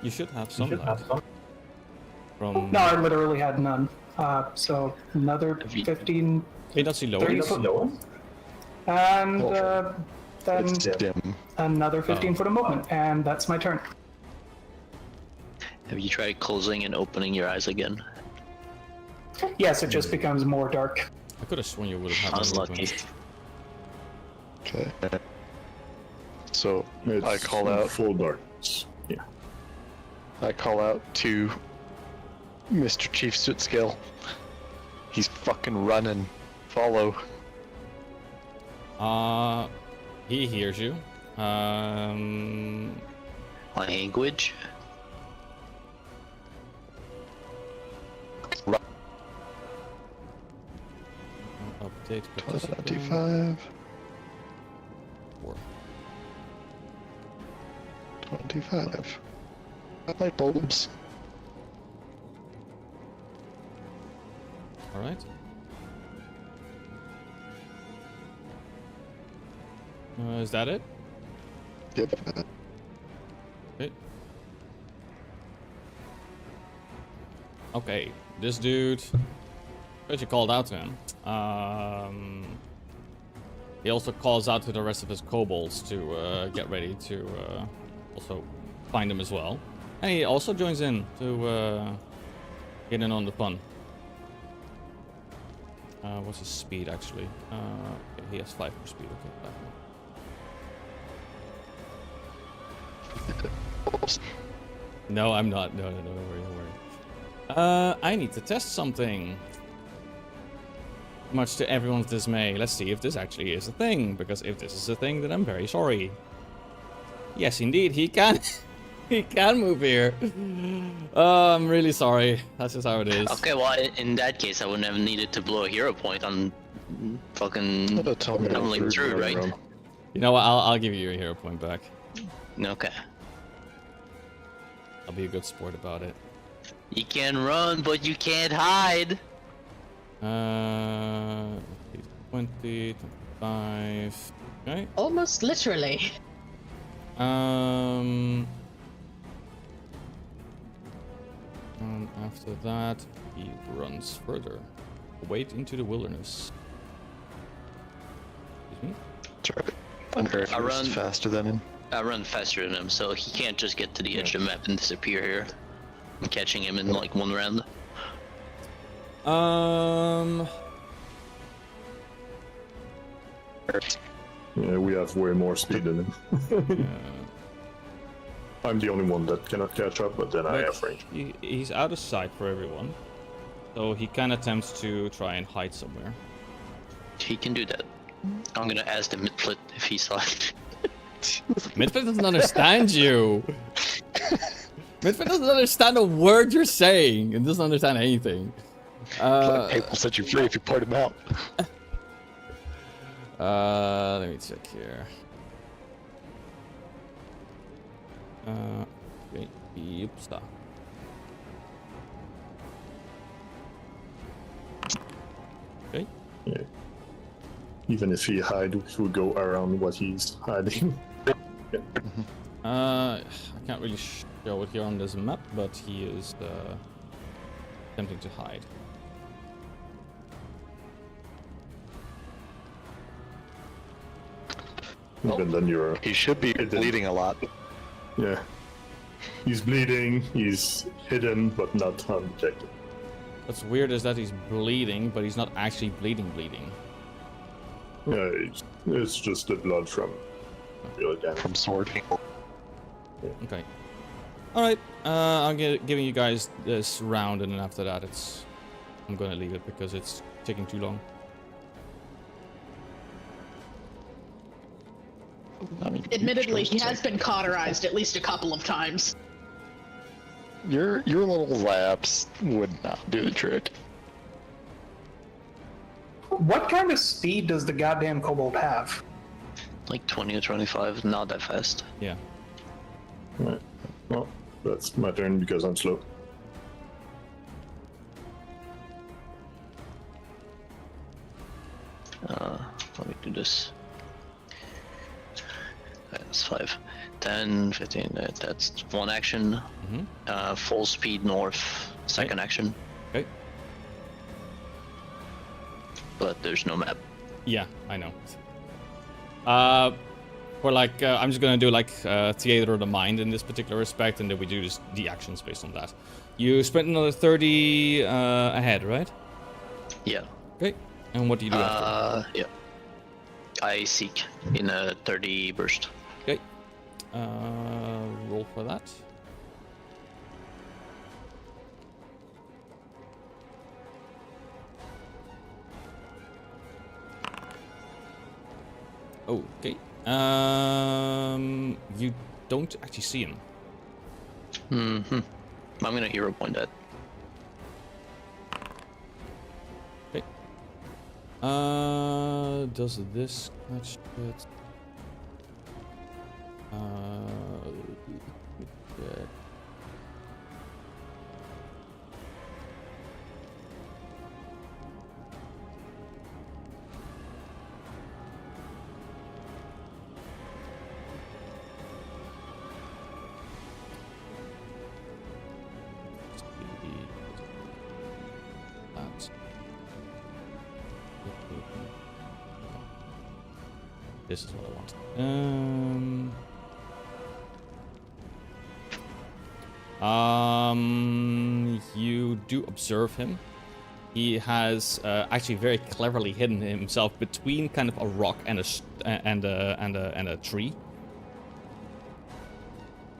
A: You should have some light. From...
C: No, I literally had none. So another 15,
A: Hey, that's low.
C: 30 foot. And then
D: It's dim.
C: another 15 foot of movement, and that's my turn.
B: Have you tried closing and opening your eyes again?
C: Yes, it just becomes more dark.
A: I could have sworn you would have had
B: Unlucky.
D: Okay. So
F: It's
D: I call out.
F: full darkness. Yeah.
D: I call out to Mr. Chief Sootscale. He's fucking running. Follow.
A: He hears you.
B: Language?
A: Update participant.
D: 25.
A: 4.
D: 25. Light bulbs.
A: Alright. Is that it?
D: Yep.
A: Okay. Okay, this dude. But you called out to him. He also calls out to the rest of his kobolds to get ready to also find him as well. And he also joins in to get in on the fun. What's his speed actually? Okay, he has 5 more speed. Okay, 5 more. No, I'm not. No, don't worry, don't worry. I need to test something. Much to everyone's dismay. Let's see if this actually is a thing, because if this is a thing, then I'm very sorry. Yes, indeed, he can. He can move here. I'm really sorry. That's just how it is.
B: Okay, well, in that case, I wouldn't have needed to blow a hero point on fucking tumbling through, right?
A: You know what? I'll give you your hero point back.
B: Okay.
A: I'll be a good sport about it.
B: You can run, but you can't hide.
A: 20, 25. Okay.
E: Almost literally.
A: And after that, he runs further, away into the wilderness. Excuse me?
D: Sorry. Under
B: I run-
D: faster than him.
B: I run faster than him, so he can't just get to the edge of the map and disappear here. I'm catching him in like one round.
F: Yeah, we have way more speed than him. I'm the only one that cannot catch up, but then I have range.
A: He's out of sight for everyone, so he kind of attempts to try and hide somewhere.
B: He can do that. I'm gonna ask the midflit if he saw it.
A: Midfit doesn't understand you. Midfit doesn't understand a word you're saying. It doesn't understand anything.
D: People set you free if you point him out.
A: Let me check here. Okay, oops. Okay.
F: Yeah. Even if he hide, he would go around what he's hiding. Yeah.
A: I can't really show it here on this map, but he is attempting to hide.
F: Even then you're...
D: He should be bleeding a lot.
F: Yeah. He's bleeding, he's hidden, but not undetected.
A: What's weird is that he's bleeding, but he's not actually bleeding.
F: Yeah, it's just the blood from real damage.
D: From sword.
A: Okay. Alright, I'm giving you guys this round, and then after that I'm gonna leave it because it's taking too long.
D: I mean,
E: Admittedly, he has been cauterized at least a couple of times.
D: Your little laps would not do the trick.
C: What kind of speed does the goddamn kobold have?
B: Like 20 or 25, not that fast.
A: Yeah.
F: Right. Well, that's my turn because I'm slow.
B: this. That's 5. 10, 15, that's one action. Full speed north, second action.
A: Okay.
B: But there's no map.
A: Yeah, I know. We're like, I'm just gonna do like theater of the mind in this particular respect, and then we do just the actions based on that. You spent another 30 ahead, right?
B: Yeah.
A: Okay. And what do you do after?
B: Yeah. I seek in a 30 burst.
A: Okay. Roll for that. Okay. You don't actually see him.
B: I'm gonna hero point that.
A: Okay. Does this catch it? Yeah. This is what I want. You do observe him. He has actually very cleverly hidden himself between kind of a rock and a tree.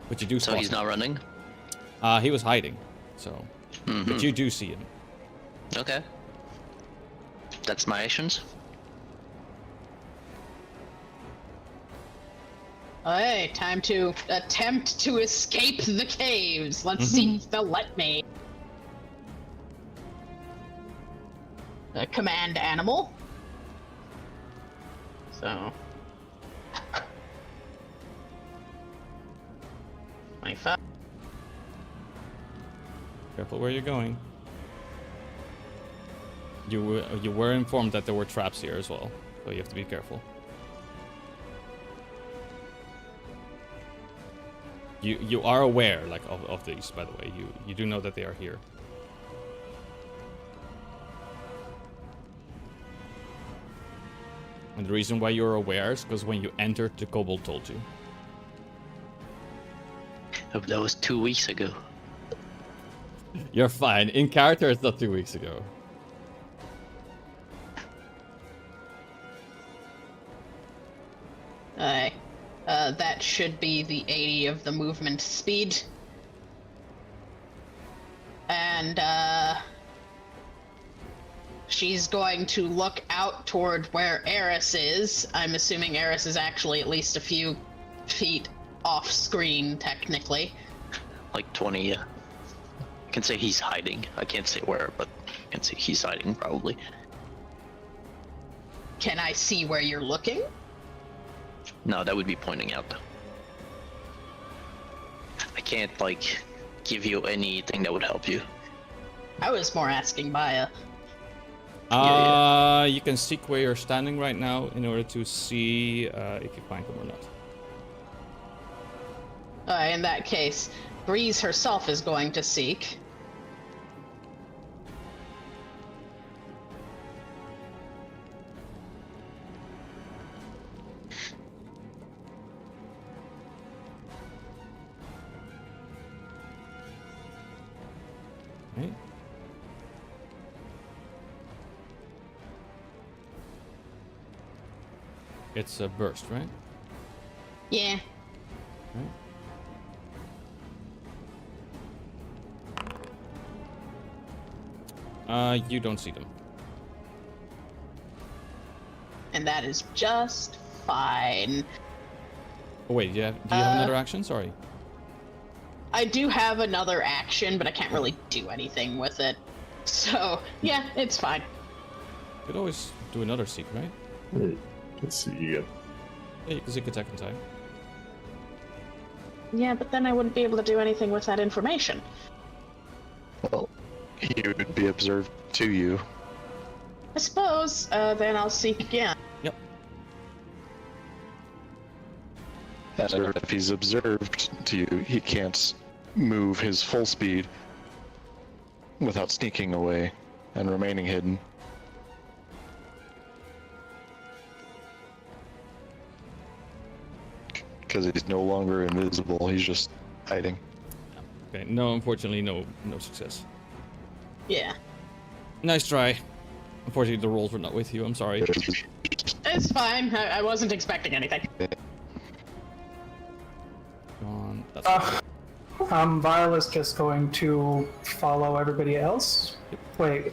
A: But you do spot
B: So he's
A: him.
B: not running?
A: He was hiding, so. But you do see him.
B: Okay. That's my actions.
E: Hey, time to attempt to escape the caves. Let's see if they'll let me. Command animal. So. 25.
A: Careful where you're going. You were informed that there were traps here as well, so you have to be careful. You are aware, like, of these, by the way. You do know that they are here. And the reason why you're aware is because when you entered, the Kobold told you.
B: Oh, that was 2 weeks ago.
A: You're fine. In character, it's not 2 weeks ago.
E: That should be the 80 of the movement speed. And, she's going to look out toward where Eris is. I'm assuming Eris is actually at least a few feet off screen, technically.
B: Like 20, yeah. I can say he's hiding. I can't say where, but I can say he's hiding, probably.
E: Can I see where you're looking?
B: No, that would be pointing out. I can't, like, give you anything that would help you.
E: I was more asking Maya.
A: You can seek where you're standing right now in order to see if you find them or not.
E: In that case, Breeze herself is going to seek.
A: Right. It's a burst, right?
E: Yeah.
A: Right. You don't see them.
E: And that is just fine.
A: Oh wait, do you have another action? Sorry.
E: I do have another action, but I can't really do anything with it. So, yeah, it's fine.
A: You could always do another seek, right?
F: Let's see. Yeah.
A: Yeah, you can seek attack in time.
E: Yeah, but then I wouldn't be able to do anything with that information.
D: Well, he would be observed to you.
E: I suppose, then I'll seek again.
A: Yep.
D: And if he's observed to you, he can't move his full speed without sneaking away and remaining hidden. Because he's no longer invisible, he's just hiding.
A: Okay, no, unfortunately, no success.
E: Yeah.
A: Nice try. Unfortunately, the rolls were not with you. I'm sorry.
E: It's fine. I wasn't expecting anything.
A: Gone. That's
C: Violet's just going to follow everybody else. Wait.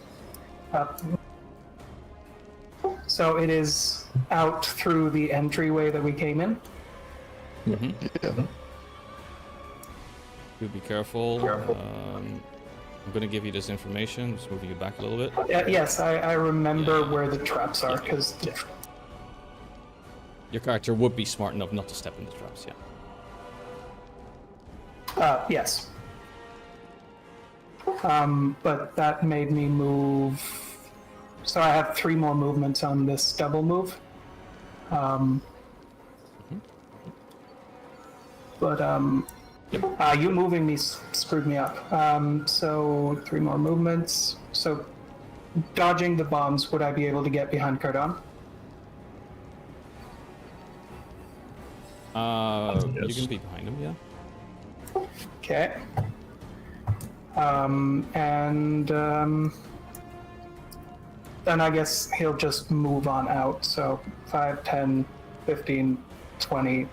C: So it is out through the entryway that we came in?
A: Mm-hmm.
D: Yeah.
A: Do be careful. I'm gonna give you this information. Just moving you back a little bit.
C: Yes, I remember where the traps are, because...
A: Your character would be smart enough not to step in the traps, yeah.
C: Yes. But that made me move... So I have 3 more movements on this double move. You moving me screwed me up. So 3 more movements. So dodging the bombs, would I be able to get behind Cardon?
A: You can be behind him, yeah.
C: Okay. Then I guess he'll just move on out. So 5, 10, 15, 20,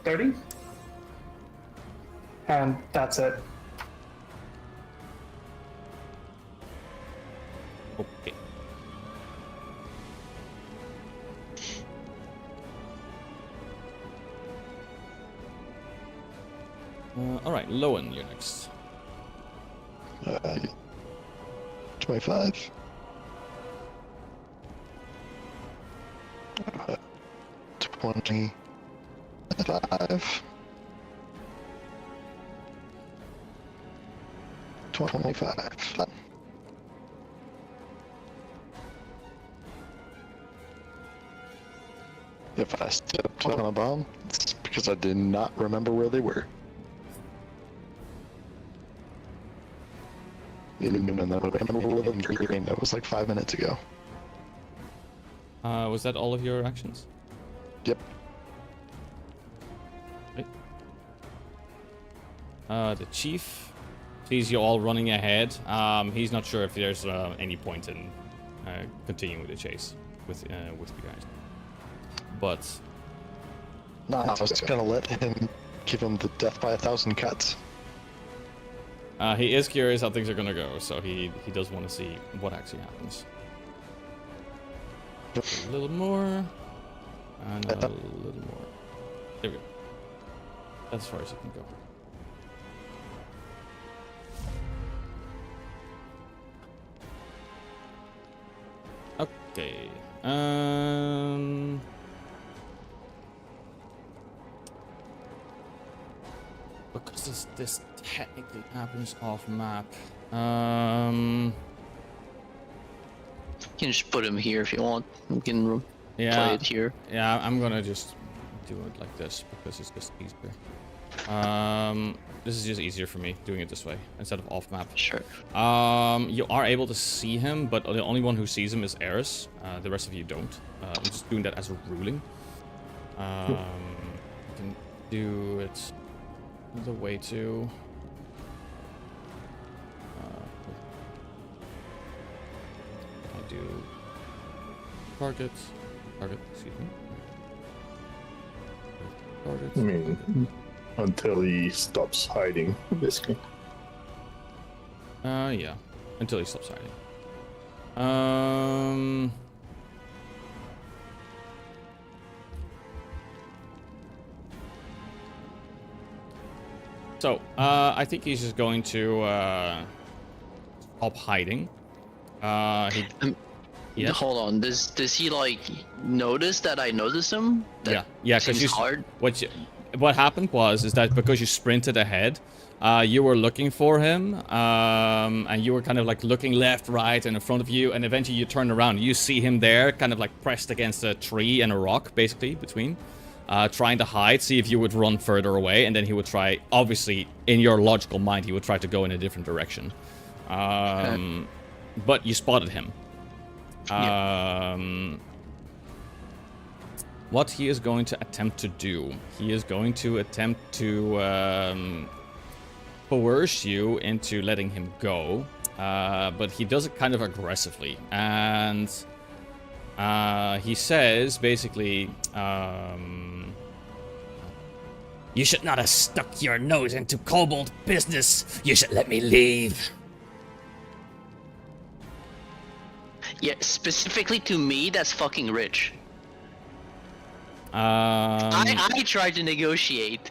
C: 30. And that's it.
A: Okay. Alright, Lowen, you're next.
D: 25. 25. 25. If I stepped on a bomb, it's because I did not remember where they were. That was like 5 minutes ago.
A: Was that all of your actions?
D: Yep.
A: The chief sees you all running ahead. He's not sure if there's any point in continuing with the chase with you guys. But
D: No, I was just gonna let him give him the death by 1,000 cuts.
A: he is curious how things are gonna go, so he does want to see what actually happens. A little more, and a little more. There we go. That's as far as you can go. Okay. Because this technically happens off map.
B: You can just put him here if you want. You can play it here.
A: Yeah, I'm gonna just do it like this because it's just easier. This is just easier for me doing it this way instead of off map.
B: Sure.
A: You are able to see him, but the only one who sees him is Eris. The rest of you don't. I'm just doing that as a ruling. You can do it the way to. I do target, excuse me. Target.
F: I mean, until he stops hiding, basically.
A: Yeah, until he stops hiding. So, I think he's just going to stop hiding. Yes?
B: Hold on. Does he like notice that I notice him? That
A: yeah, because
B: seems hard.
A: What happened is that because you sprinted ahead, you were looking for him, and you were kind of like looking left, right, and in front of you, and eventually you turn around, you see him there, kind of like pressed against a tree and a rock, basically between. trying to hide, see if you would run further away, and then he would try, obviously, in your logical mind, he would try to go in a different direction. But you spotted him. What he is going to attempt to do, he is going to attempt to coerce you into letting him go, but he does it kind of aggressively, and he says, basically, you should not have stuck your nose into kobold business. You should let me leave.
B: Yeah, specifically to me, that's fucking rich. I tried to negotiate,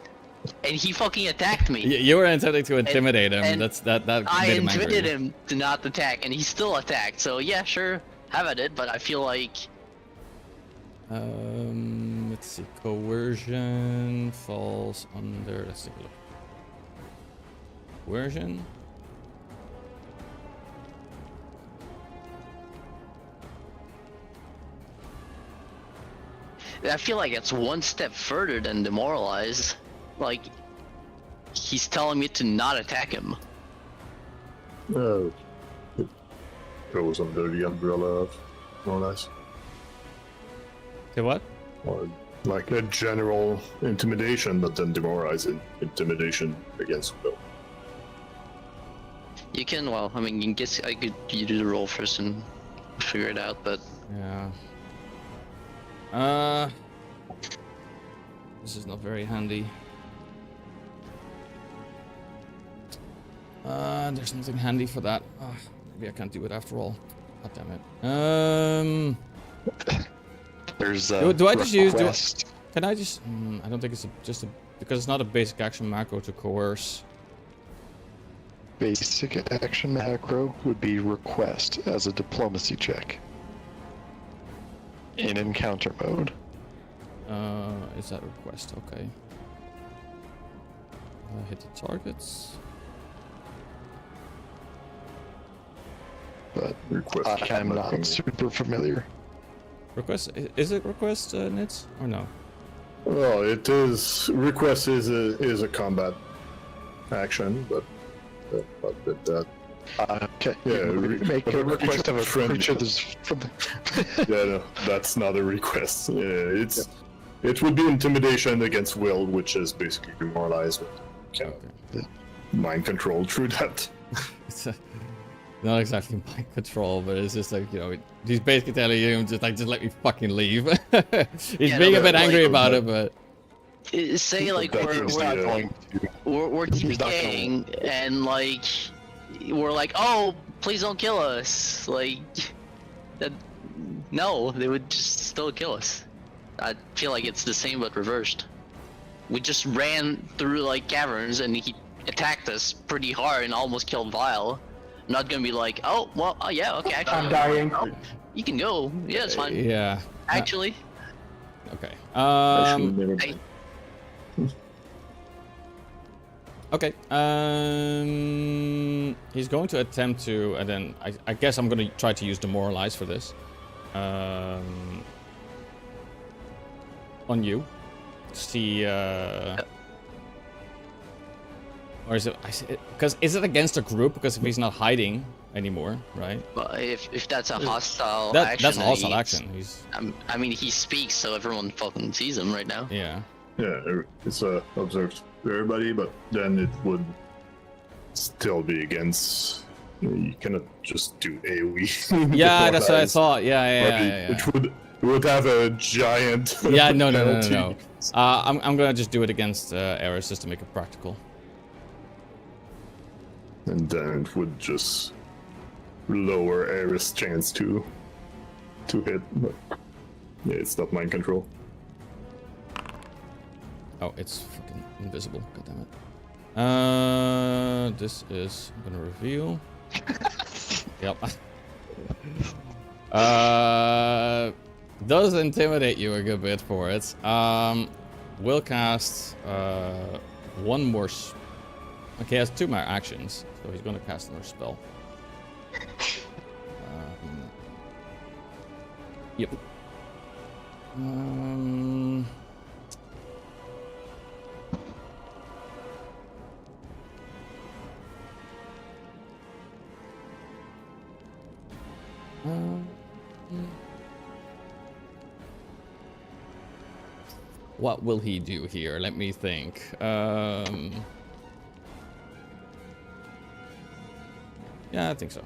B: and he fucking attacked me.
A: You were attempting to intimidate him.
B: and
A: that
B: I
A: made him angry.
B: intimidated him to not attack, and he still attacked. So yeah, sure, have at it. But I feel like
A: let's see. Coercion falls under. Let's take a look. Coercion.
B: I feel like it's one step further than demoralize. Like, he's telling me to not attack him.
F: It goes under the umbrella of more or less.
A: Okay, what?
F: Or like a general intimidation, but then demoralizing intimidation against will.
B: You can, well, I mean, you do the roll first and figure it out, but
A: Yeah. This is not very handy. There's nothing handy for that. Maybe I can't do it after all. God damn it.
D: There's
A: Do I just use?
D: request.
A: Can I just? I don't think it's because it's not a basic action macro to coerce.
D: Basic action macro would be request as a diplomacy check. In encounter mode.
A: Is that request? Okay. Hit the targets.
D: But
F: Request.
D: I'm not super familiar.
A: Request? Is it request, Nits? Or no?
F: Well, it is. Request is a combat action, but that.
D: Okay.
F: Yeah,
D: Make a request of a
F: friend.
D: creature that's from the...
F: Yeah, no, that's not a request. It would be intimidation against will, which is basically demoralized with mind control through that.
A: It's not exactly mind control, but it's just like, he's basically telling you, just let me fucking leave. He's being a bit angry about it, but...
B: say like
F: He's not going
B: we're TPKing, and like we're like, oh, please don't kill us. Like, that, no, they would just still kill us. I feel like it's the same but reversed. We just ran through like caverns and he attacked us pretty hard and almost killed Vile. I'm not gonna be like, oh, well, oh yeah, okay, actually,
C: I'm dying.
B: you can go. Yeah, it's fine.
A: Yeah.
B: Actually,
A: Okay.
F: Actually, never mind.
A: Okay. He's going to attempt to, and then I guess I'm going to try to use demoralize for this. On you. See. Or is it? Because is it against a group? Because if he's not hiding anymore, right?
B: but if that's a hostile action,
A: That's a
B: then
A: hostile
B: he's-
A: action. He's
B: I mean, he speaks, so everyone fucking sees him right now.
A: yeah.
F: Yeah, it's observed for everybody, but then it would still be against. You cannot just do AoE.
A: Yeah, that's what I
F: demoralize,
A: thought. Yeah.
F: Which would have a giant.
A: Yeah, no.
F: penalty.
A: I'm gonna just do it against Eris just to make it practical.
F: And then it would just lower Eris' chance to hit. But yeah, it's not mind control.
A: Oh, it's fucking invisible. God damn it. This is. I'm gonna reveal. Yep. Does intimidate you a good bit for it. Will cast one more. Okay, he has 2 more actions, so he's gonna cast another spell. Yep. What will he do here? Let me think. Yeah, I think so.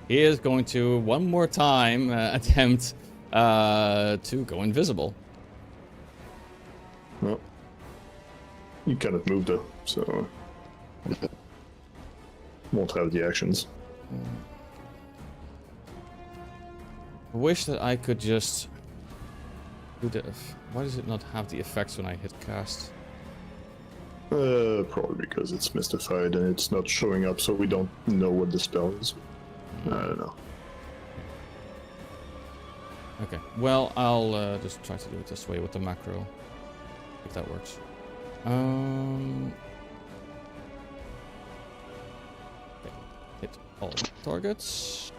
A: He is going to one more time attempt to go invisible.
F: Well, you cannot move though, so won't have the actions.
A: I wish that I could just do the. Why does it not have the effects when I hit cast?
F: Probably because it's mystified and it's not showing up, so we don't know what the spell is. I don't know.
A: Okay, well, I'll just try to do it this way with the macro, if that works. Okay. Hit all targets.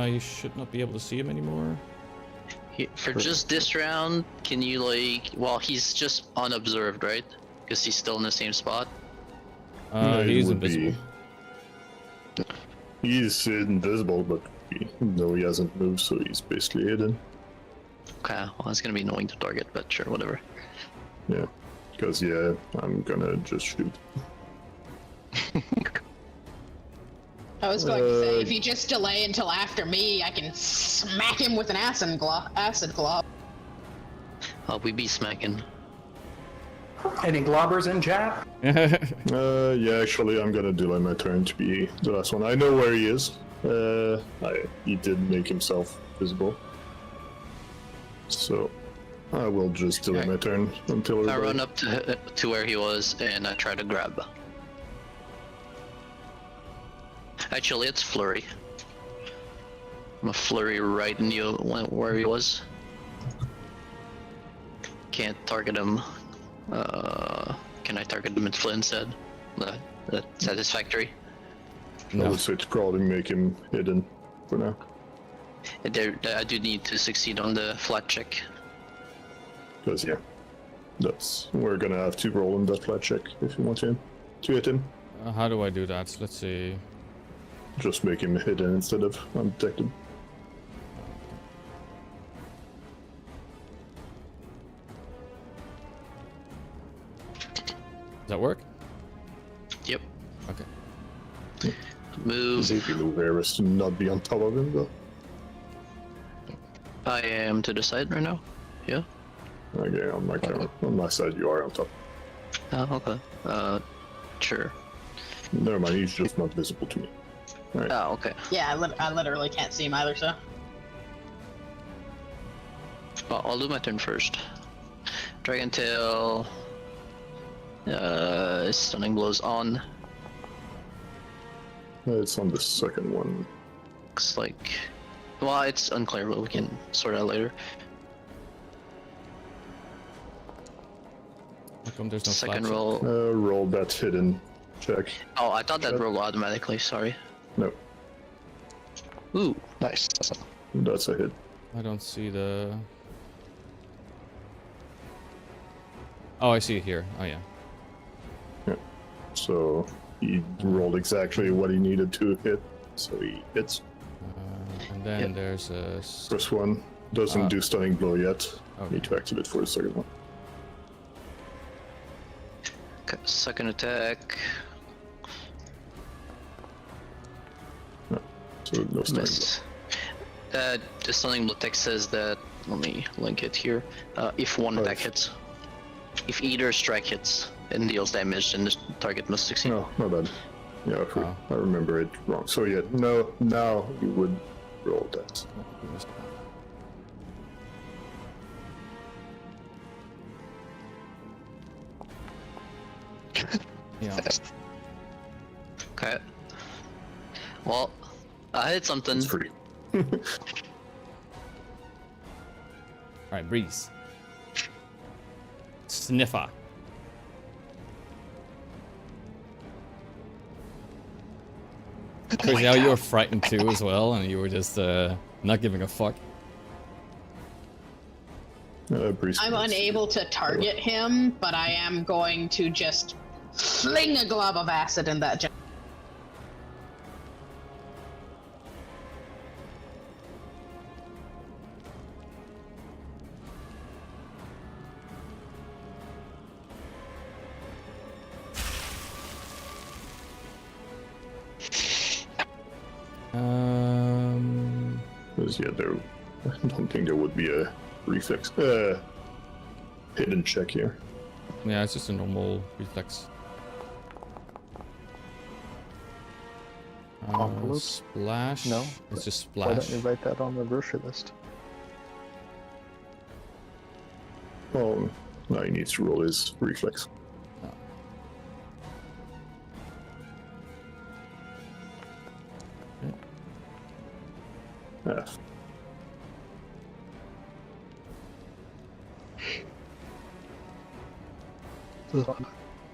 A: You should not be able to see him anymore.
B: For just this round, can you like? Well, he's just unobserved, right? Because he's still in the same spot.
F: It
A: He's
F: would
A: invisible.
F: He's invisible, but no, he hasn't moved, so he's basically hidden.
B: Okay, well, it's gonna be annoying to target, but sure, whatever.
F: Yeah, because yeah, I'm gonna just shoot.
E: I was going to say, if you just delay until after me, I can smack him with an acid glob.
B: We be smacking.
C: Any globbers in chat?
F: Yeah, actually, I'm gonna delay my turn to be the last one. I know where he is. He did make himself visible. So, I will just delay my turn until
B: I
F: everybody...
B: run up to where he was and I try to grab. Actually, it's flurry. I'm a flurry right in you where he was. Can't target him. Can I target him in Flint instead? That's satisfactory.
F: I would say to crawling, make him hidden for now.
B: I do need to succeed on the flat check.
F: Because yeah, we're gonna have to roll in that flat check if you want to hit him.
A: How do I do that? Let's see.
F: Just make him hidden instead of undetected.
A: Does that work?
B: Yep.
A: Okay.
B: Move.
F: If you move Eris to not be on top of him though.
B: I am to the side right now. Yeah.
F: Okay, on my camera. On my side you are on top.
B: Oh, okay. Sure.
F: Never mind, he's just not visible to me. Alright.
B: Oh, okay.
E: Yeah, I literally can't see him either, so.
B: Well, I'll do my turn first. Dragon Tail. Stunning blows on.
F: It's on the second one.
B: Looks like. Well, it's unclear, but we can sort out later.
A: How come there's no
B: Second
A: flat
B: roll.
F: Roll that hidden check.
B: Oh, I thought that rolled automatically. Sorry.
F: No,
B: Ooh.
D: Nice.
F: that's a hit.
A: check? I don't see the. Oh, I see it here. Oh yeah.
F: So he rolled exactly what he needed to hit, so he hits.
A: And then there's a.
F: First one doesn't do stunning blow yet.
A: Okay.
F: Need to activate for the second one.
B: Okay, second attack.
F: So no stunning
B: Miss. The stunning blow text says that. Let me link it here. If one attack hits. If either strike hits and deals damage, then the target must succeed.
F: blow. No, not bad. Yeah, I remember it wrong. So yeah, no, now you would roll that.
A: Yeah.
B: Okay. Well, I hit something.
F: It's free.
A: Alright, breeze. Sniffer. Crazy how you were frightened too as well, and you were just not giving a fuck.
F: Priest
E: I'm
F: gets-
E: unable to target him, but I am going to just fling a glob of acid in that.
F: Because, yeah, there. I don't think there would be a reflex. Hidden check here.
A: Yeah, it's just a normal reflex.
D: Envelope?
A: Splash.
D: No.
A: It's just
D: Why don't
A: splash.
D: you write that on the grocery list?
F: Oh, now he needs to roll his reflex.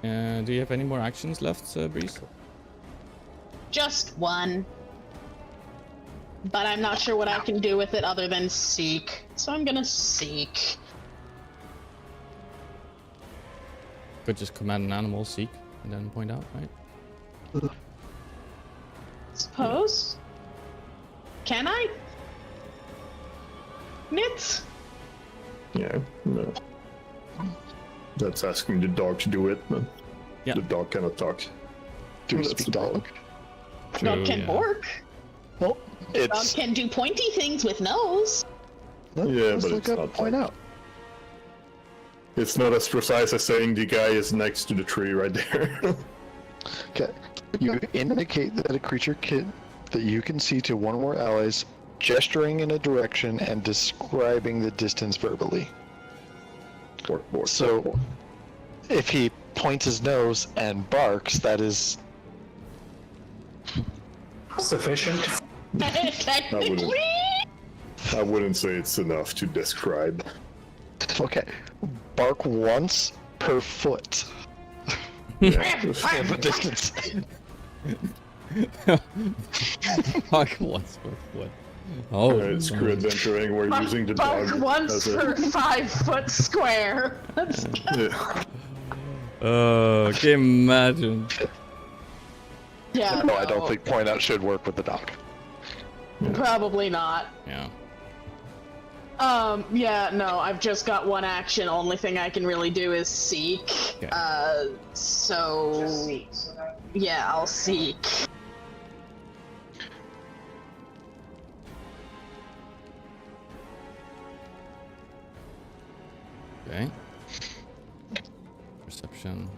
F: Yeah.
A: Do you have any more actions left, Breeze?
E: Just one. But I'm not sure what I can do with it other than seek. So I'm gonna seek.
A: Could just command an animal, seek, and then point out, right?
E: Suppose? Can I? Nits?
F: Yeah. No. That's asking the dog to do it, but
A: Yeah.
F: the dog cannot talk.
D: Do we
F: That's
D: speak
F: the problem.
D: dog?
E: Dog
A: True,
E: can
A: yeah.
E: bork.
D: Well,
E: Dog
D: it's
E: can do pointy things with nose.
F: Yeah,
D: let's
F: but
D: look
F: it's
D: up
F: not
D: point
F: like-
D: out.
F: It's not as precise as saying the guy is next to the tree right there.
D: Okay, you indicate that a creature that you can see to one or more allies, gesturing in a direction and describing the distance verbally.
F: Bork, bork,
D: So-
F: bork, bork.
D: If he points his nose and barks, that is
C: Sufficient.
E: Technically.
F: I wouldn't say it's enough to describe.
D: okay. Bark once per foot
F: Yeah.
D: in the distance.
A: Fuck, what's per foot? Oh,
F: It's crew adventuring. We're using the
E: Bark
F: dog
E: once
F: as a.
E: per 5 foot square. That's
F: Yeah.
A: can you imagine?
E: yeah.
D: No, I don't think point out should work with the dog.
E: Probably not.
A: Yeah.
E: Yeah, no, I've just got one action. Only thing I can really do is seek.
A: Okay.
E: So.
G: Just seek, so that-
E: Yeah, I'll seek.
A: Okay. Perception.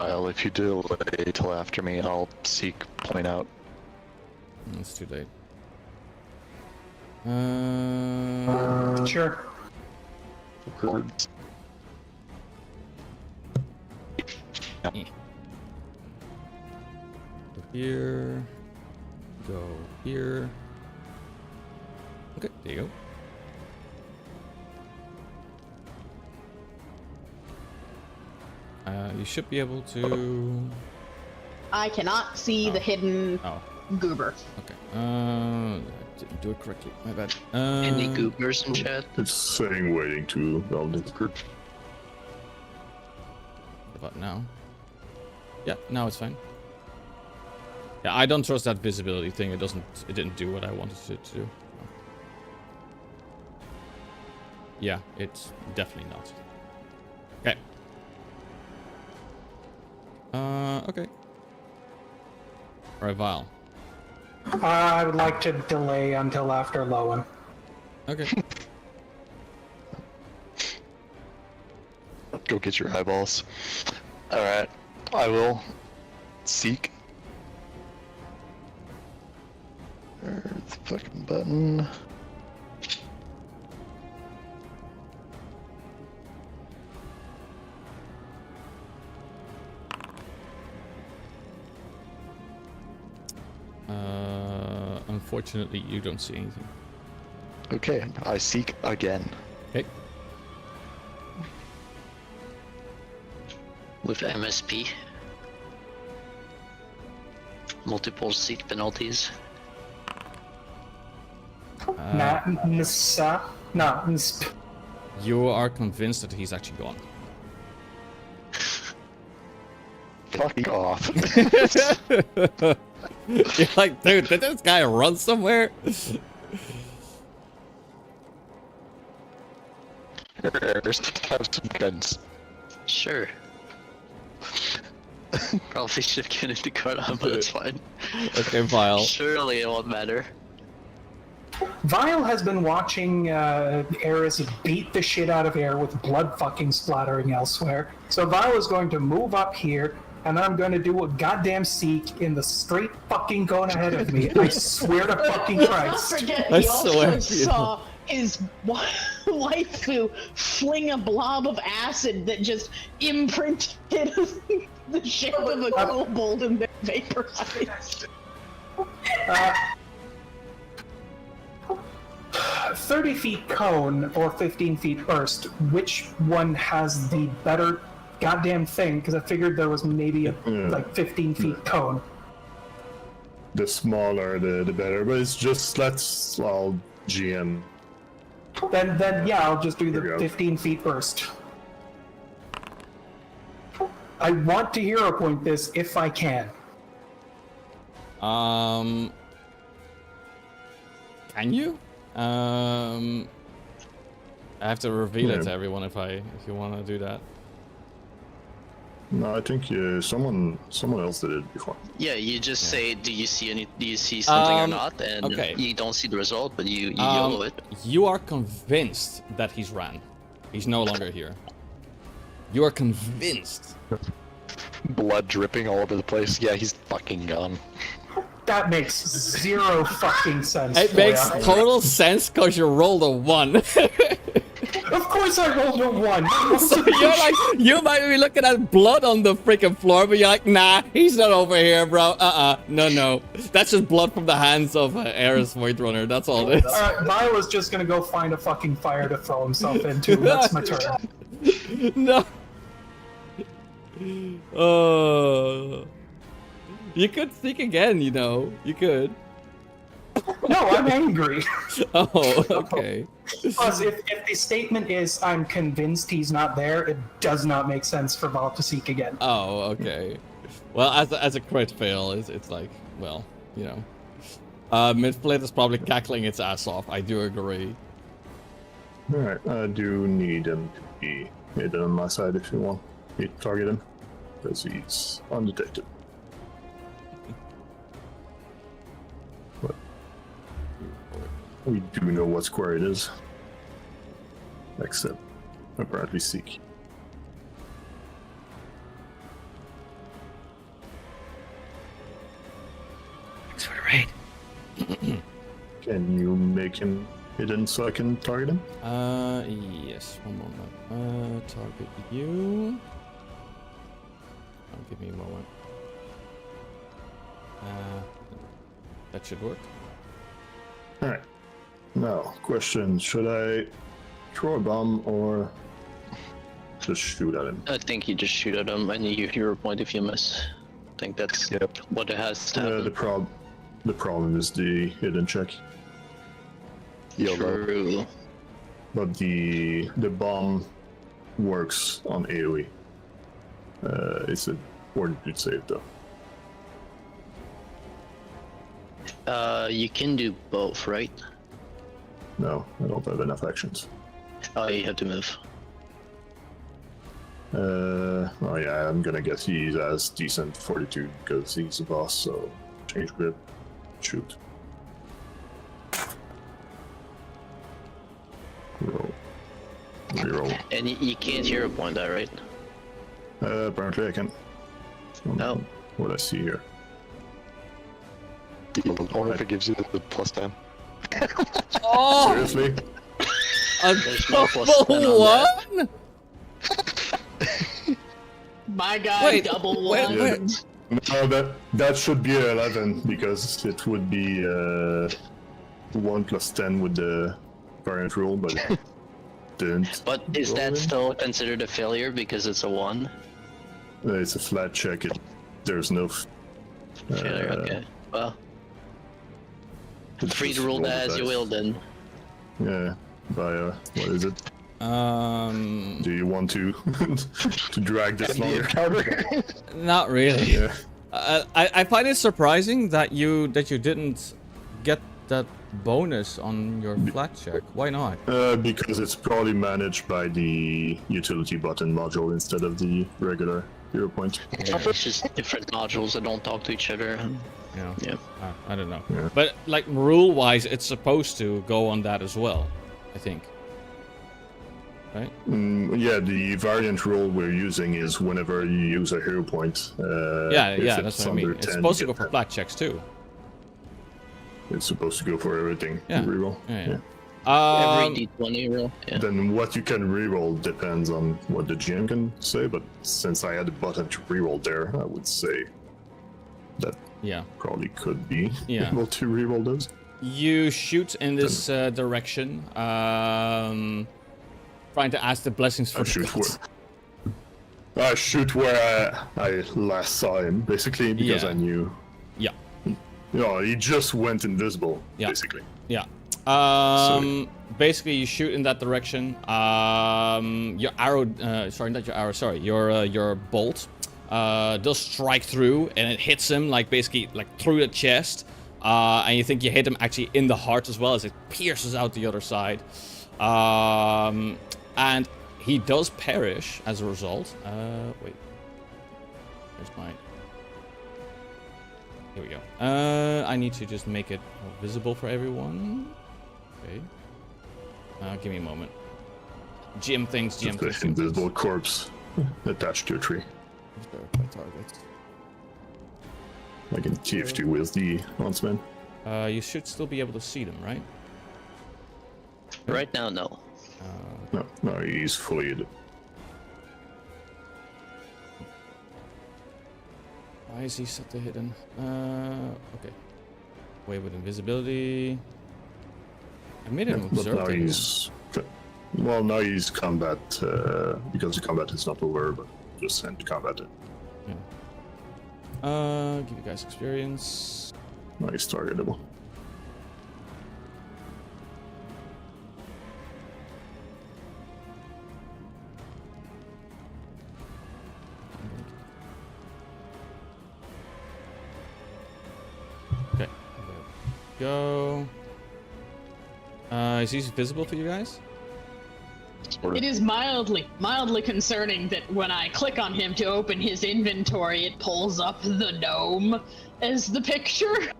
D: Well, if you delay till after me, I'll seek point out.
A: It's too late.
C: Sure.
D: Words.
A: Go here. Go here. Okay, there you go. You should be able to.
E: I cannot see the hidden
A: Oh,
E: goober.
A: okay. I didn't do it correctly. My bad.
B: Any goobers in chat?
F: It's saying waiting to build it.
A: What about now? Yeah, now it's fine. Yeah, I don't trust that visibility thing. It didn't do what I wanted it to do. Yeah, it's definitely not. Okay. Okay. Alright, Vile.
C: I would like to delay until after Lowen.
A: Okay.
D: Go get your eyeballs. Alright, I will seek. Where's the fucking button?
A: Unfortunately, you don't see anything.
D: Okay, I seek again.
A: Okay.
B: With MSP. Multiple seek penalties.
A: You are convinced that he's actually gone.
D: Fuck off.
A: You're like, dude, did this guy run somewhere?
D: Have some guns.
B: Sure. Probably should get into Cardon, but it's fine.
A: Okay, Vile.
B: Surely it won't matter.
C: Vile has been watching Eris beat the shit out of air with blood fucking splattering elsewhere. So Vile is going to move up here, and I'm going to do a goddamn seek in the straight fucking cone ahead of me. I swear to fucking
E: Let's
C: Christ.
E: not forget,
A: I
E: he also
A: swear.
E: saw his waifu fling a blob of acid that just imprinted the shape of a kobold and then vaporized.
C: 30 feet cone or 15 feet burst, which one has the better goddamn thing? Because I figured there was maybe a like 15 feet cone.
F: The smaller, the better. But it's just I'll GM.
C: Then yeah, I'll just do
F: There we
C: the
F: go.
C: 15 feet burst. I want to hero point this if I can.
A: Can you? I have to reveal it
F: Yeah.
A: to everyone if you want to do that.
F: No, I think someone else did it before.
B: Yeah, you just say, do you see something or not? And
A: okay.
B: you don't see the result, but you YOLO it.
A: You are convinced that he's ran. He's no longer here. You are convinced.
D: Blood dripping all over the place. Yeah, he's fucking gone.
C: That makes zero fucking sense.
A: It
C: for
A: makes
C: ya.
A: total sense because you rolled a 1.
C: Of course I rolled a 1.
A: So you're like, you might be looking at blood on the freaking floor, but you're like, nah, he's not over here, bro. No. That's just blood from the hands of Eris Void Runner. That's all it is.
C: Vile is just gonna go find a fucking fire to throw himself into. That's my turn.
A: No. You could think again, you know. You could.
C: No, I'm angry.
A: Oh, okay.
C: Plus, if the statement is I'm convinced he's not there, it does not make sense for Val to seek again.
A: Oh, okay. Well, as a crit fail, it's like, well, you know. Midflate is probably cackling its ass off. I do agree.
F: Alright, I do need him to be hidden on my side if you want me to target him. Because he's undetected. But we do know what square it is. Except, apparently, Seek.
B: Thanks for the raid.
F: Can you make him hidden so I can target him?
A: Yes. One moment. Target you. Oh, give me a moment. That should work.
F: Alright. Now, question, should I throw a bomb or just shoot at him?
B: I think you just shoot at him and you hero point if you miss. I think that's what it has to happen.
F: The problem is the hidden check.
B: True.
F: But the bomb works on AoE. It's a fortitude save though.
B: You can do both, right?
F: No, I don't have enough actions.
B: Oh, you have to move.
F: Oh yeah, I'm gonna guess he has decent fortitude because he's a boss, so change grip, shoot. Roll. Reroll.
B: And you can't hero point that, right?
F: Apparently I can.
B: Oh.
F: What I see here.
D: Only if it gives you the plus 10.
A: Oh,
F: Seriously?
A: a
B: There's no plus
A: double
B: 10 on
A: one?
E: My God,
A: Wait,
E: double
A: wait,
E: one.
A: wait.
F: No, that should be 11 because it would be 1 plus 10 with the variant rule, but it didn't.
B: But is
F: roll
B: that
F: in.
B: still considered a failure because it's a 1?
F: It's a flat check. There's no.
B: Failure, okay. Well, Free to
F: Just
B: roll
F: the
B: that as you
F: dice.
B: will then.
F: Yeah. By what is it? Do you want to to drag this longer?
A: Not really.
F: Yeah.
A: I find it surprising that you didn't get that bonus on your flat check. Why not?
F: Because it's probably managed by the utility button module instead of the regular hero point.
B: Yeah, it's just different modules that don't talk to each other.
A: Yeah.
B: Yeah.
A: I don't know.
F: Yeah.
A: But like rule-wise, it's supposed to go on that as well. I think. Right?
F: Yeah, the variant rule we're using is whenever you use a hero point.
A: Yeah,
F: if
A: that's
F: it's
A: what I mean.
F: under
A: It's
F: 10,
A: supposed to
F: you
A: go
F: get
A: for
F: 10.
A: flat checks too.
F: It's supposed to go for everything.
A: Yeah.
F: You reroll.
A: Yeah.
B: Every d20 roll. Yeah.
F: Then what you can reroll depends on what the GM can say, but since I had a button to reroll there, I would say that
A: Yeah.
F: probably could be
A: Yeah.
F: able to reroll those.
A: You shoot in this direction, trying to ask the blessings for
F: I
A: the
F: shoot
A: gods.
F: where I shoot where I last saw him, basically, because
A: Yeah.
F: I knew.
A: Yeah.
F: He just went invisible,
A: Yeah.
F: basically.
A: Yeah. Basically, you shoot in that direction. Your arrow, sorry, not your arrow, sorry, your bolt does strike through, and it hits him like basically like through the chest. And you think you hit him actually in the heart as well as it pierces out the other side. And he does perish as a result. Wait. Here's my... Here we go. I need to just make it more visible for everyone. Okay. Give me a moment. GM things.
F: Just an invisible corpse attached to a tree.
A: Verify targets.
F: Like in TF2 with the huntsman.
A: You should still be able to see them, right?
B: Right now, no.
F: No, he's fully hidden.
A: Why is he set to hidden? Okay. Away with invisibility. I made him
F: But
A: observe
F: now
A: it.
F: he's... Well, now he's combat, because the combat is not over, but just send combat in.
A: Give you guys experience.
F: Now he's targetable.
A: Okay. Go. Is he visible for you guys?
E: It is mildly concerning that when I click on him to open his inventory, it pulls up the gnome as the picture. You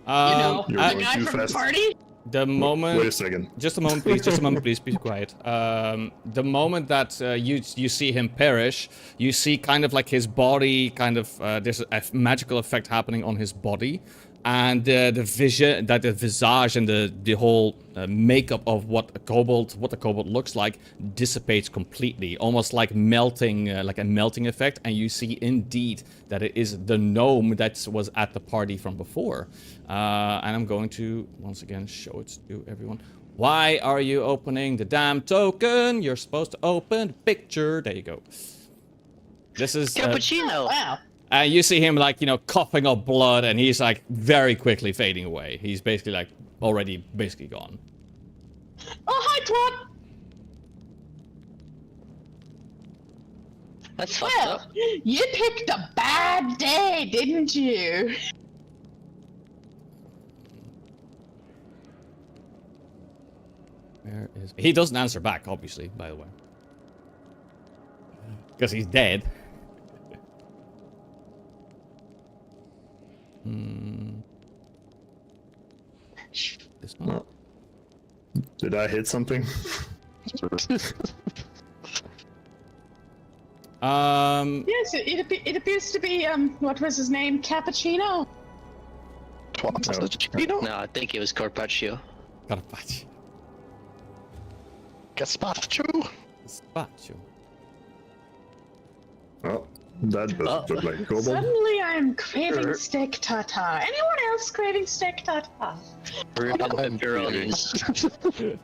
E: know,
F: You're
E: the
F: going
E: guy
F: too
E: from the
F: fast.
E: party.
A: The moment.
F: Wait a second.
A: Just a moment, please. Just a moment, please. Be quiet. The moment that you see him perish, you see kind of like his body, kind of there's a magical effect happening on his body, and the vision, that the visage and the whole makeup of what the kobold looks like dissipates completely, almost like melting, like a melting effect, and you see indeed that it is the gnome that was at the party from before. And I'm going to once again show it to everyone. Why are you opening the damn token? You're supposed to open the picture. There you go. This is
B: Cappuccino!
E: Wow.
A: you see him like, coughing up blood, and he's like very quickly fading away. He's basically like already basically gone.
E: Oh, hi, twat.
B: That's fucked
E: Well,
B: up.
E: you picked a bad day, didn't you?
A: Where is he? Doesn't answer back, obviously, by the way, because he's dead. This one.
F: No. Did I hit something?
E: Yes, it appears to be, what was his name? Cappuccino?
B: No, I think it was Carpaccio.
A: Carpaccio.
D: Gazpacho.
A: Spaccio.
F: Oh, that doesn't look like Kobold.
E: Suddenly I'm craving steak tartare. Anyone else craving steak tartare?
B: We're the pepperonis.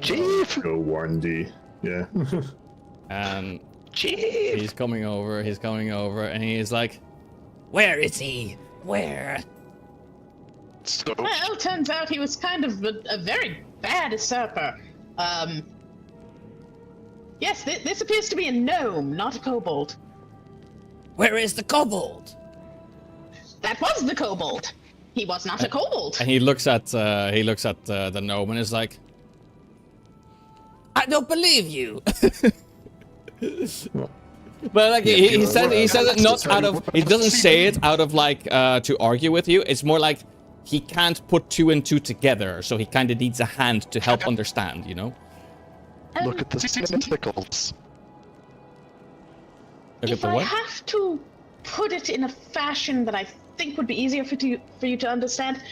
D: Chief.
F: Go warn D. Yeah.
A: And
D: Chief.
A: he's coming over, and he is like, Where is he? Where?
D: So,
E: Well, turns out he was kind of a very bad usurper. Yes, this appears to be a gnome, not a kobold.
A: Where is the kobold?
E: That was the kobold. He was not a kobold.
A: And he looks at the gnome and is like, I don't believe you. But like he says it not out of, he doesn't say it out of like to argue with you. It's more like he can't put two and two together, so he kind of needs a hand to help understand, you know.
D: look at the tentacles.
A: Look at
E: If
A: the
E: I
A: what?
E: have to put it in a fashion that I think would be easier for you to understand,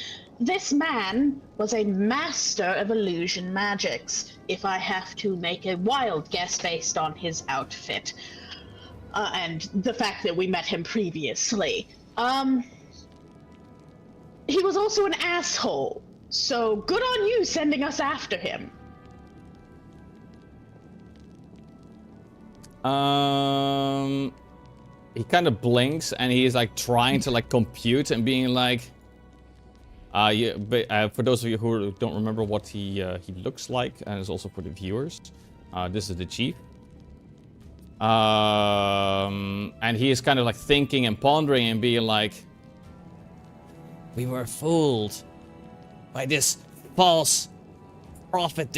E: this man was a master of illusion magics, if I have to make a wild guess based on his outfit. And the fact that we met him previously. He was also an asshole, so good on you sending us after him.
A: He kind of blinks and he's like trying to like compute and being like, yeah, but for those of you who don't remember what he looks like, and it's also for the viewers, this is the chief. And he is kind of like thinking and pondering and being like, we were fooled by this false prophet,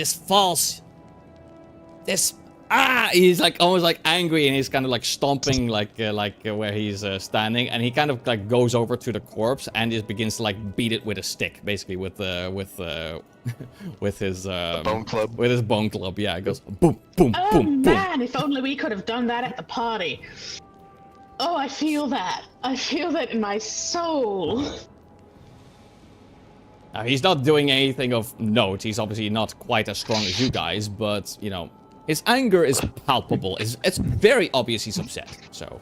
A: he's like almost like angry, and he's kind of like stomping like where he's standing, and he kind of like goes over to the corpse and just begins to like beat it with a stick, basically with his
D: Bone club.
A: with his bone club. Yeah, it goes boom, boom,
E: Oh
A: boom, boom.
E: man, if only we could have done that at the party. Oh, I feel that. I feel that in my soul.
A: He's not doing anything of note. He's obviously not quite as strong as you guys, but you know, his anger is palpable. It's very obvious he's upset. So,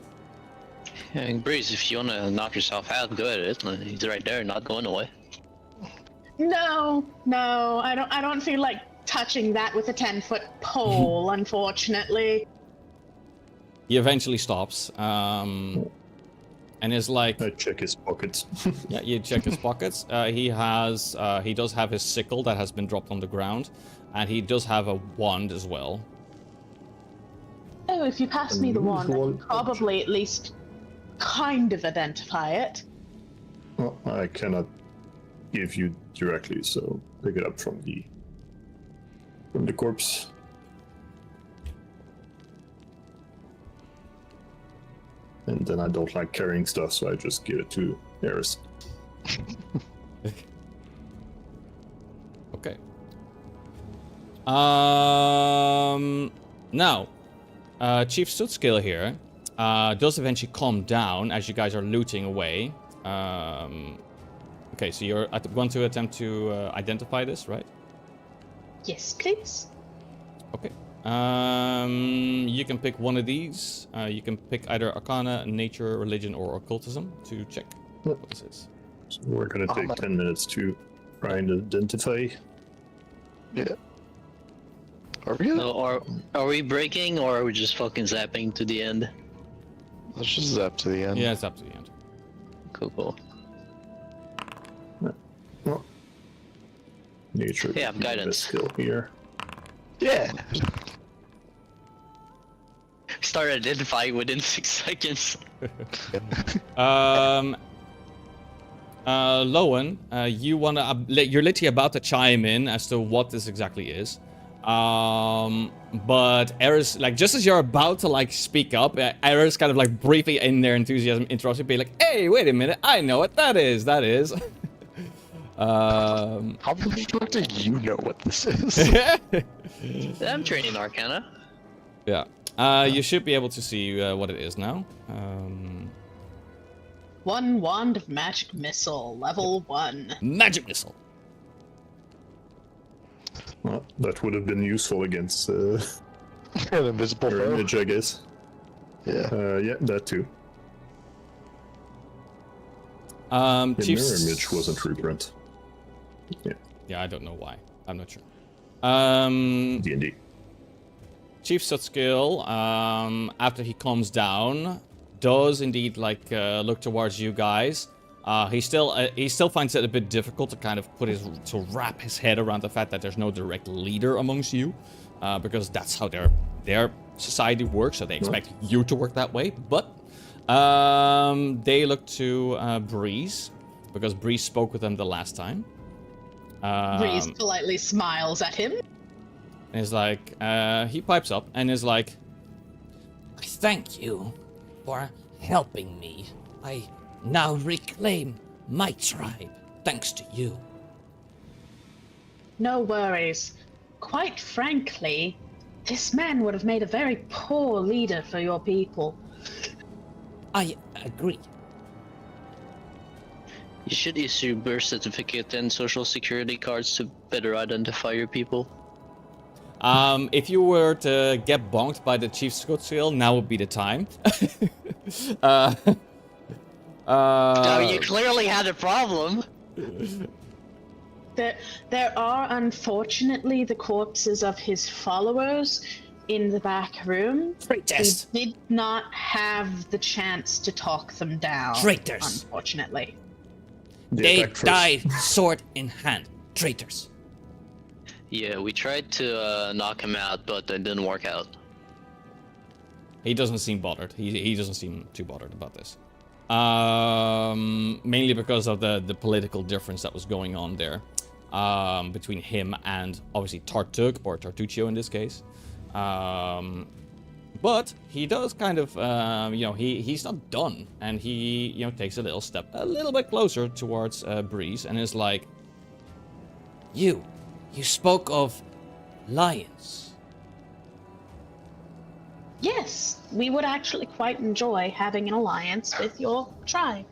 B: Yeah, Breeze, if you wanna knock yourself out, go ahead. He's right there, not going away.
E: No, I don't feel like touching that with a 10-foot pole, unfortunately.
A: he eventually stops, and is like,
F: I check his pockets.
A: yeah, you check his pockets. He does have his sickle that has been dropped on the ground, and he does have a wand as well.
E: Oh, if you pass me the wand, I can
F: Unusual
E: probably at least kind of identify it.
F: Well, I cannot give you directly, so pick it up from the corpse. And then I don't like carrying stuff, so I just give it to Eris.
A: Okay. Now, Chief Sootscale here does eventually calm down as you guys are looting away. Okay, so you're going to attempt to identify this, right?
E: Yes, please.
A: Okay. You can pick one of these. You can pick either Arcana, Nature, Religion, or Occultism to check what this is.
F: So we're gonna take 10 minutes to try and identify.
D: Yeah. Are we?
B: So are we breaking, or are we just fucking zapping to the end?
D: Let's just zap to the end.
A: Yeah, it's up to the end.
B: Cool.
F: Well, nature.
B: Yeah, I have guidance.
F: Skill here.
D: Yeah.
B: Start identifying within 6 seconds.
A: Lowen, you're literally about to chime in as to what this exactly is. But Eris, like, just as you're about to, like, speak up, Eris kind of, like, briefly in their enthusiasm interrupts you, be like, hey, wait a minute, I know what that is.
D: How the fuck do you know what this is?
B: I'm training Arcana.
A: Yeah. You should be able to see what it is now.
E: One wand of magic missile, level 1.
A: Magic missile.
F: Well, that would have been useful against
D: An invisible
F: your
D: foe.
F: image, I guess.
D: Yeah.
F: Yeah, that too.
A: Chief
F: The mirror image wasn't reprint.
A: Yeah, I don't know why. I'm not sure.
F: D&D.
A: Chief Sootscale, after he calms down, does indeed like look towards you guys. He still finds it a bit difficult to kind of to wrap his head around the fact that there's no direct leader amongst you, because that's how their society works. So they expect you to work that way. But they look to Breeze, because Breeze spoke with them the last time.
E: Breeze politely smiles at him.
A: And is like, he pipes up and is like,
H: I thank you for helping me. I now reclaim my tribe, thanks to you.
E: No worries. Quite frankly, this man would have made a very poor leader for your people.
H: I agree.
B: You should issue birth certificate and social security cards to better identify your people.
A: If you were to get bonked by the Chief Sootscale, now would be the time.
B: You clearly had a problem.
E: There are unfortunately the corpses of his followers in the back room.
H: Traitors!
E: We did not have the chance to talk them down.
H: Traitors!
E: Unfortunately.
H: They died sword in hand. Traitors.
B: Yeah, we tried to knock him out, but it didn't work out.
A: He doesn't seem bothered. He doesn't seem too bothered about this. Mainly because of the political difference that was going on there. Between him and obviously Tartuk, or Tartuccio in this case. But he does kind of, he's not done. And he, takes a little step a little bit closer towards Breeze and is like,
H: You spoke of lions.
E: Yes, we would actually quite enjoy having an alliance with your tribe.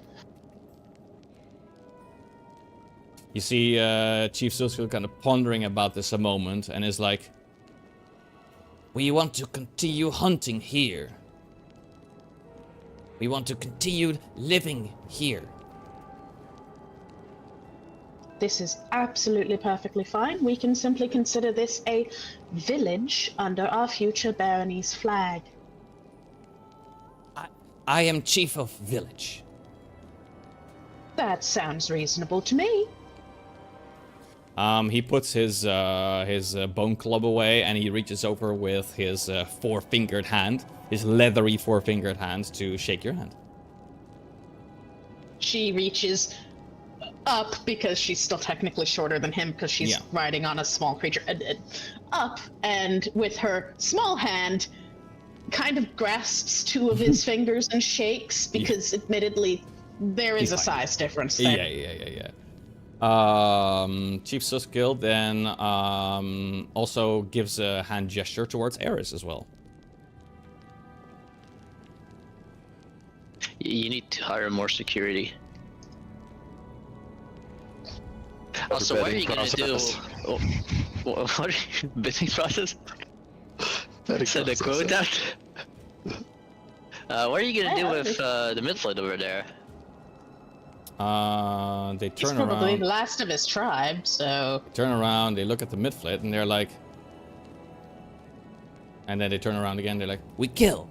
A: you see Chief Sootscale kind of pondering about this a moment and is like,
H: We want to continue hunting here. We want to continue living here.
E: This is absolutely perfectly fine. We can simply consider this a village under our future barony's flag.
H: I am chief of village.
E: That sounds reasonable to me.
A: he puts his bone club away and he reaches over with his four-fingered hand, his leathery four-fingered hand, to shake your hand.
E: She reaches up, because she's still technically shorter than him, because she's riding on a small creature, up, and with her small hand kind of grasps two of his fingers and shakes, because admittedly there is a size difference there.
A: Yeah. Chief Sootscale then also gives a hand gesture towards Eris as well.
B: You need to hire more security. Also, what are you gonna do? Oh, what are you, bidding process? Send a quote out? What are you gonna do with the midflight over there?
A: They
E: He's
A: turn
E: probably
A: around.
E: the last of his tribe, so...
A: Turn around, they look at the midflit, and they're like... And then they turn around again, they're like,
H: We kill.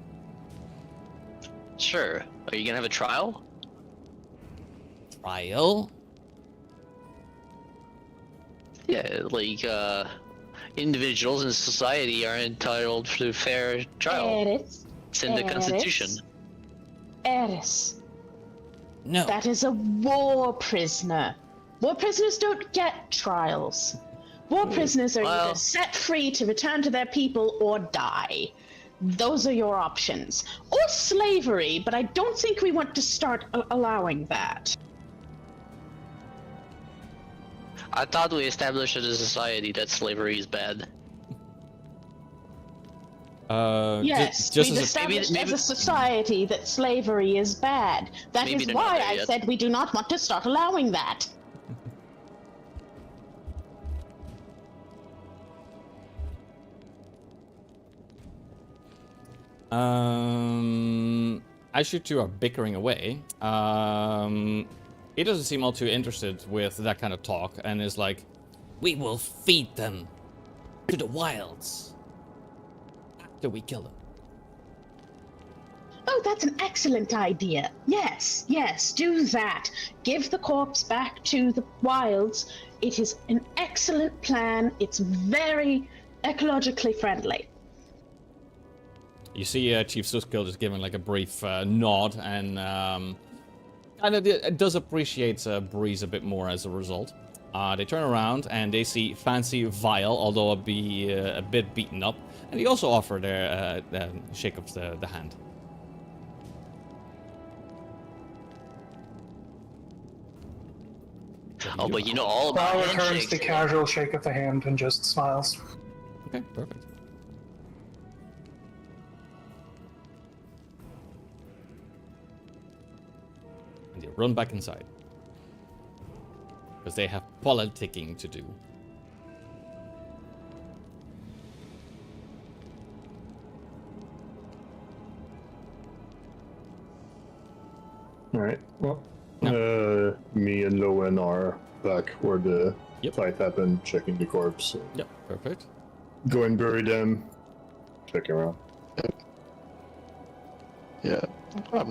B: Sure. Are you gonna have a trial?
H: Trial?
B: Yeah, like, individuals in society are entitled to fair trial.
E: Eris.
B: It's in the Constitution.
E: Eris.
H: No.
E: That is a war prisoner. War prisoners don't get trials. War prisoners are either set free to return to their people or die. Those are your options. Or slavery, but I don't think we want to start allowing that.
B: I thought we established as a society that slavery is bad.
E: Yes,
A: just
E: we've
A: as
E: established as a society that slavery is bad. That
B: Maybe
E: is
B: they're not
E: why
B: there
E: I
B: yet.
E: said we do not want to start allowing that.
A: As you two are bickering away, he doesn't seem all too interested with that kind of talk, and is like,
H: We will feed them to the wilds after we kill them.
E: Oh, that's an excellent idea. Yes, do that. Give the corpse back to the wilds. It is an excellent plan. It's very ecologically friendly.
A: You see Chief Sootscale just giving like a brief nod, and it does appreciate Breeze a bit more as a result. They turn around and they see Fancy Vile, although it'll be a bit beaten up, and he also offer their shake of the hand.
B: Oh, but you know all about
C: Val returns
B: handshakes.
C: the casual shake of the hand and just smiles.
A: Okay, perfect. And they run back inside. Because they have politicking to do.
F: Alright, well, me and Lowen are back where the fight happened, checking the corpse.
A: Yep, perfect.
F: Go and bury them, check around.
D: Yeah, we're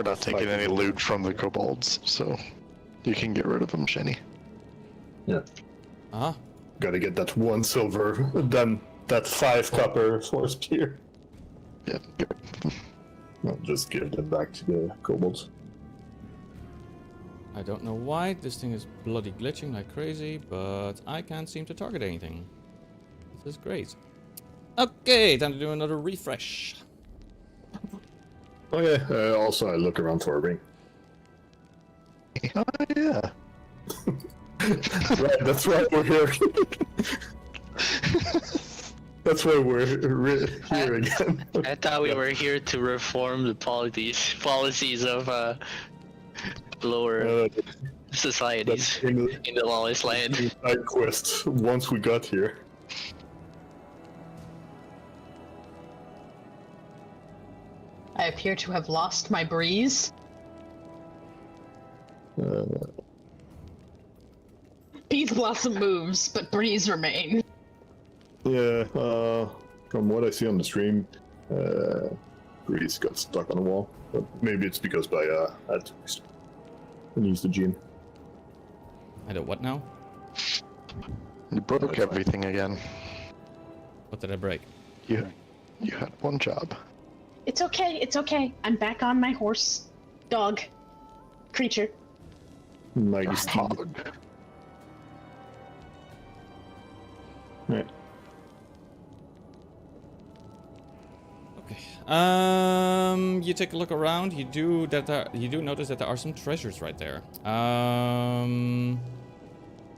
D: not taking any loot from the kobolds, so you can get rid of them, Shenny.
F: Yeah.
A: Uh-huh.
F: Gotta get that 1 silver, then that 5 copper for spear.
D: Yeah.
F: I'll just give them back to the kobolds.
A: I don't know why this thing is bloody glitching like crazy, but I can't seem to target anything. This is great. Okay, time to do another refresh.
F: Okay, also I look around for a ring.
D: Oh, yeah.
F: Right, that's why we're here. That's why we're here again.
B: I thought we were here to reform the policies of lower societies in the lawless land.
F: Side quest once we got here.
E: I appear to have lost my breeze. Peace Blossom moves, but breeze remain.
F: Yeah, from what I see on the stream, Breeze got stuck on the wall. But maybe it's because I had to restart and use the gene.
A: I don't what now?
D: You broke everything again.
A: What did I break?
D: You had one job.
E: It's okay. I'm back on my horse, dog, creature.
F: Mighty Steve.
D: Hog.
F: Right.
A: Okay. You take a look around. You do notice that there are some treasures right there.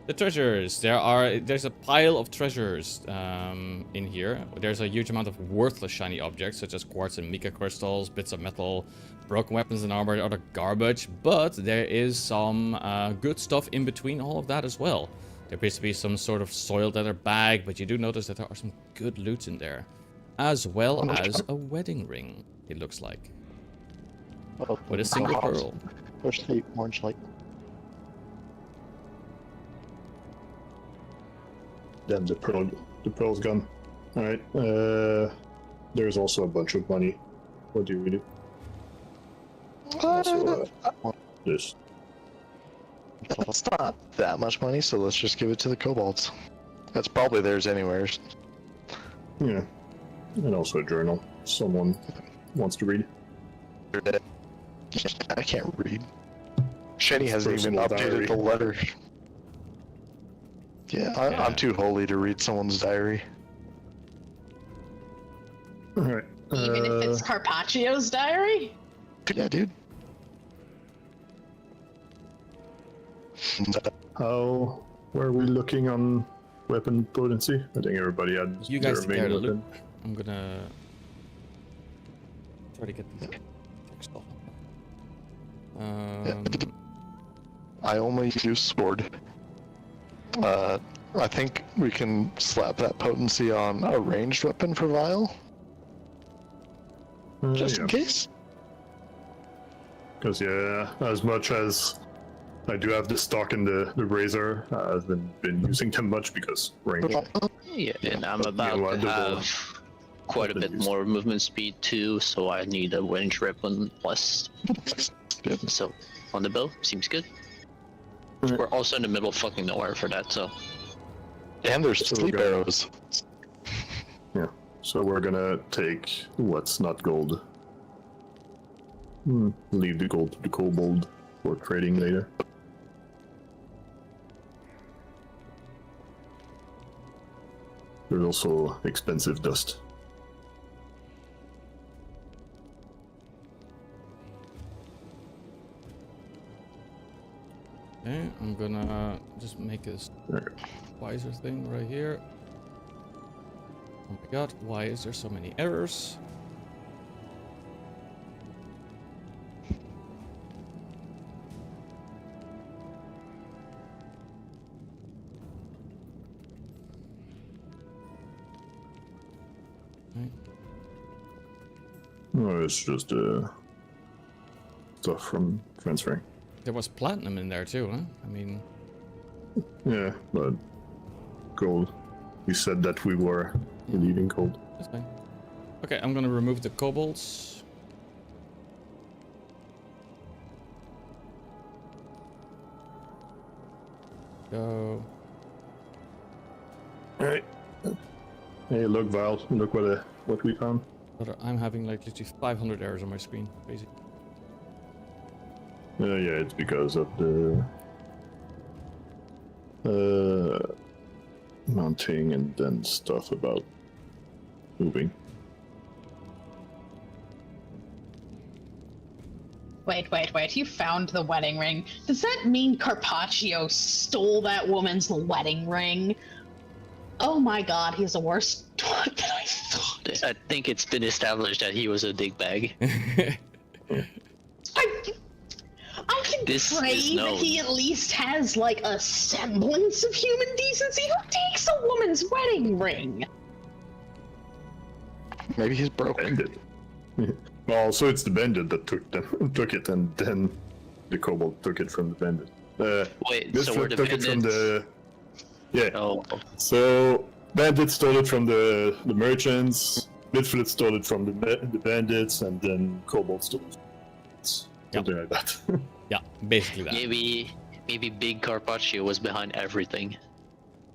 A: The treasures. There's a pile of treasures in here. There's a huge amount of worthless shiny objects, such as quartz and mica crystals, bits of metal, broken weapons and armor, other garbage. But there is some good stuff in between all of that as well. There appears to be some sort of soiled leather bag, but you do notice that there are some good loot in there. As well as a wedding ring, it looks like. With a single pearl.
D: Push the orange light.
F: Then the pearl's gone. Alright, there's also a bunch of money. What do we do? Also, this.
D: It's not that much money, so let's just give it to the kobolds. That's probably theirs anyways.
F: Yeah. And also a journal. Someone wants to read.
D: I can't read. Shenny hasn't even
F: Personal
D: updated
F: diary.
D: the letter. Yeah, I'm too holy to read someone's diary.
F: Alright.
E: Even if it's Carpaccio's diary?
D: Yeah, dude.
F: How were we looking on weapon potency? I think everybody had
A: You guys
F: their main
A: take care of the
F: weapon.
A: loot. I'm gonna try to get the text off.
D: I only use sword. I think we can slap that potency on a ranged weapon for Vile, just in case.
F: Because yeah, as much as I do have the stock in the razor, I've been using them much because range.
B: Yeah, and I'm about
F: You know,
B: to have quite a bit more movement speed too, so I need a range weapon plus. So, on the bow, seems good. We're also in the middle of fucking nowhere for that, so.
D: And there's sleep arrows.
F: Yeah. So we're gonna take what's not gold. Leave the gold to the kobold for trading later. There's also expensive dust.
A: Okay, I'm gonna just make this wiser thing right here. Oh my god, why is there so many errors? Okay.
F: No, it's just stuff from transferring.
A: There was platinum in there too, huh? I mean,
F: Yeah, but gold. You said that we were leaving gold.
A: that's fine. Okay, I'm gonna remove the kobolds. Go.
F: Alright. Hey, look, Val. Look what we found.
A: But I'm having like literally 500 errors on my screen, basically.
F: Yeah, it's because of the mounting and then stuff about moving.
E: Wait, you found the wedding ring. Does that mean Carpaccio stole that woman's wedding ring? Oh my god, he's a worse dog than I thought.
B: I think it's been established that he was a dickbag.
E: I can
B: This
E: pray
B: is
E: that
B: known.
E: he at least has, like, a semblance of human decency. Who takes a woman's wedding ring?
D: Maybe he's broke.
F: Bandit. Well, so it's the bandit that took it, and then the kobold took it from the bandit.
B: Wait,
F: This
B: so we're the
F: took it from
B: bandits?
F: the. Yeah.
B: Oh,
F: So bandit stole it from the merchants. Midfoot stole it from the bandits, and then kobold stole it. Something like that.
A: Yeah, basically that.
B: maybe Big Carpaccio was behind everything.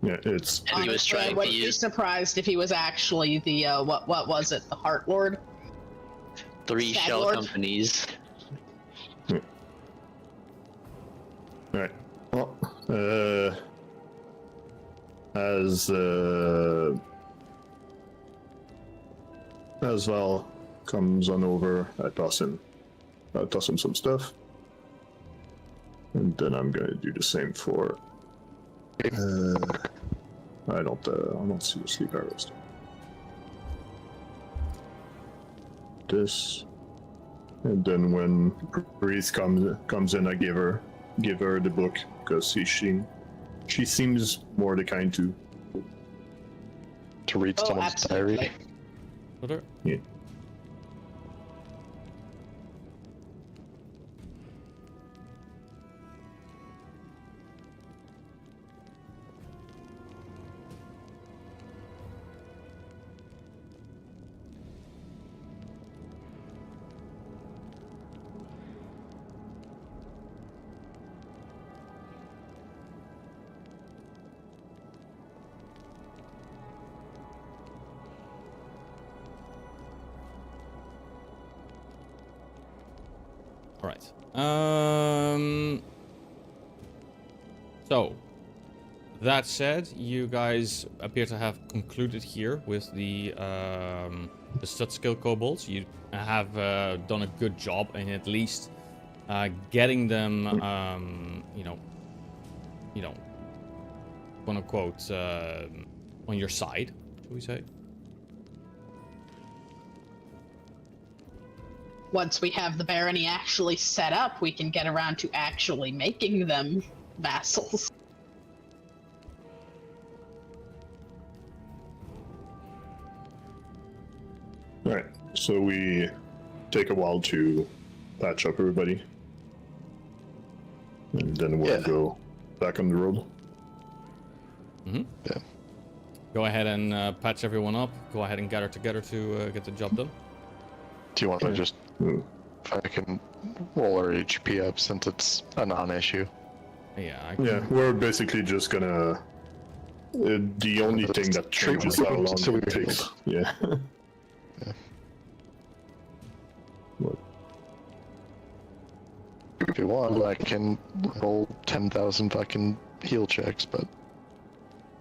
F: Yeah, it's
B: And he was
E: Honestly, I
B: trying to
E: wouldn't be
B: use
E: surprised if he was actually the, what was it, the Heart Lord?
B: 3
E: Stag
B: shell
E: Lord?
B: companies.
F: right. Well, as Val comes on over, I toss him some stuff, and then I'm gonna do the same for. I don't see the sleep arrows. This, and then when Breeze comes in, I give her the book because she seems more the kind to.
D: To read
E: Oh,
D: someone's
E: absolutely.
D: diary.
A: Brother?
F: Yeah.
A: Alright. So, that said, you guys appear to have concluded here with the Sootscale Kobolds. You have done a good job in at least getting them, quote unquote, on your side, shall we say?
E: Once we have the barony actually set up, we can get around to actually making them vassals.
F: Alright, so we take a while to patch up everybody. And then we'll
D: Yeah.
F: go back on the road.
A: Mm-hmm.
D: Yeah.
A: go ahead and patch everyone up. Go ahead and gather together to get the job done.
D: Do you want to just
F: Hmm.
D: fucking roll our HP up since it's a non-issue?
A: Yeah.
F: Yeah, we're basically just gonna. The only thing that changes how long
D: So we
F: it takes. Yeah. What?
D: If you want, I can roll 10,000 fucking heal checks, but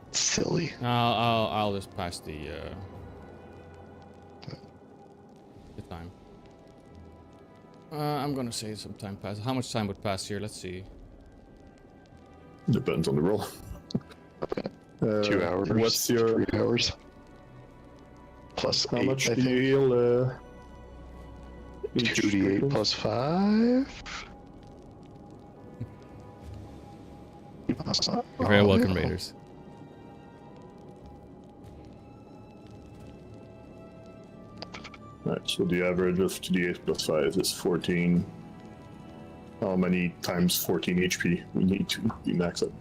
D: it's silly.
A: I'll just pass the time. I'm gonna say some time passes. How much time would pass here? Let's see.
F: Depends on the roll.
D: 2 hours.
F: What's your
D: 3 hours? Plus
F: how
D: 8,
F: much
D: I
F: do
D: think.
F: you heal? Each
D: 2d8
F: person?
D: plus 5?
A: You're very welcome, Raiders.
F: Alright, so the average of 2d8 plus 5 is 14. How many times 14 HP we need to be max up?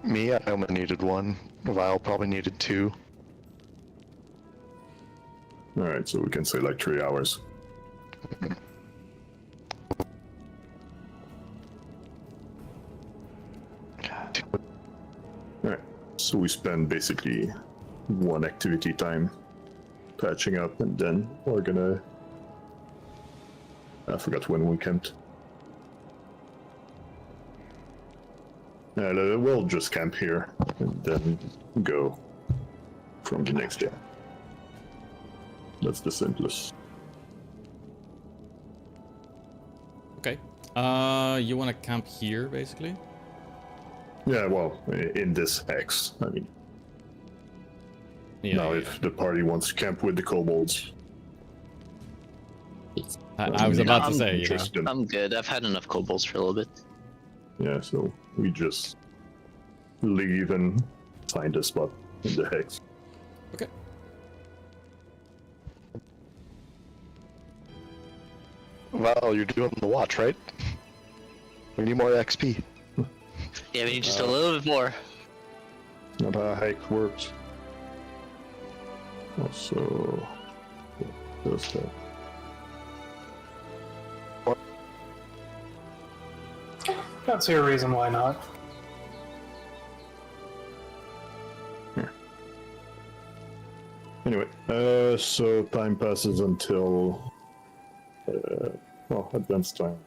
D: Me, I only needed 1. Vile probably needed 2.
F: Alright, so we can say like 3 hours. Alright, so we spend basically 1 activity time patching up, and then we're gonna. I forgot when we camped. We'll just camp here and then go from the next day. That's the simplest.
A: Okay. You want to camp here, basically?
F: Yeah, well, in this X, I mean.
A: Yeah.
F: Now,
A: yeah.
F: if the party wants to camp with the kobolds,
A: I was about to say, you know.
F: just them.
B: I'm good. I've had enough kobolds for a little bit.
F: Yeah, so we just leave and find a spot in the hex.
A: Okay.
D: Well, you're doing the watch, right? We need more XP.
B: Yeah, we need just a little bit more.
F: Not how hike works. Also, does that.
C: Don't see a reason why not.
F: Anyway, so time passes until, well, advanced time.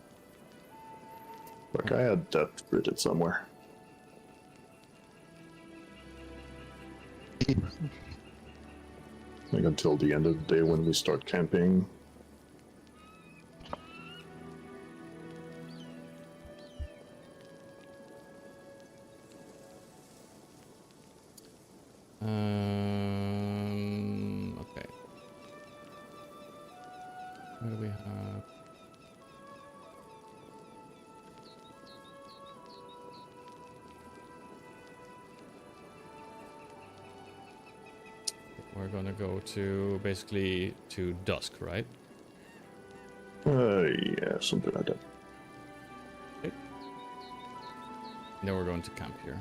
F: Look, I had that written somewhere. Like until the end of the day when we start camping.
A: Okay. What do we have? We're gonna go to basically to dusk, right?
F: Yeah, something like that.
A: Okay. Then we're going to camp here.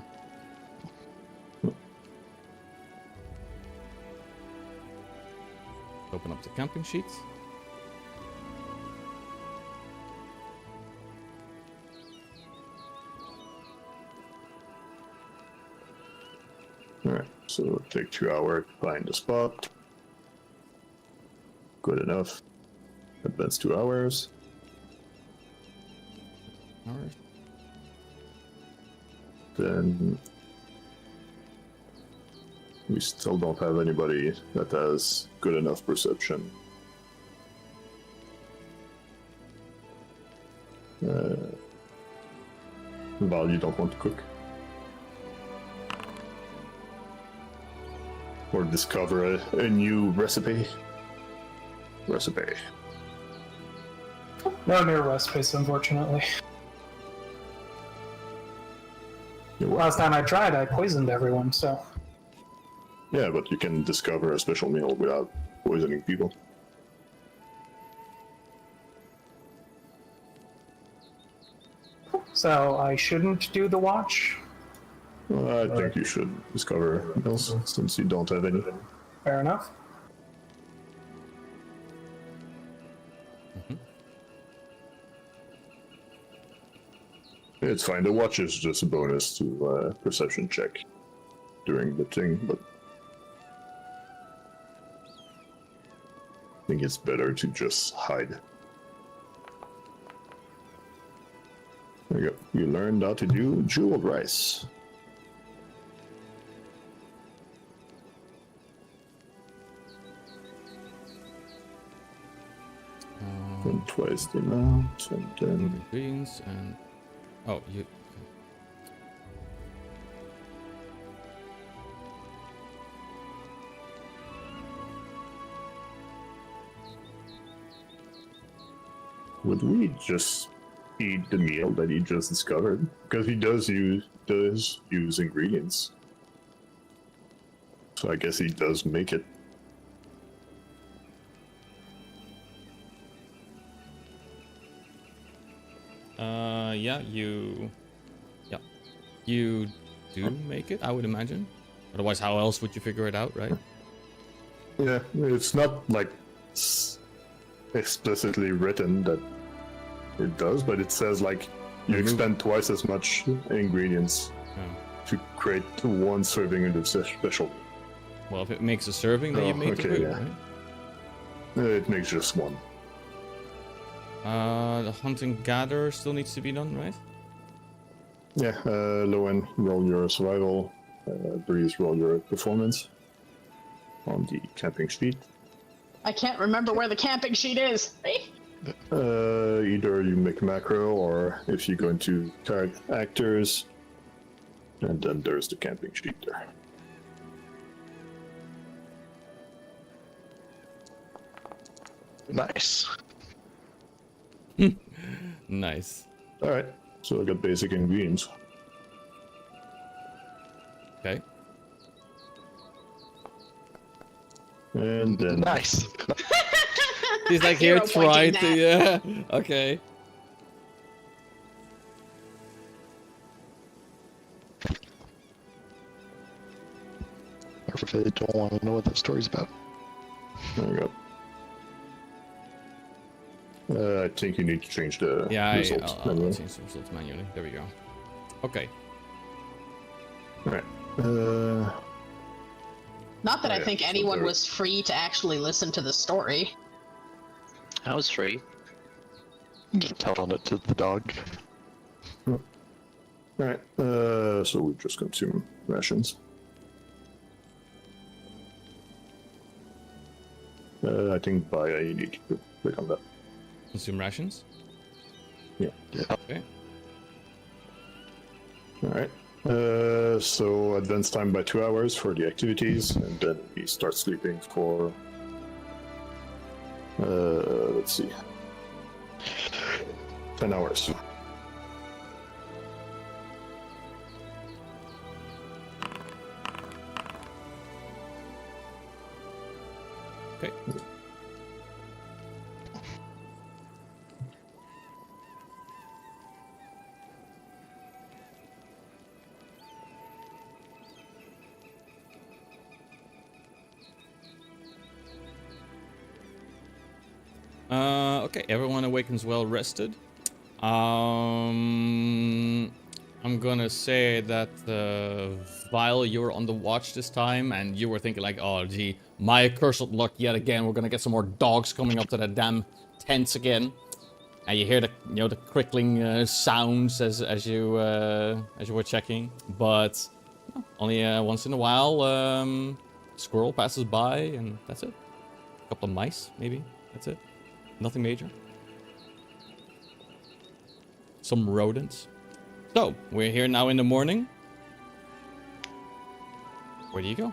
A: Open up the camping sheets.
F: Alright, so it'll take 2 hours to find the spot. Good enough. Advance 2 hours.
A: Alright.
F: Then we still don't have anybody that has good enough perception. Val, you don't want to cook? Or discover a new recipe? Recipe.
C: No near recipes, unfortunately. Last time I tried, I poisoned everyone, so.
F: Yeah, but you can discover a special meal without poisoning people.
C: So I shouldn't do the watch?
F: I think you should discover Mills, since you don't have any.
C: Fair enough.
F: It's fine. The watch is just a bonus to perception check during the thing, but I think it's better to just hide. There you go. You learned how to do jeweled rice. And twice the amount, and then
A: Beans and oh, you.
F: would we just eat the meal that he just discovered? Because he does use ingredients. So I guess he does make it.
A: Yeah, you do make it, I would imagine. Otherwise, how else would you figure it out, right?
F: Yeah, it's not like explicitly written that it does, but it says like you expend twice as much ingredients to create one serving of the special.
A: Well, if it makes a serving, then you make the food,
F: yeah.
A: right?
F: It makes just one.
A: The hunt and gather still needs to be done, right?
F: Yeah, Lowen, roll your survival. Breeze, roll your performance on the camping sheet.
E: I can't remember where the camping sheet is.
F: Either you make macro, or if you go into tag actors, and then there's the camping sheet there.
D: Nice.
A: Nice.
F: Alright, so I got basic ingredients.
A: Okay.
F: And then
D: Nice.
A: He's like, here,
E: Hero
A: try
E: pointing
A: to, yeah. Okay.
D: Or if they don't want to know what that story's about.
F: there we go. I think you need to change the
A: Yeah,
F: results.
A: I'll change the results manually. There we go. Okay.
F: Alright.
E: Not that I
F: yeah,
E: think
F: so
E: anyone
F: there-
E: was free to actually listen to the story.
B: I was free.
D: Just telling it to the dog.
F: Alright, so we just consume rations. I think by you need to click on that.
A: Consume rations.
F: Yeah.
A: Okay.
F: Alright. So advance time by 2 hours for the activities, and then we start sleeping for let's see, 10 hours.
A: Okay. Okay, everyone awakens well rested. I'm gonna say that while you were on the watch this time, and you were thinking like, oh gee, my cursed luck yet again. We're gonna get some more dogs coming up to the damn tents again, and you hear the the crickling sounds as you were checking, but only once in a while, squirrel passes by, and that's it. A couple of mice, maybe. That's it. Nothing major. Some rodents. So, we're here now in the morning. Where do you go?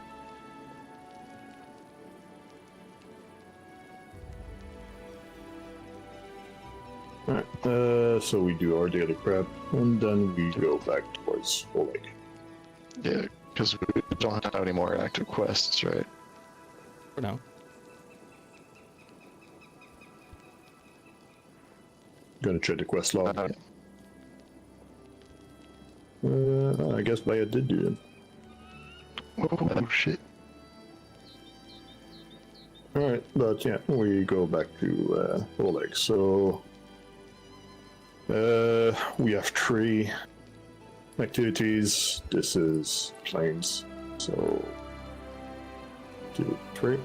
F: Alright, so we do our daily prep, and then we go back towards the lake.
D: Yeah, because we don't have any more active quests, right?
A: For now.
F: Gonna check the quest log. I guess Baya did do them.
D: Oh shit.
F: Alright, but yeah, we go back to Oleg. So we have 3 activities. This is claims. So 2, 3.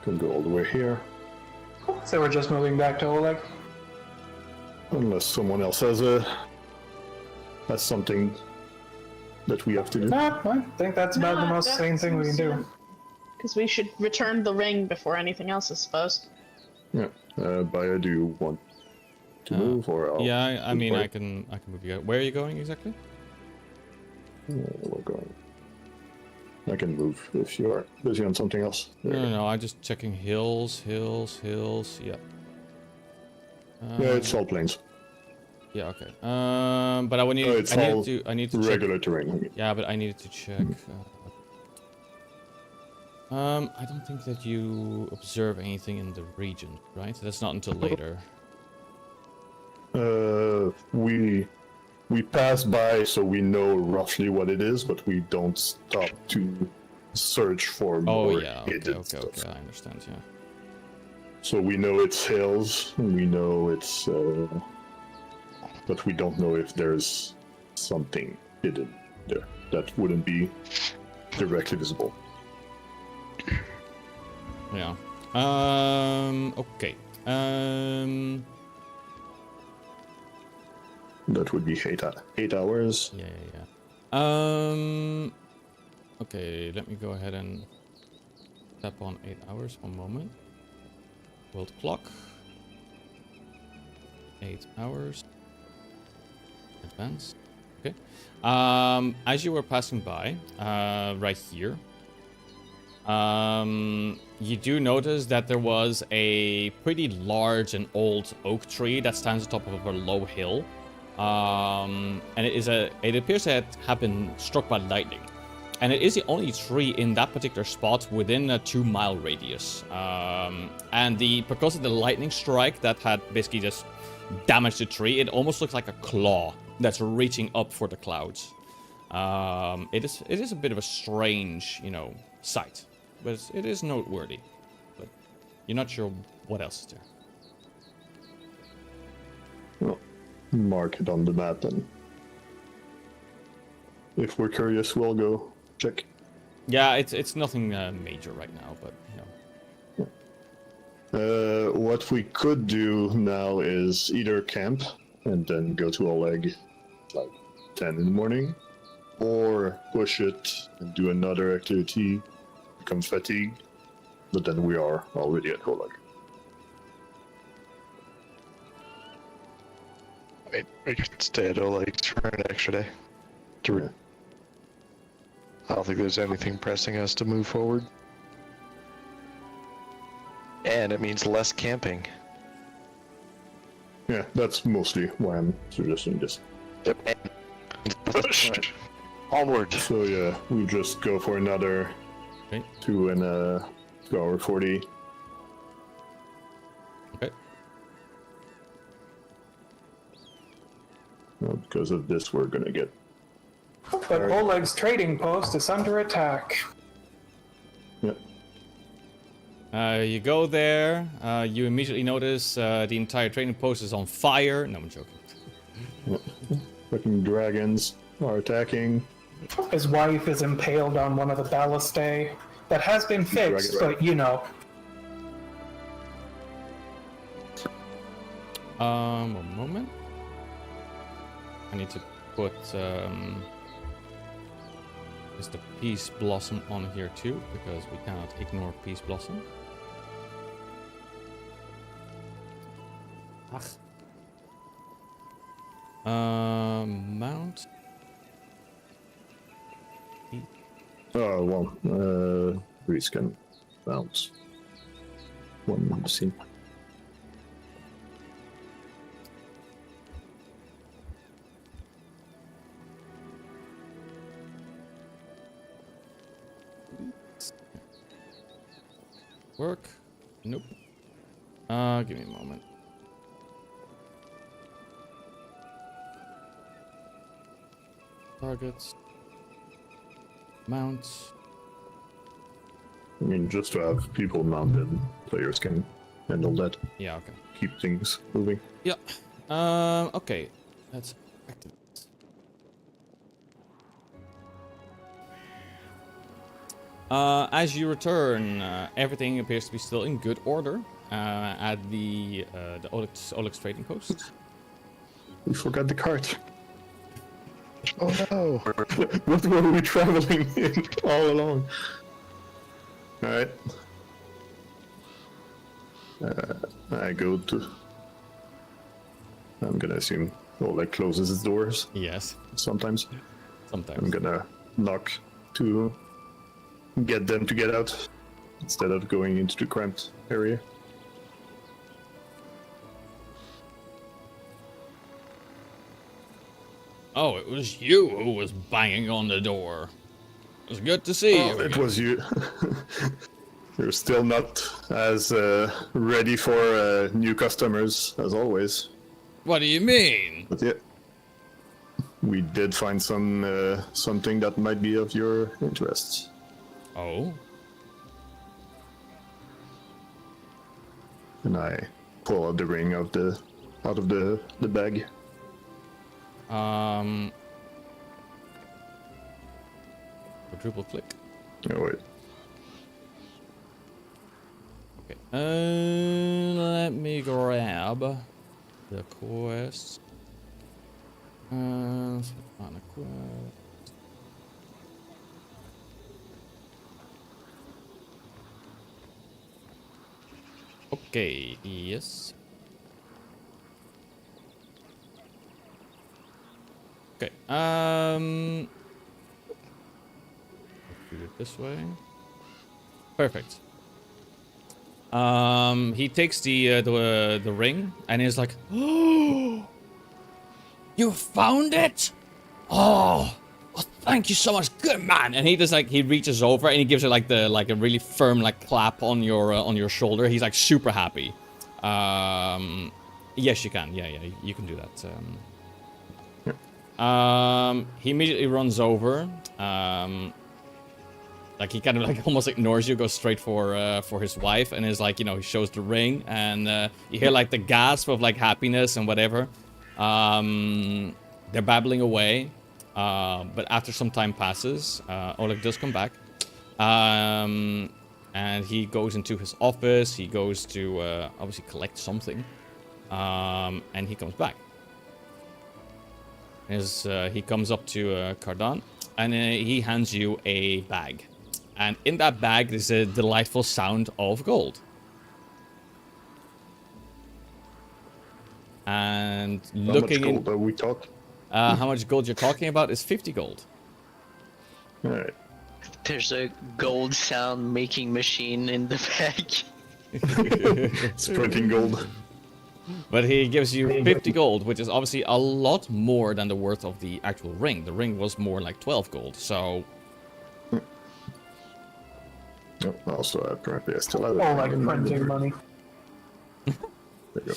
F: Can go all the way here.
C: So we're just moving back to Oleg?
F: Unless someone else has something that we have to do.
C: No, I think that's about the most sane thing we can do.
E: Because we should return the ring before anything else, I suppose.
F: Yeah. Baya, do you want to move or I'll
A: Yeah, I mean,
F: wait?
A: I can move you. Where are you going exactly?
F: We're going. I can move if you're busy on something else.
A: No, I'm just checking hills. Yeah.
F: Yeah, it's all plains.
A: Yeah, okay. But I would need.
F: It's all
A: I need to check.
F: regular terrain.
A: Yeah, but I needed to check. I don't think that you observe anything in the region, right? That's not until later.
F: We pass by, so we know roughly what it is, but we don't stop to search for
A: Oh
F: more
A: yeah,
F: hidden
A: okay,
F: stuff.
A: I understand. Yeah.
F: So we know it's hills, we know it's, but we don't know if there's something hidden there that wouldn't be directly visible.
A: Yeah. Okay.
F: That would be 8 hours.
A: Yeah. Okay, let me go ahead and tap on 8 hours. 1 moment. World clock. 8 hours. Advance. Okay. As you were passing by, right here, you do notice that there was a pretty large and old oak tree that stands on top of a low hill. And it appears to have been struck by lightning. And it is the only tree in that particular spot within a 2-mile radius. And because of the lightning strike that had basically just damaged the tree, it almost looks like a claw that's reaching up for the clouds. It is a bit of a strange, sight, but it is noteworthy. But you're not sure what else is there.
F: Well, mark it on the map, and if we're curious, we'll go check.
A: Yeah, it's nothing major right now, but
F: What we could do now is either camp and then go to Oleg like 10 in the morning, or push it and do another activity, become fatigued, but then we are already at Oleg.
D: We could stay at Oleg's for an extra day.
F: Yeah.
D: I don't think there's anything pressing us to move forward. And it means less camping.
F: Yeah, that's mostly why I'm suggesting this.
D: Yep. Onward.
F: So yeah, we just go for another
A: Okay.
F: 2 hour 40.
A: okay.
F: Well, because of this, we're gonna get.
C: But Oleg's trading post is under attack.
F: Yeah.
A: You go there. You immediately notice the entire trading post is on fire. No, I'm joking.
F: Fucking dragons are attacking.
C: His wife is impaled on one of the ballistae that has been fixed, but
A: One moment. I need to put is the Peace Blossom on here too, because we cannot ignore Peace Blossom. Mount.
F: Oh, well, rescan bounce. One scene.
A: Work? Nope. Give me a moment. Targets. Mount.
F: I mean, just to have people mounted, players can handle that.
A: Yeah, okay.
F: Keep things moving.
A: Yeah. Okay. Let's activate. As you return, everything appears to be still in good order at the Olex trading post.
F: We forgot the cart.
D: Oh no!
F: What were we traveling in all along? Alright. I go to... I'm gonna assume Oleg closes his doors
A: Yes,
F: sometimes.
A: sometimes.
F: I'm gonna knock to get them to get out instead of going into the cramped area.
A: Oh, it was you who was banging on the door. It was good to see you.
F: Oh, it
A: again.
F: was you. You're still not as ready for new customers as always.
A: What do you mean?
F: But yeah, we did find some something that might be of your interest.
A: Oh?
F: And I pull out the ring out of the bag.
A: Quadruple click.
F: Oh wait.
A: Okay. Let me grab the quest. On a quest. Okay, yes. Okay, do it this way. Perfect. He takes the ring and is like, "Oh, you found it! Oh, well, thank you so much, good man!" And he just like he reaches over and he gives it like a really firm like clap on your shoulder. He's like super happy. Yes, you can. Yeah, you can do that. He immediately runs over. Like he kind of like almost ignores you, goes straight for his wife, and is like, you know, he shows the ring, and you hear like the gasp of like happiness and whatever. They're babbling away, but after some time passes, Oleg does come back, and he goes into his office. He goes to obviously collect something, and he comes back. He comes up to Cardan, and he hands you a bag. And in that bag is a delightful sound of gold. And looking
F: How much gold are we talking?
A: how much gold you're talking about is 50 gold.
F: Alright.
B: There's a gold sound making machine in the bag.
F: It's printing gold.
A: But he gives you 50 gold, which is obviously a lot more than the worth of the actual ring. The ring was more like 12 gold, so...
F: Oh, also, apparently I still have it.
C: Oh, like printing money.
F: There you go.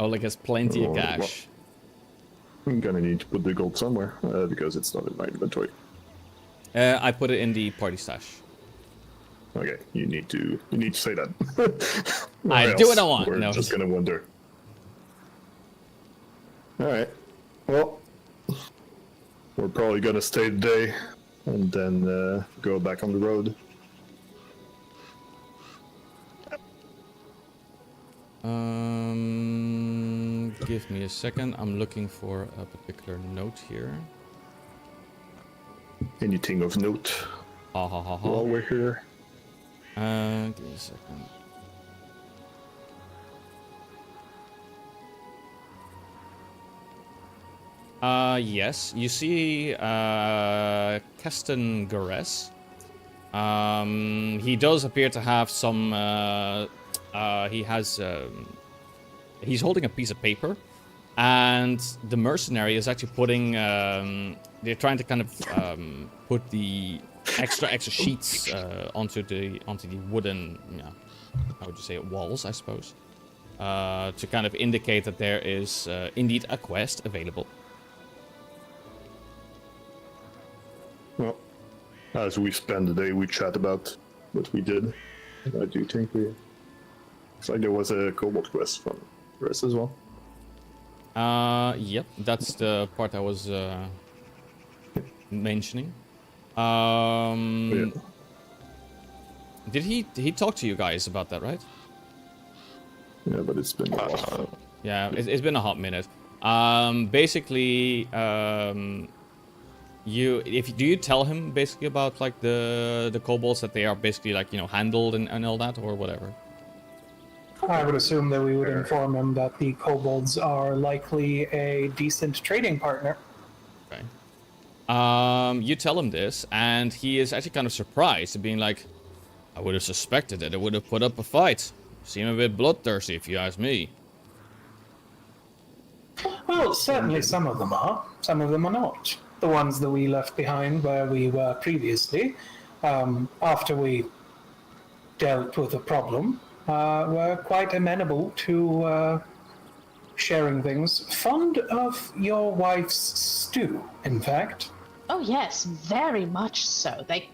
A: Oleg has plenty of
F: Oh,
A: cash.
F: I'm gonna need to put the gold somewhere, because it's not in my inventory.
A: I put it in the party stash.
F: Okay, you need to say that. Or
A: I do what I
F: else
A: want.
F: We're
A: No.
F: just gonna wonder. Alright. Well, we're probably gonna stay today and then go back on the road.
A: Give me a second. I'm looking for a particular note here.
F: Anything of note
A: Ha ha ha ha.
F: while we're here?
A: Give me a second. Yes, you see Keston Gares. He does appear to have some, he's holding a piece of paper, and the mercenary is actually putting, they're trying to kind of put the extra sheets onto the wooden, how would you say it, walls, I suppose, to kind of indicate that there is indeed a quest available.
F: As we spend the day, we chat about what we did. I do think we. Looks like there was a Kobold quest from Chris as well.
A: Yep, that's the part I was mentioning.
F: Yeah.
A: Did he talk to you guys about that, right?
F: Yeah, but it's been a while.
A: Yeah, it's been a hot minute. Basically, do you tell him basically about like the kobolds, that they are basically like, you know, handled and all that, or whatever?
C: I would assume that we would inform him that the kobolds are likely a decent trading partner.
A: Okay. You tell him this, and he is actually kind of surprised, being like, I would have suspected that it would have put up a fight. Seem a bit bloodthirsty, if you ask me.
C: Well, certainly some of them are. Some of them are not. The ones that we left behind where we were previously, after we dealt with a problem, were quite amenable to sharing things. Fond of your wife's stew, in fact.
E: Oh yes, very much so. They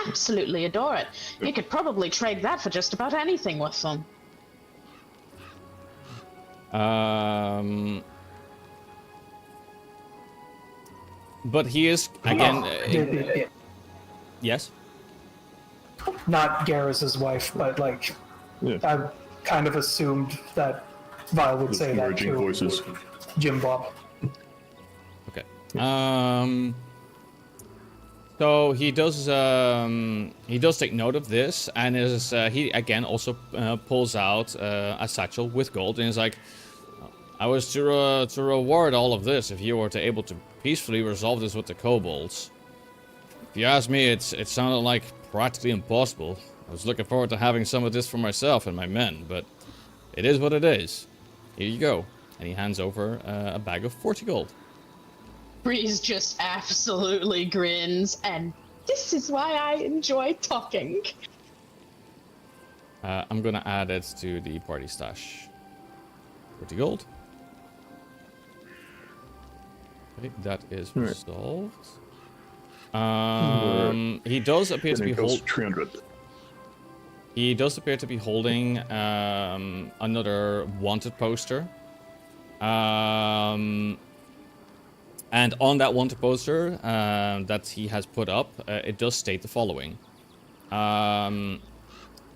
E: absolutely adore it. You could probably trade that for just about anything with them.
A: But he is again. Yes.
C: Not Garrus's wife, but like,
F: Yeah.
C: I kind of assumed that Vi would say that
F: Merging
C: too.
F: voices.
C: Jim Bob.
A: Okay. So he does take note of this, and he again also pulls out a satchel with gold, and is like, I was to reward all of this if you were able to peacefully resolve this with the kobolds. If you ask me, it sounded like practically impossible. I was looking forward to having some of this for myself and my men, but it is what it is. Here you go. And he hands over a bag of 40 gold.
E: Breeze just absolutely grins, and this is why I enjoy talking.
A: I'm gonna add it to the party stash. 40 gold. Okay, that is resolved. He does appear to be holding.
F: 300.
A: He does appear to be holding another wanted poster. And on that wanted poster that he has put up, it does state the following.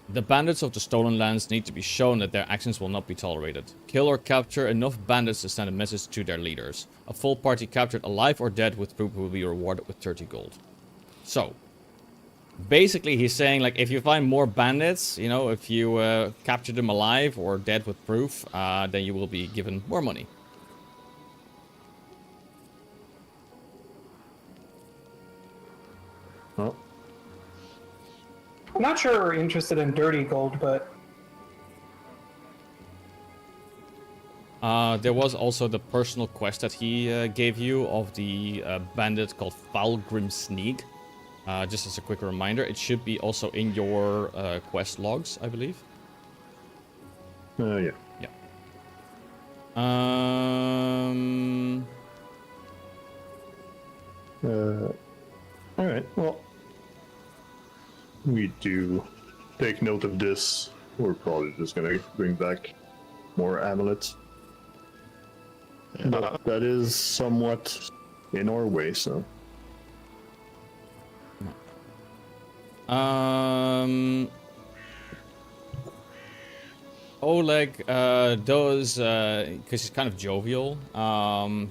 A: The bandits of the Stolen Lands need to be shown that their actions will not be tolerated. Kill or capture enough bandits to send a message to their leaders. A full party captured alive or dead with proof will be rewarded with 30 gold. So, basically he's saying, like, if you find more bandits, you know, if you capture them alive or dead with proof, then you will be given more money.
F: Oh.
C: I'm not sure we're interested in dirty gold, but
A: there was also the personal quest that he gave you of the bandit called Falgrim Sneak. Just as a quick reminder, it should be also in your quest logs, I believe.
F: Yeah.
A: Yeah.
F: All right. Well, we do take note of this. We're probably just gonna bring back more amulets. But that is somewhat in our way, so.
A: Oleg does, because he's kind of jovial,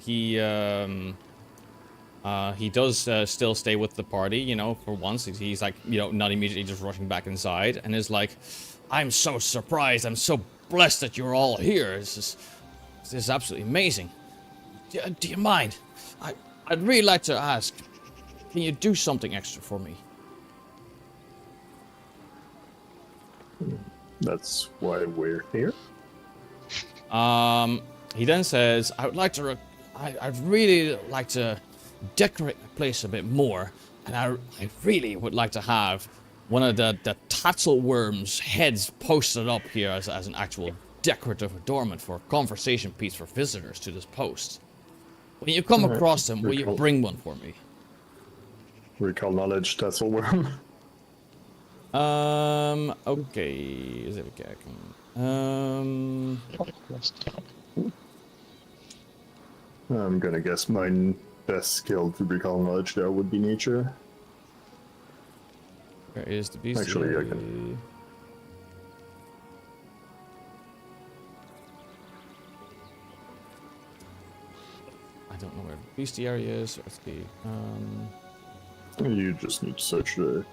A: he does still stay with the party, you know, for once. He's like, you know, not immediately just rushing back inside, and is like, I'm so surprised, I'm so blessed that you're all here. This is absolutely amazing. Do you mind? I'd really like to ask, can you do something extra for me?
F: That's why we're here.
A: He then says, I'd really like to decorate the place a bit more, and I really would like to have one of the Tatzelworm's heads posted up here as an actual decorative adornment for a conversation piece for visitors to this post. When you come across them, will you bring one for me?
F: recall knowledge, that's all worm.
A: Okay. Is it okay?
F: I'm gonna guess my best skill to recall knowledge there would be nature.
A: Where is the beast?
F: Actually, I can.
A: I don't know where the bestiary is. Let's see.
F: You just need to search the.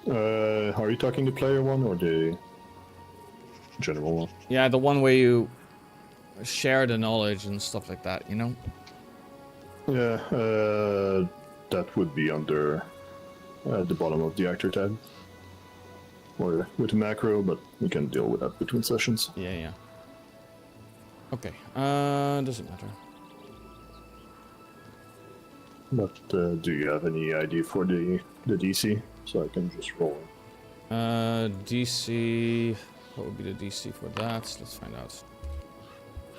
F: Are you talking the player one or the general one?
A: Yeah, the one where you share the knowledge and stuff like that, you know?
F: Yeah, that would be under the bottom of the actor tab. Or with a macro, but we can deal with that between sessions.
A: Yeah. Okay, doesn't matter.
F: But do you have any idea for the DC? So I can just roll.
A: DC... What would be the DC for that? Let's find out.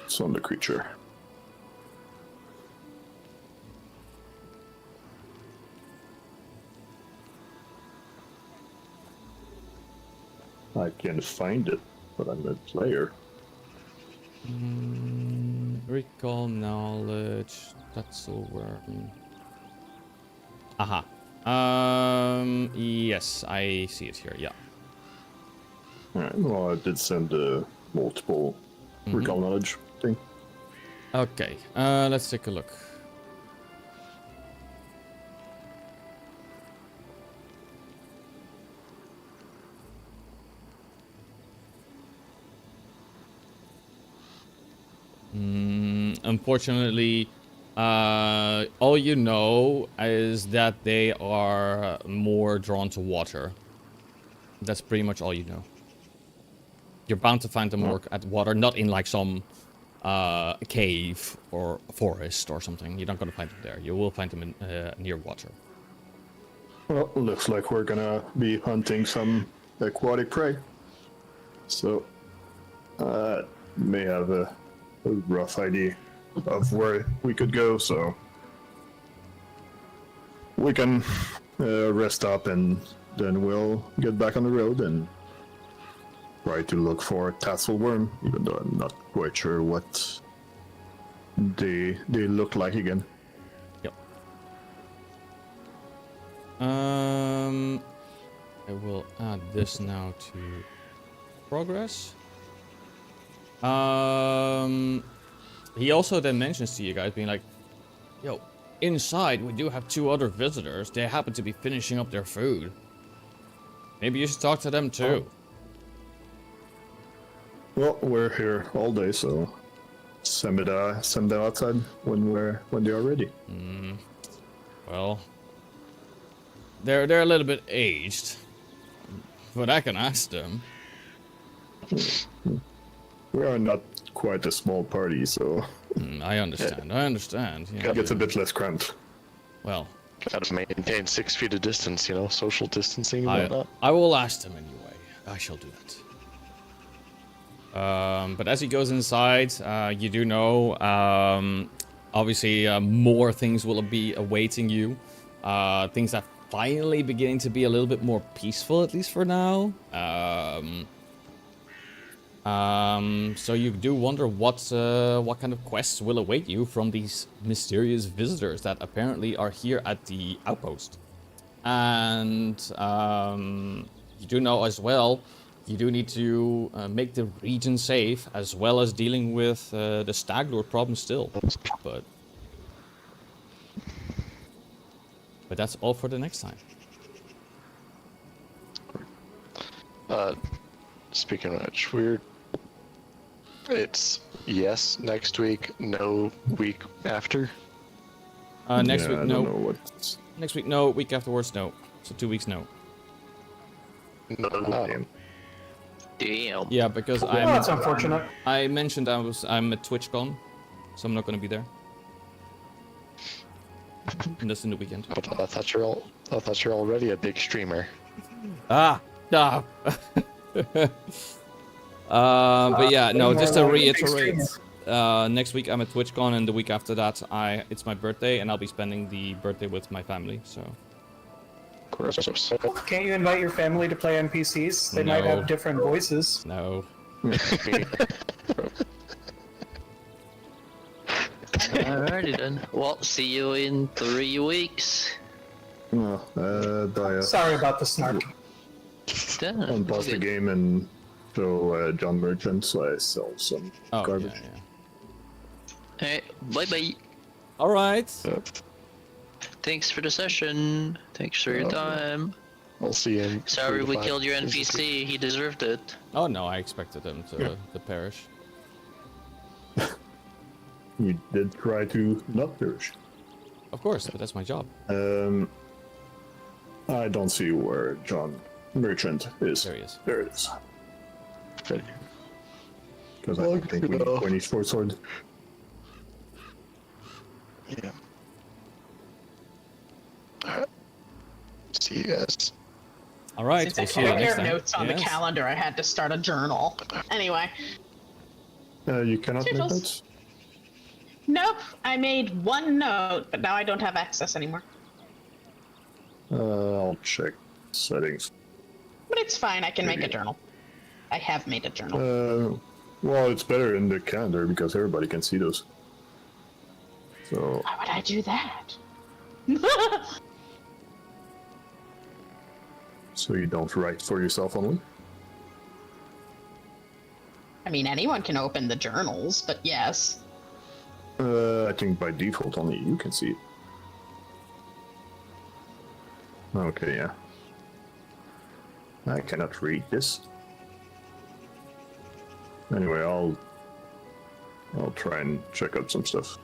F: It's on the creature. I can find it, but I'm a player.
A: Recall knowledge. That's a worm. Aha. Yes, I see it here. Yeah.
F: Alright, well, I did send a multiple recall knowledge thing.
A: Okay. Let's take a look. Unfortunately, all you know is that they are more drawn to water. That's pretty much all you know. You're bound to find them more at water, not in like some cave or forest or something. You're not going to find them there. You will find them in, near water.
F: Well, looks like we're gonna be hunting some aquatic prey. So, may have a rough idea of where we could go, so we can rest up and then we'll get back on the road and try to look for tassel worm, even though I'm not quite sure what they look like again.
A: Yep. I will add this now to progress. He also then mentions to you guys being like, yo, inside we do have 2 other visitors. They happen to be finishing up their food. Maybe you should talk to them too.
F: Well, we're here all day, so send them outside when they are ready.
A: Well, they're a little bit aged, but I can ask them.
F: We are not quite a small party, so
A: I understand. Yeah.
F: it gets a bit less cramped.
A: Well,
D: Gotta maintain 6 feet of distance, you know, social distancing and whatnot.
A: I will ask them anyway. I shall do that. But as he goes inside, you do know, obviously, more things will be awaiting you. Things are finally beginning to be a little bit more peaceful, at least for now. So you do wonder what kind of quests will await you from these mysterious visitors that apparently are here at the outpost. And you do know as well, you do need to make the region safe, as well as dealing with the stag lord problem still. But that's all for the next time.
D: Speaking of which, it's yes next week, no week after.
A: Next week,
F: I
A: no.
F: don't know what.
A: Next week, no. Week afterwards, no. So 2 weeks, no.
D: No,
F: Damn.
B: Damn.
A: Yeah, because
C: Well, that's unfortunate.
A: I mentioned I'm at TwitchCon, so I'm not going to be there. And that's in the weekend.
D: But I thought you're already a big streamer.
A: But yeah, no. Just to reiterate, next week I'm at TwitchCon, and the week after that, it's my birthday, and I'll be spending the birthday with my family. So
C: Can't you invite your family to play NPCs? They might
A: No.
C: have different voices.
A: No.
B: Alrighty then. Well, see you in 3 weeks.
F: No, Daya.
C: Sorry about the snark.
B: Yeah,
F: Unpause the
B: good.
F: game and show John Merchant, so I sell some
A: Oh,
F: garbage.
A: yeah.
B: Alright, bye bye.
A: All right.
B: Thanks for the session. Thanks for your time.
D: I'll see you in
B: Sorry
D: 3 to
B: we
D: 5.
B: killed your NPC. He deserved it.
A: Oh no, I expected him to perish.
F: We did try to not perish.
A: Of course, but that's my job.
F: I don't see where John Merchant is.
A: There he is.
F: There it is.
D: Ready.
F: Because I don't think we need 20 short sword.
D: Yeah. Alright. See you guys.
A: All right.
E: Since
A: We'll
E: I
A: see you
E: put
A: next
E: your
A: time.
E: notes on
A: Yes.
E: the calendar, I had to start a journal. Anyway,
F: You cannot make
E: Toodles.
F: notes?
E: nope. I made one note, but now I don't have access anymore.
F: I'll check settings.
E: But it's fine. I can make a journal. I have made a journal.
F: Well, it's better in the calendar because everybody can see those. So,
E: Why would I do that?
F: so you don't write for yourself only?
E: I mean, anyone can open the journals, but yes.
F: I think by default only you can see it. Okay, yeah. I cannot read this. Anyway, I'll try and check out some stuff.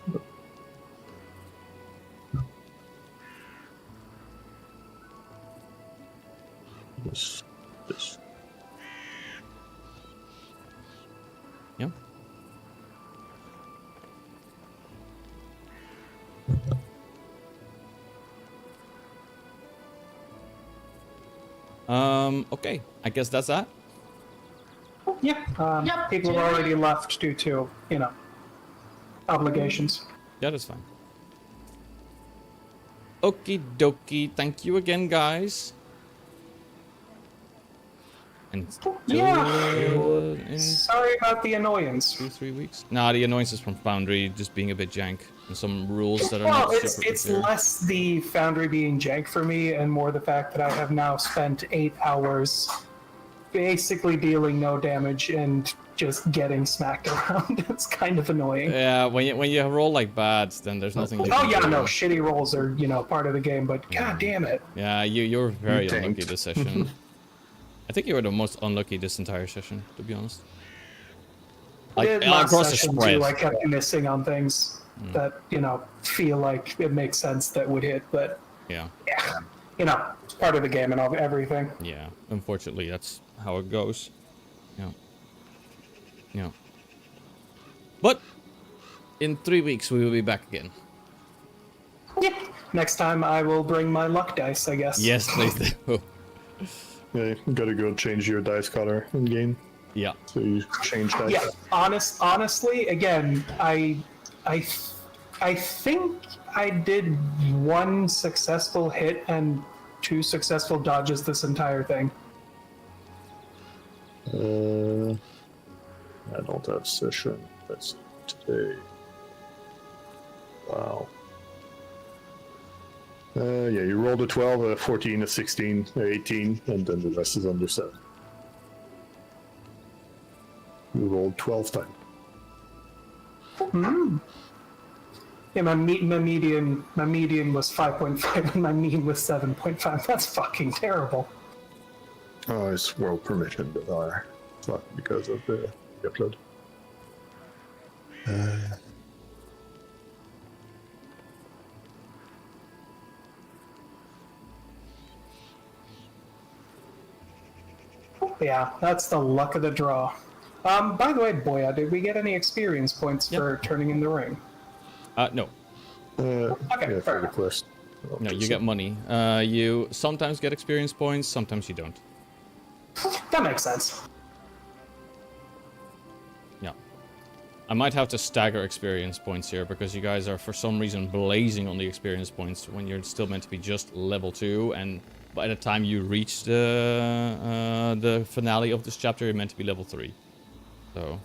F: This.
A: Yeah. Okay. I guess that's that.
C: Yeah,
E: Yep.
C: people have already left due to, obligations.
A: Yeah, that's fine. Okie dokie. Thank you again, guys. And in
C: Sorry about the annoyance.
A: 3 weeks. Nah, the annoyance is from Foundry just being a bit jank and some rules that are
C: Well,
A: not super
C: it's
A: clear.
C: less the Foundry being jank for me and more the fact that I have now spent 8 hours basically dealing no damage and just getting smacked around. It's kind of annoying.
A: Yeah, when you roll like bad, then there's nothing you
C: Oh
A: can
C: yeah,
A: do.
C: no, shitty rolls are, part of the game, but god damn it.
A: Yeah, you're very
F: You
A: unlucky
F: tanked.
A: this session. I think you were the most unlucky this entire session, to be honest. Like
C: Last
A: across the
C: session
A: spread.
C: too, I kept missing on things that, feel like it makes sense that would hit, but
A: Yeah,
C: yeah, it's part of the game and everything.
A: yeah. Unfortunately, that's how it goes. Yeah. Yeah. But in 3 weeks we will be back again.
C: Yeah. Next time I will bring my luck dice, I guess.
A: Yes, please do.
F: Yeah, you gotta go change your dice color in game.
A: Yeah.
F: So you change dice.
C: Yeah, honestly, again, I think I did 1 successful hit and 2 successful dodges this entire thing.
F: I don't have session. That's today. Wow. Yeah, you rolled a 12, a 14, a 16, a 18, and then the rest is under 7. You rolled 12 times.
C: Yeah, my median was 5.5 and my mean was 7.5. That's fucking terrible.
F: Oh, it's world permission, but fuck because of the upload.
C: Yeah, that's the luck of the draw. By the way, Boya, did we get any experience points for turning in the ring?
A: No.
F: Yeah,
C: fair
F: for the
C: enough.
F: quest.
A: No, you get money. You sometimes get experience points, sometimes you don't.
C: That makes sense.
A: Yeah. I might have to stagger experience points here because you guys are for some reason blazing on the experience points when you're still meant to be just level 2, and by the time you reach the finale of this chapter, you're meant to be level 3. So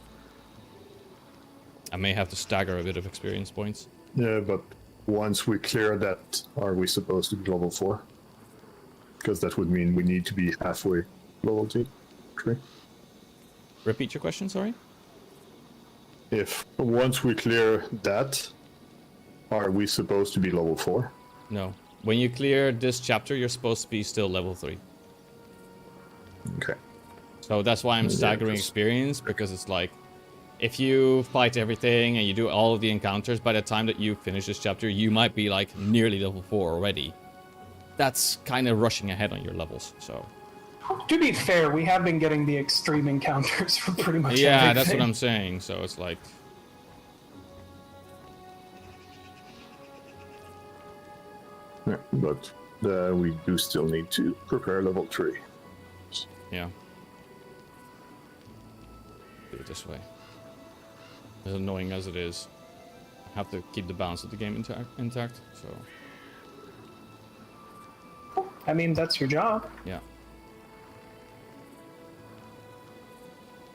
A: I may have to stagger a bit of experience points.
F: Yeah, but once we clear that, are we supposed to be level 4? Because that would mean we need to be halfway level 2.
A: Repeat your question, sorry?
F: If once we clear that, are we supposed to be level 4?
A: No. When you clear this chapter, you're supposed to be still level 3.
F: Okay.
A: So that's why I'm staggering experience, because it's like, if you fight everything and you do all of the encounters, by the time that you finish this chapter, you might be like nearly level 4 already. That's kind of rushing ahead on your levels, so...
C: To be fair, we have been getting the extreme encounters for pretty much
A: Yeah,
C: everything.
A: that's what I'm saying, so it's like...
F: Yeah, but we do still need to prepare level 3.
A: Yeah. Do it this way. As annoying as it is, I have to keep the balance of the game intact, so...
C: I mean, that's your job.
A: Yeah.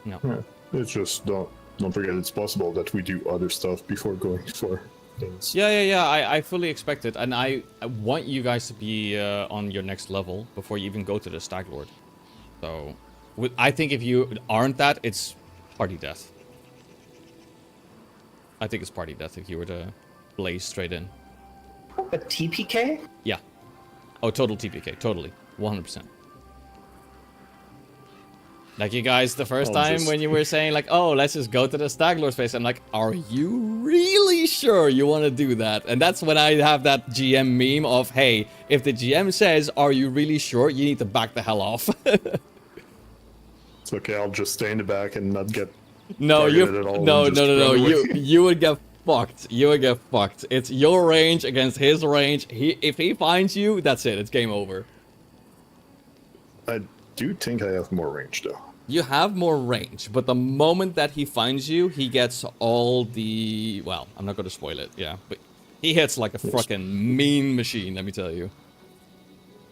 A: No.
F: Yeah. It's just don't forget it's possible that we do other stuff before going for things.
A: Yeah. I fully expect it, and I want you guys to be on your next level before you even go to the Stag Lord. So, I think if you aren't that, it's party death. I think it's party death if you were to blaze straight in.
C: A TPK?
A: Yeah. Oh, total TPK, totally, 100%. Like you guys, the first time when you were saying like, oh, let's just go to the Stag Lord space, I'm like, are you really sure you want to do that? And that's when I have that GM meme of, hey, if the GM says, are you really sure? You need to back the hell off.
F: It's okay, I'll just stay in the back and not get
A: no,
F: targeted at all.
A: no.
F: and just run away.
A: You would get fucked. You would get fucked. It's your range against his range. If he finds you, that's it. It's game over.
F: I do think I have more range though.
A: You have more range, but the moment that he finds you, he gets all the... Well, I'm not going to spoil it, yeah. But he hits like a fucking mean machine, let me tell you.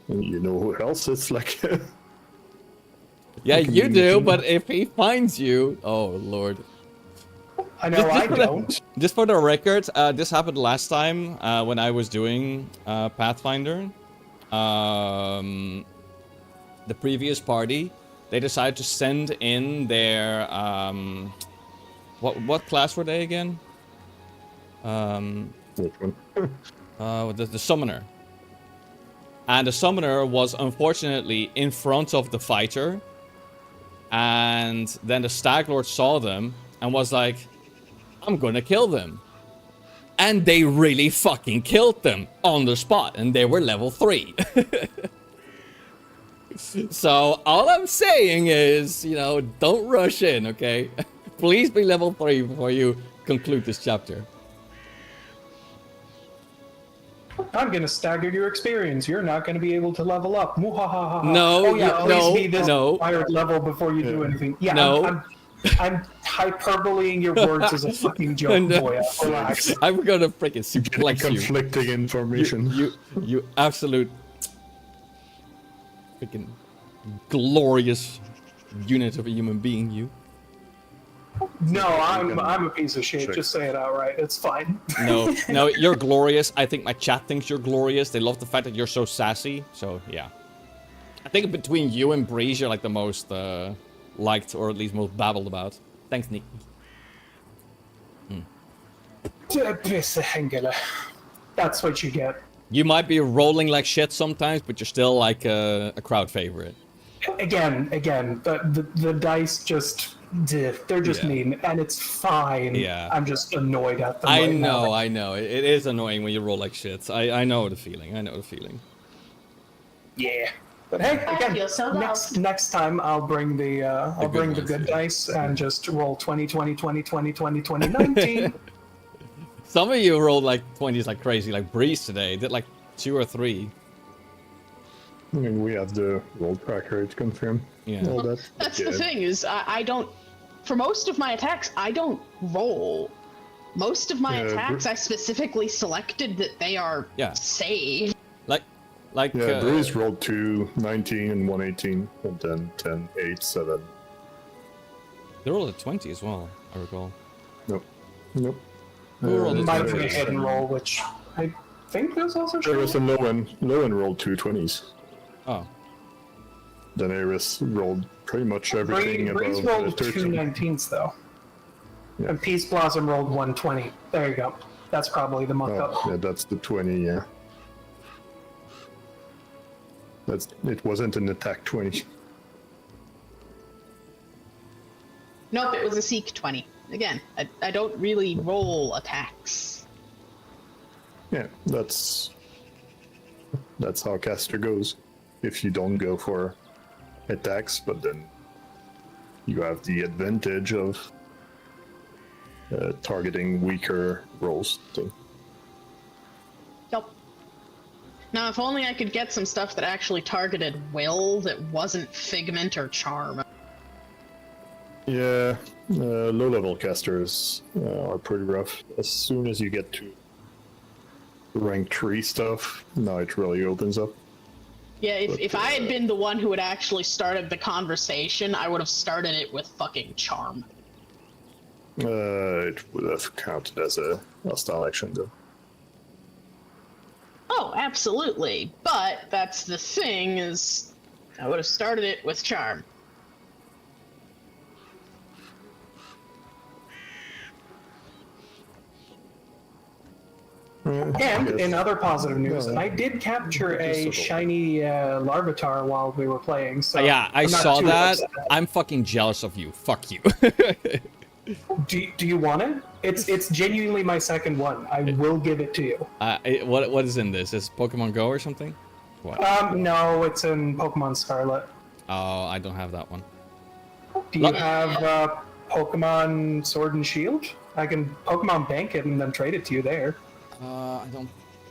F: And you know who else it's like...
A: Yeah,
F: like a
A: you
F: mean
A: do,
F: machine?
A: but if he finds you... Oh, Lord.
C: I know I don't.
A: Just for the record, this happened last time when I was doing Pathfinder. The previous party... They decided to send in their what class were they again?
F: Which one?
A: The summoner. And the summoner was unfortunately in front of the fighter. And then the Stag Lord saw them and was like, I'm gonna kill them. And they really fucking killed them on the spot, and they were level 3. So, all I'm saying is, you know, don't rush in, okay? Please be level 3 before you conclude this chapter.
C: I'm gonna stagger your experience. You're not gonna be able to level up. Muhahaha.
A: No,
C: oh, yeah,
A: no,
C: be this
A: no.
C: required level before you do anything. Yeah,
A: No.
C: I'm hyperboleing your words as a fucking joke,
A: No.
C: boy. Relax.
A: I'm gonna freaking suplex you.
F: Conflicting information.
A: You absolute freaking glorious unit of a human being, you.
C: No, I'm a piece of shit.
F: Check.
C: Just say it outright. It's fine.
A: No, you're glorious. I think my chat thinks you're glorious. They love the fact that you're so sassy. So, yeah. I think between you and Breeze, you're like the most liked, or at least most babbled about. Thanks, Nick.
C: That's what you get.
A: You might be rolling like shit sometimes, but you're still like a crowd favorite.
C: Again, the dice just, they're just mean, and it's fine.
A: Yeah.
C: I'm just annoyed at them.
A: I
C: right
A: know,
C: now.
A: I know. It is annoying when you roll like shit. I know the feeling.
C: Yeah. But hey,
G: I
C: again,
G: feel so
C: next time I'll bring the
A: ones,
C: good
A: yeah.
C: dice and just roll 20, 20, 20, 20, 20, 20, 19.
A: Some of you rolled like 20s like crazy, like Breeze today. Did like 2 or 3.
F: I mean, we have the roll tracker to confirm
A: Yeah.
F: all that.
E: That's
F: Yeah.
E: the thing is, I don't for most of my attacks, I don't roll. Most of my attacks, I specifically selected that they are saved.
A: Like
F: Bruce rolled 2, 19, and 118, and then 10, 8, 7.
A: They rolled a 20 as well, I recall.
F: Nope.
A: Who rolled a
C: Might
A: 20?
C: be a hidden roll, which I think was also
F: There
C: true.
F: was a Lowen rolled 2 20s.
A: Oh.
F: Then Aris rolled pretty much everything
C: Breeze
F: above
C: rolled 2
F: 13.
C: 19s, though.
F: Yeah.
C: And Peace Blossom rolled 120. There you go. That's probably the muck up.
F: Oh, yeah, that's the 20, yeah. It wasn't an attack 20.
E: Nope, it was a Seek 20. Again, I don't really roll attacks.
F: Yeah, that's how caster goes. If you don't go for attacks, but then you have the advantage of targeting weaker rolls. So.
E: Yep. Now, if only I could get some stuff that actually targeted will that wasn't Figment or Charm.
F: Yeah, low-level casters are pretty rough. As soon as you get to rank 3 stuff, now it really opens up.
E: Yeah, if I had been the one who had actually started the conversation, I would have started it with fucking Charm.
F: It would have counted as a hostile action, though.
E: Oh, absolutely. But that's the thing, is I would have started it with Charm.
C: And in other positive news, I did capture a shiny Larvitar while we were playing. So
A: Yeah, I
C: I'm not
A: saw
C: too
A: that.
C: upset.
A: I'm fucking jealous of you. Fuck you.
C: Do you want it? It's genuinely my second one. I will give it to you.
A: What is in this? Is Pokemon Go or something? What?
C: No, it's in Pokemon Scarlet.
A: Oh, I don't have that one.
C: Do you have Pokemon Sword and Shield? I can Pokemon Bank it and then trade it to you there.
A: I don't.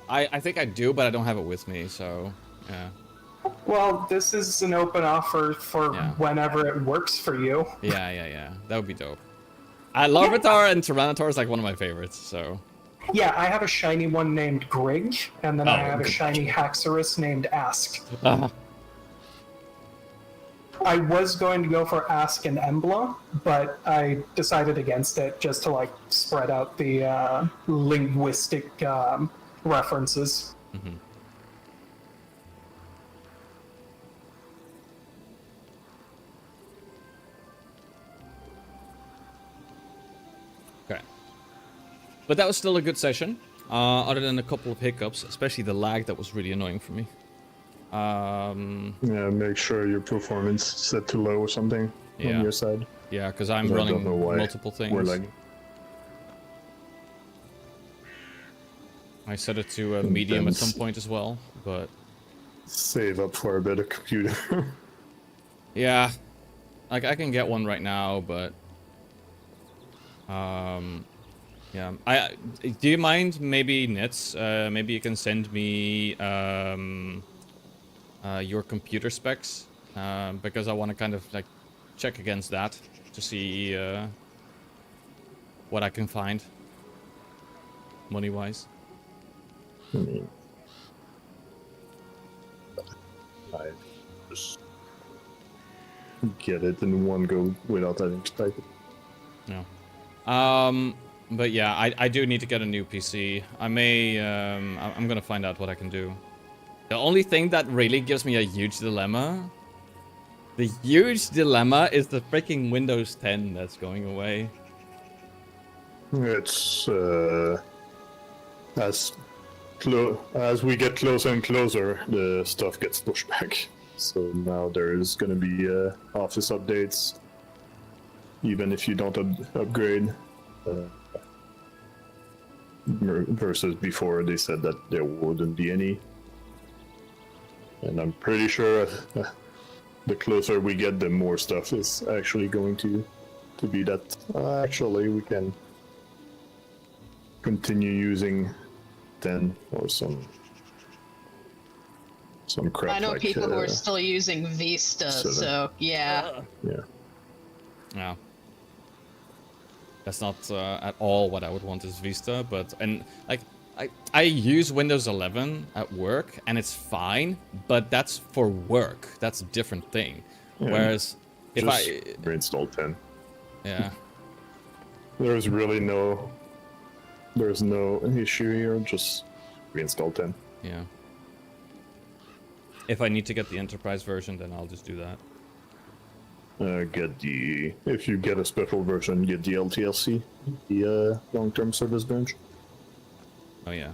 A: I think I do, but I don't have it with me. So yeah.
C: Well, this is an open offer for whenever it works for you.
A: Yeah. That would be dope. Larvitar and Tyranitar is like one of my favorites. So.
C: Yeah, I have a shiny one named Grig, and then I have a shiny Haxorus named Ask. I was going to go for Ask and Embla, but I decided against it just to like spread out the linguistic references.
A: Mm-hmm. Okay. But that was still a good session, other than a couple of hiccups, especially the lag that was really annoying for me.
F: Yeah, make sure your performance set to low or something on your side.
A: Yeah, because I'm running multiple things.
F: We're lagging.
A: I set it to medium at some point as well, but...
F: Save up for a better computer.
A: Yeah. Like, I can get one right now, but... yeah. Do you mind, maybe, Nits? Maybe you can send me your computer specs, because I want to kind of, like, check against that to see what I can find, money-wise.
F: I just get it in one go without having to type it.
A: No. But yeah, I do need to get a new PC. I may, I'm gonna find out what I can do. The only thing that really gives me a huge dilemma, is the freaking Windows 10 that's going away.
F: It's, as we get closer and closer, the stuff gets pushed back. So now there's gonna be office updates, even if you don't upgrade. Versus before they said that there wouldn't be any. And I'm pretty sure the closer we get, the more stuff is actually going to be that. Actually, we can continue using 10 or some crap.
E: I know
F: like,
E: people who are still using Vista,
F: 7.
E: so yeah.
F: Yeah.
A: Yeah. That's not at all what I would want as Vista, but I use Windows 11 at work and it's fine, but that's for work. That's a different thing.
F: Yeah.
A: Whereas if
F: Just
A: I
F: reinstall 10.
A: yeah.
F: There's really no issue here. Just reinstall 10.
A: Yeah. If I need to get the enterprise version, then I'll just do that.
F: If you get a special version, get the LTSC, the long-term service branch.
A: Oh yeah.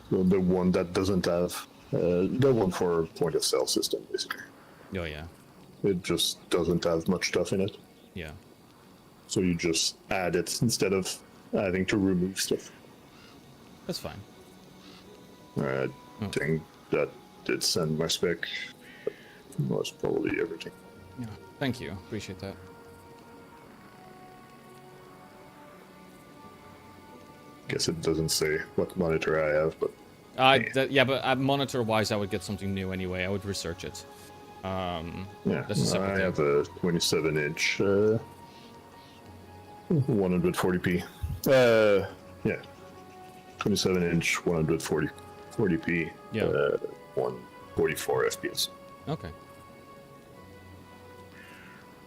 F: So the one that doesn't have, the one for point of sale system, basically.
A: Oh yeah.
F: It just doesn't have much stuff in it.
A: Yeah.
F: So you just add it instead of having to remove stuff.
A: That's fine.
F: I think that did send my spec. Was probably everything.
A: Yeah. Thank you. Appreciate that.
F: Guess it doesn't say what monitor I have, but
A: Yeah, but monitor-wise, I would get something new anyway. I would research it.
F: yeah,
A: that's a separate
F: I
A: thing.
F: have a 27-inch 140p. Yeah, 27-inch 140p.
A: Yeah.
F: 144 FPS.
A: Okay.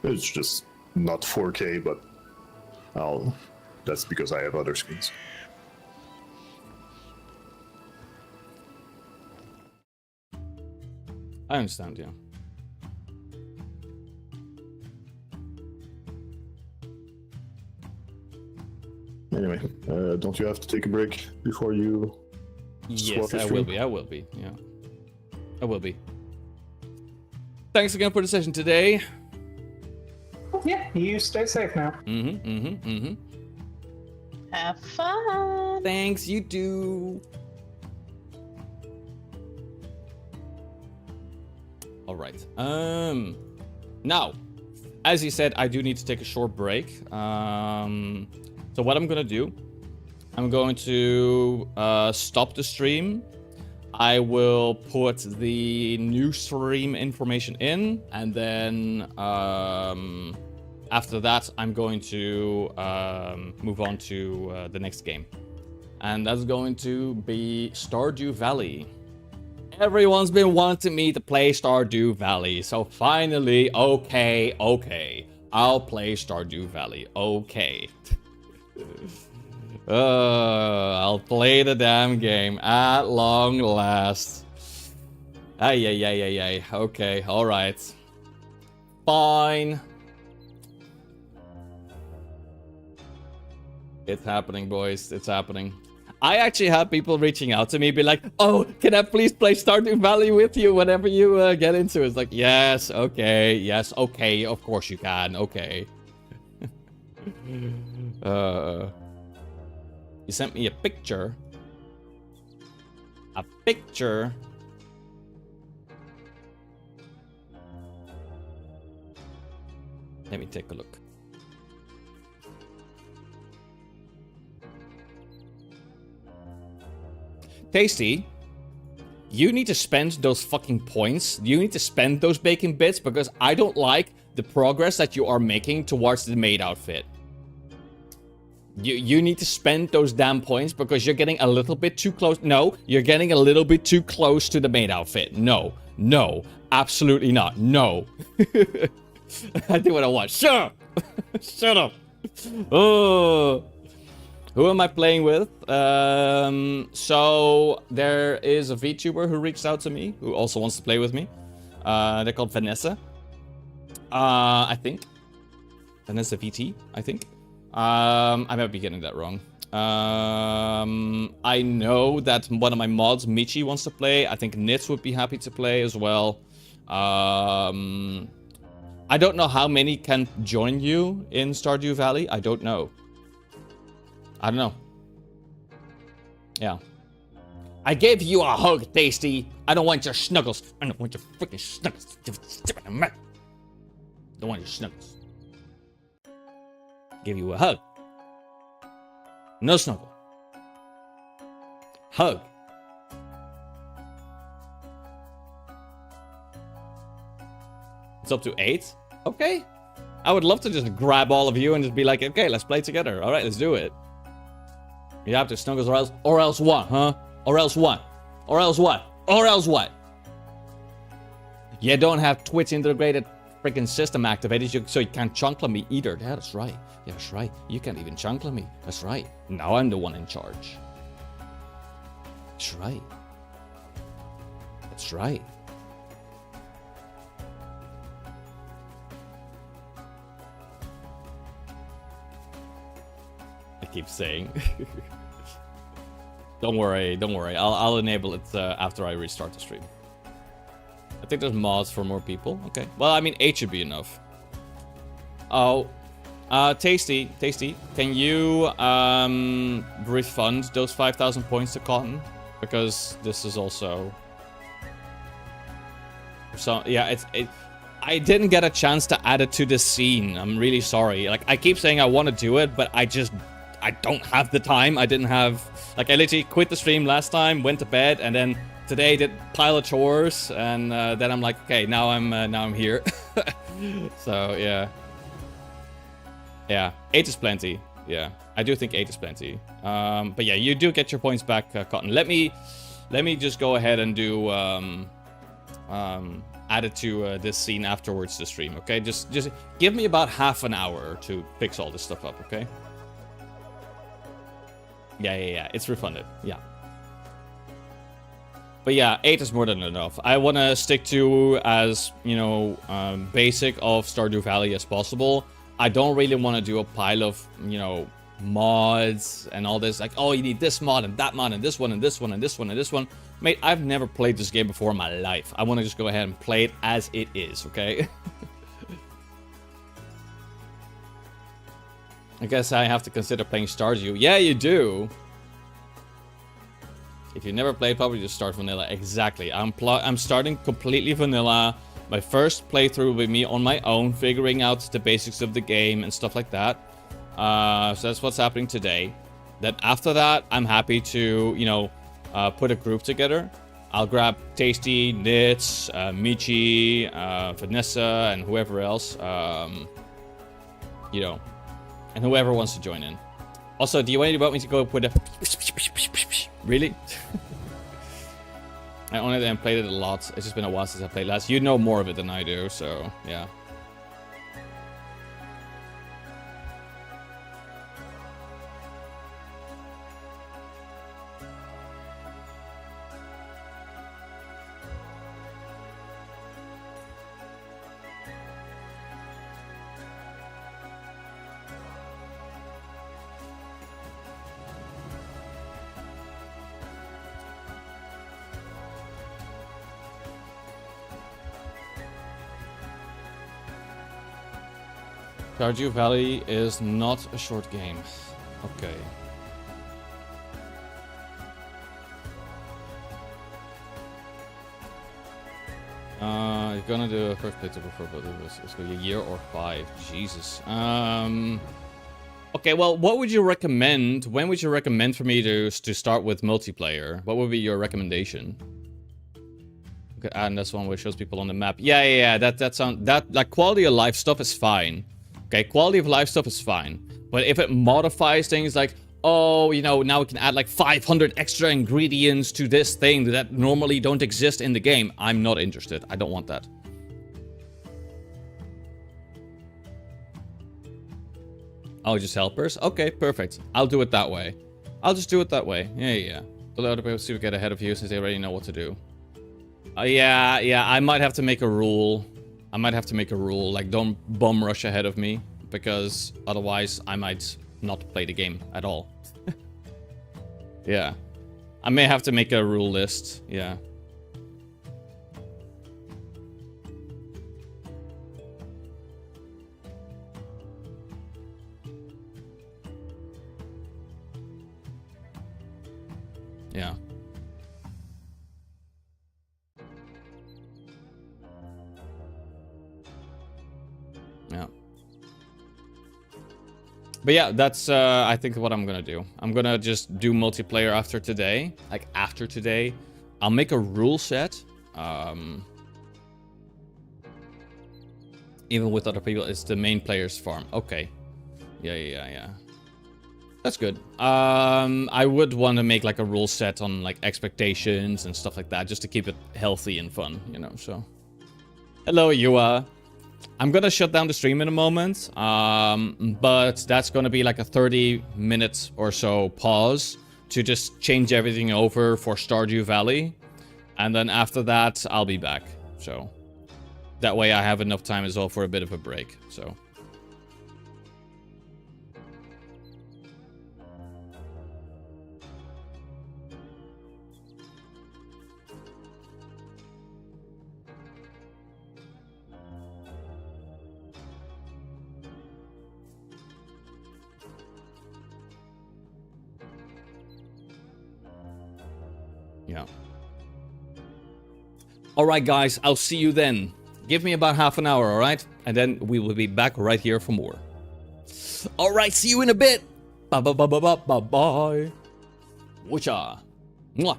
F: It's just not 4K, but that's because I have other screens.
A: I understand, yeah.
F: Anyway, don't you have to take a break before you
A: Yes,
F: swap your
A: I will
F: stream?
A: be. I will be. Yeah. I will be. Thanks again for the session today.
C: Yeah, you stay safe now.
E: Have fun.
A: Thanks, you do. All right. Now, as you said, I do need to take a short break. So what I'm gonna do, I'm going to stop the stream. I will put the new stream information in, and then after that, I'm going to move on to the next game. And that's going to be Stardew Valley. Everyone's been wanting me to play Stardew Valley, so finally, okay, I'll play Stardew Valley, okay. I'll play the damn game at long last. Ay. Okay, alright. Fine. It's happening, boys. It's happening. I actually have people reaching out to me, be like, "Oh, can I please play Stardew Valley with you whenever you get into it?" It's like, yes, okay, of course you can, okay. You sent me a picture. A picture. Let me take a look. Tasty, you need to spend those fucking points. You need to spend those bacon bits because I don't like the progress that you are making towards the maid outfit. You need to spend those damn points because you're getting a little bit too close. No, you're getting a little bit too close to the maid outfit. No, absolutely not. No. I do what I want. Shut up. Shut up. Oh. Who am I playing with? So there is a VTuber who reached out to me who also wants to play with me. They're called Vanessa. I think. Vanessa VT, I think. I might be getting that wrong. I know that one of my mods, Michi, wants to play. I think Nitz would be happy to play as well. I don't know how many can join you in Stardew Valley. I don't know. Yeah. I gave you a hug, Tasty. I don't want your snuggles. I don't want your freaking snuggles. Don't want your snuggles. Give you a hug. No snuggle. Hug. It's up to 8. Okay. I would love to just grab all of you and just be like, okay, let's play together. All right, let's do it. You have to snuggles or else what, huh? Or else what? Or else what? Or else what? You don't have Twitch integrated freaking system activated, so you can't chunkle me either. Yeah, that's right. Yeah, that's right. You can't even chunkle me. That's right. Now I'm the one in charge. That's right. That's right. I keep saying. Don't worry, don't worry. I'll enable it after I restart the stream. I think there's mods for more people. Okay. Well, I mean, 8 should be enough. Oh. Tasty. Can you refund those 5,000 points to Cotton? Because this is also... So, yeah, I didn't get a chance to add it to the scene. I'm really sorry. Like, I keep saying I want to do it, but I don't have the time. I didn't have... Like, I literally quit the stream last time, went to bed, and then today did pile of chores, and then I'm like, okay, now I'm here. So, yeah. Yeah, 8 is plenty. Yeah, I do think 8 is plenty. But yeah, you do get your points back, Cotton. Let me just go ahead and do add it to this scene afterwards the stream, okay? Just give me about half an hour to fix all this stuff up, okay? Yeah, it's refunded. Yeah. But yeah, 8 is more than enough. I want to stick to as, you know, basic of Stardew Valley as possible. I don't really want to do a pile of, you know, mods and all this. Like, oh, you need this mod and that mod and this one and this one and this one and this one. Mate, I've never played this game before in my life. I want to just go ahead and play it as it is, okay? I guess I have to consider playing Stardew. Yeah, you do. If you never played, probably just start vanilla. Exactly. I'm starting completely vanilla. My first playthrough will be me on my own, figuring out the basics of the game and stuff like that. So that's what's happening today. Then after that, I'm happy to, you know, put a group together. I'll grab Tasty, Nits, Michi, Vanessa, and whoever else. You know, and whoever wants to join in. Also, do you want me to go with a... Really? I only then played it a lot. It's just been a while since I played last. You know more of it than I do, so yeah. Stardew Valley is not a short game. Okay. You're gonna do a first playthrough before, but it's gonna be a year or 5. Jesus. Okay, well, what would you recommend? When would you recommend for me to start with multiplayer? What would be your recommendation? Okay, and that's one where it shows people on the map. Yeah. That like quality of life stuff is fine. Okay, quality of life stuff is fine. But if it modifies things like, oh, you know, now we can add like 500 extra ingredients to this thing that normally don't exist in the game, I'm not interested. I don't want that. Oh, just helpers? Okay, perfect. I'll do it that way. I'll just do it that way. Yeah. The other people see we get ahead of you since they already know what to do. Yeah, I might have to make a rule. Like, don't bum rush ahead of me, because otherwise I might not play the game at all. Yeah. I may have to make a rule list, yeah. Yeah. Yeah. But yeah, that's I think what I'm gonna do. I'm gonna just do multiplayer after today. Like after today. I'll make a rule set. Even with other people, it's the main player's farm. Okay. Yeah. That's good. I would want to make like a rule set on like expectations and stuff like that, just to keep it healthy and fun, you know, so. Hello, Yua. I'm gonna shut down the stream in a moment, but that's gonna be like a 30 minutes or so pause to just change everything over for Stardew Valley. And then after that, I'll be back, so. That way I have enough time as well for a bit of a break, so. Yeah. Alright guys, I'll see you then. Give me about half an hour, alright? And then we will be back right here for more. Alright, see you in a bit. Bye bye bye bye bye bye bye. Whatcha? Mwah.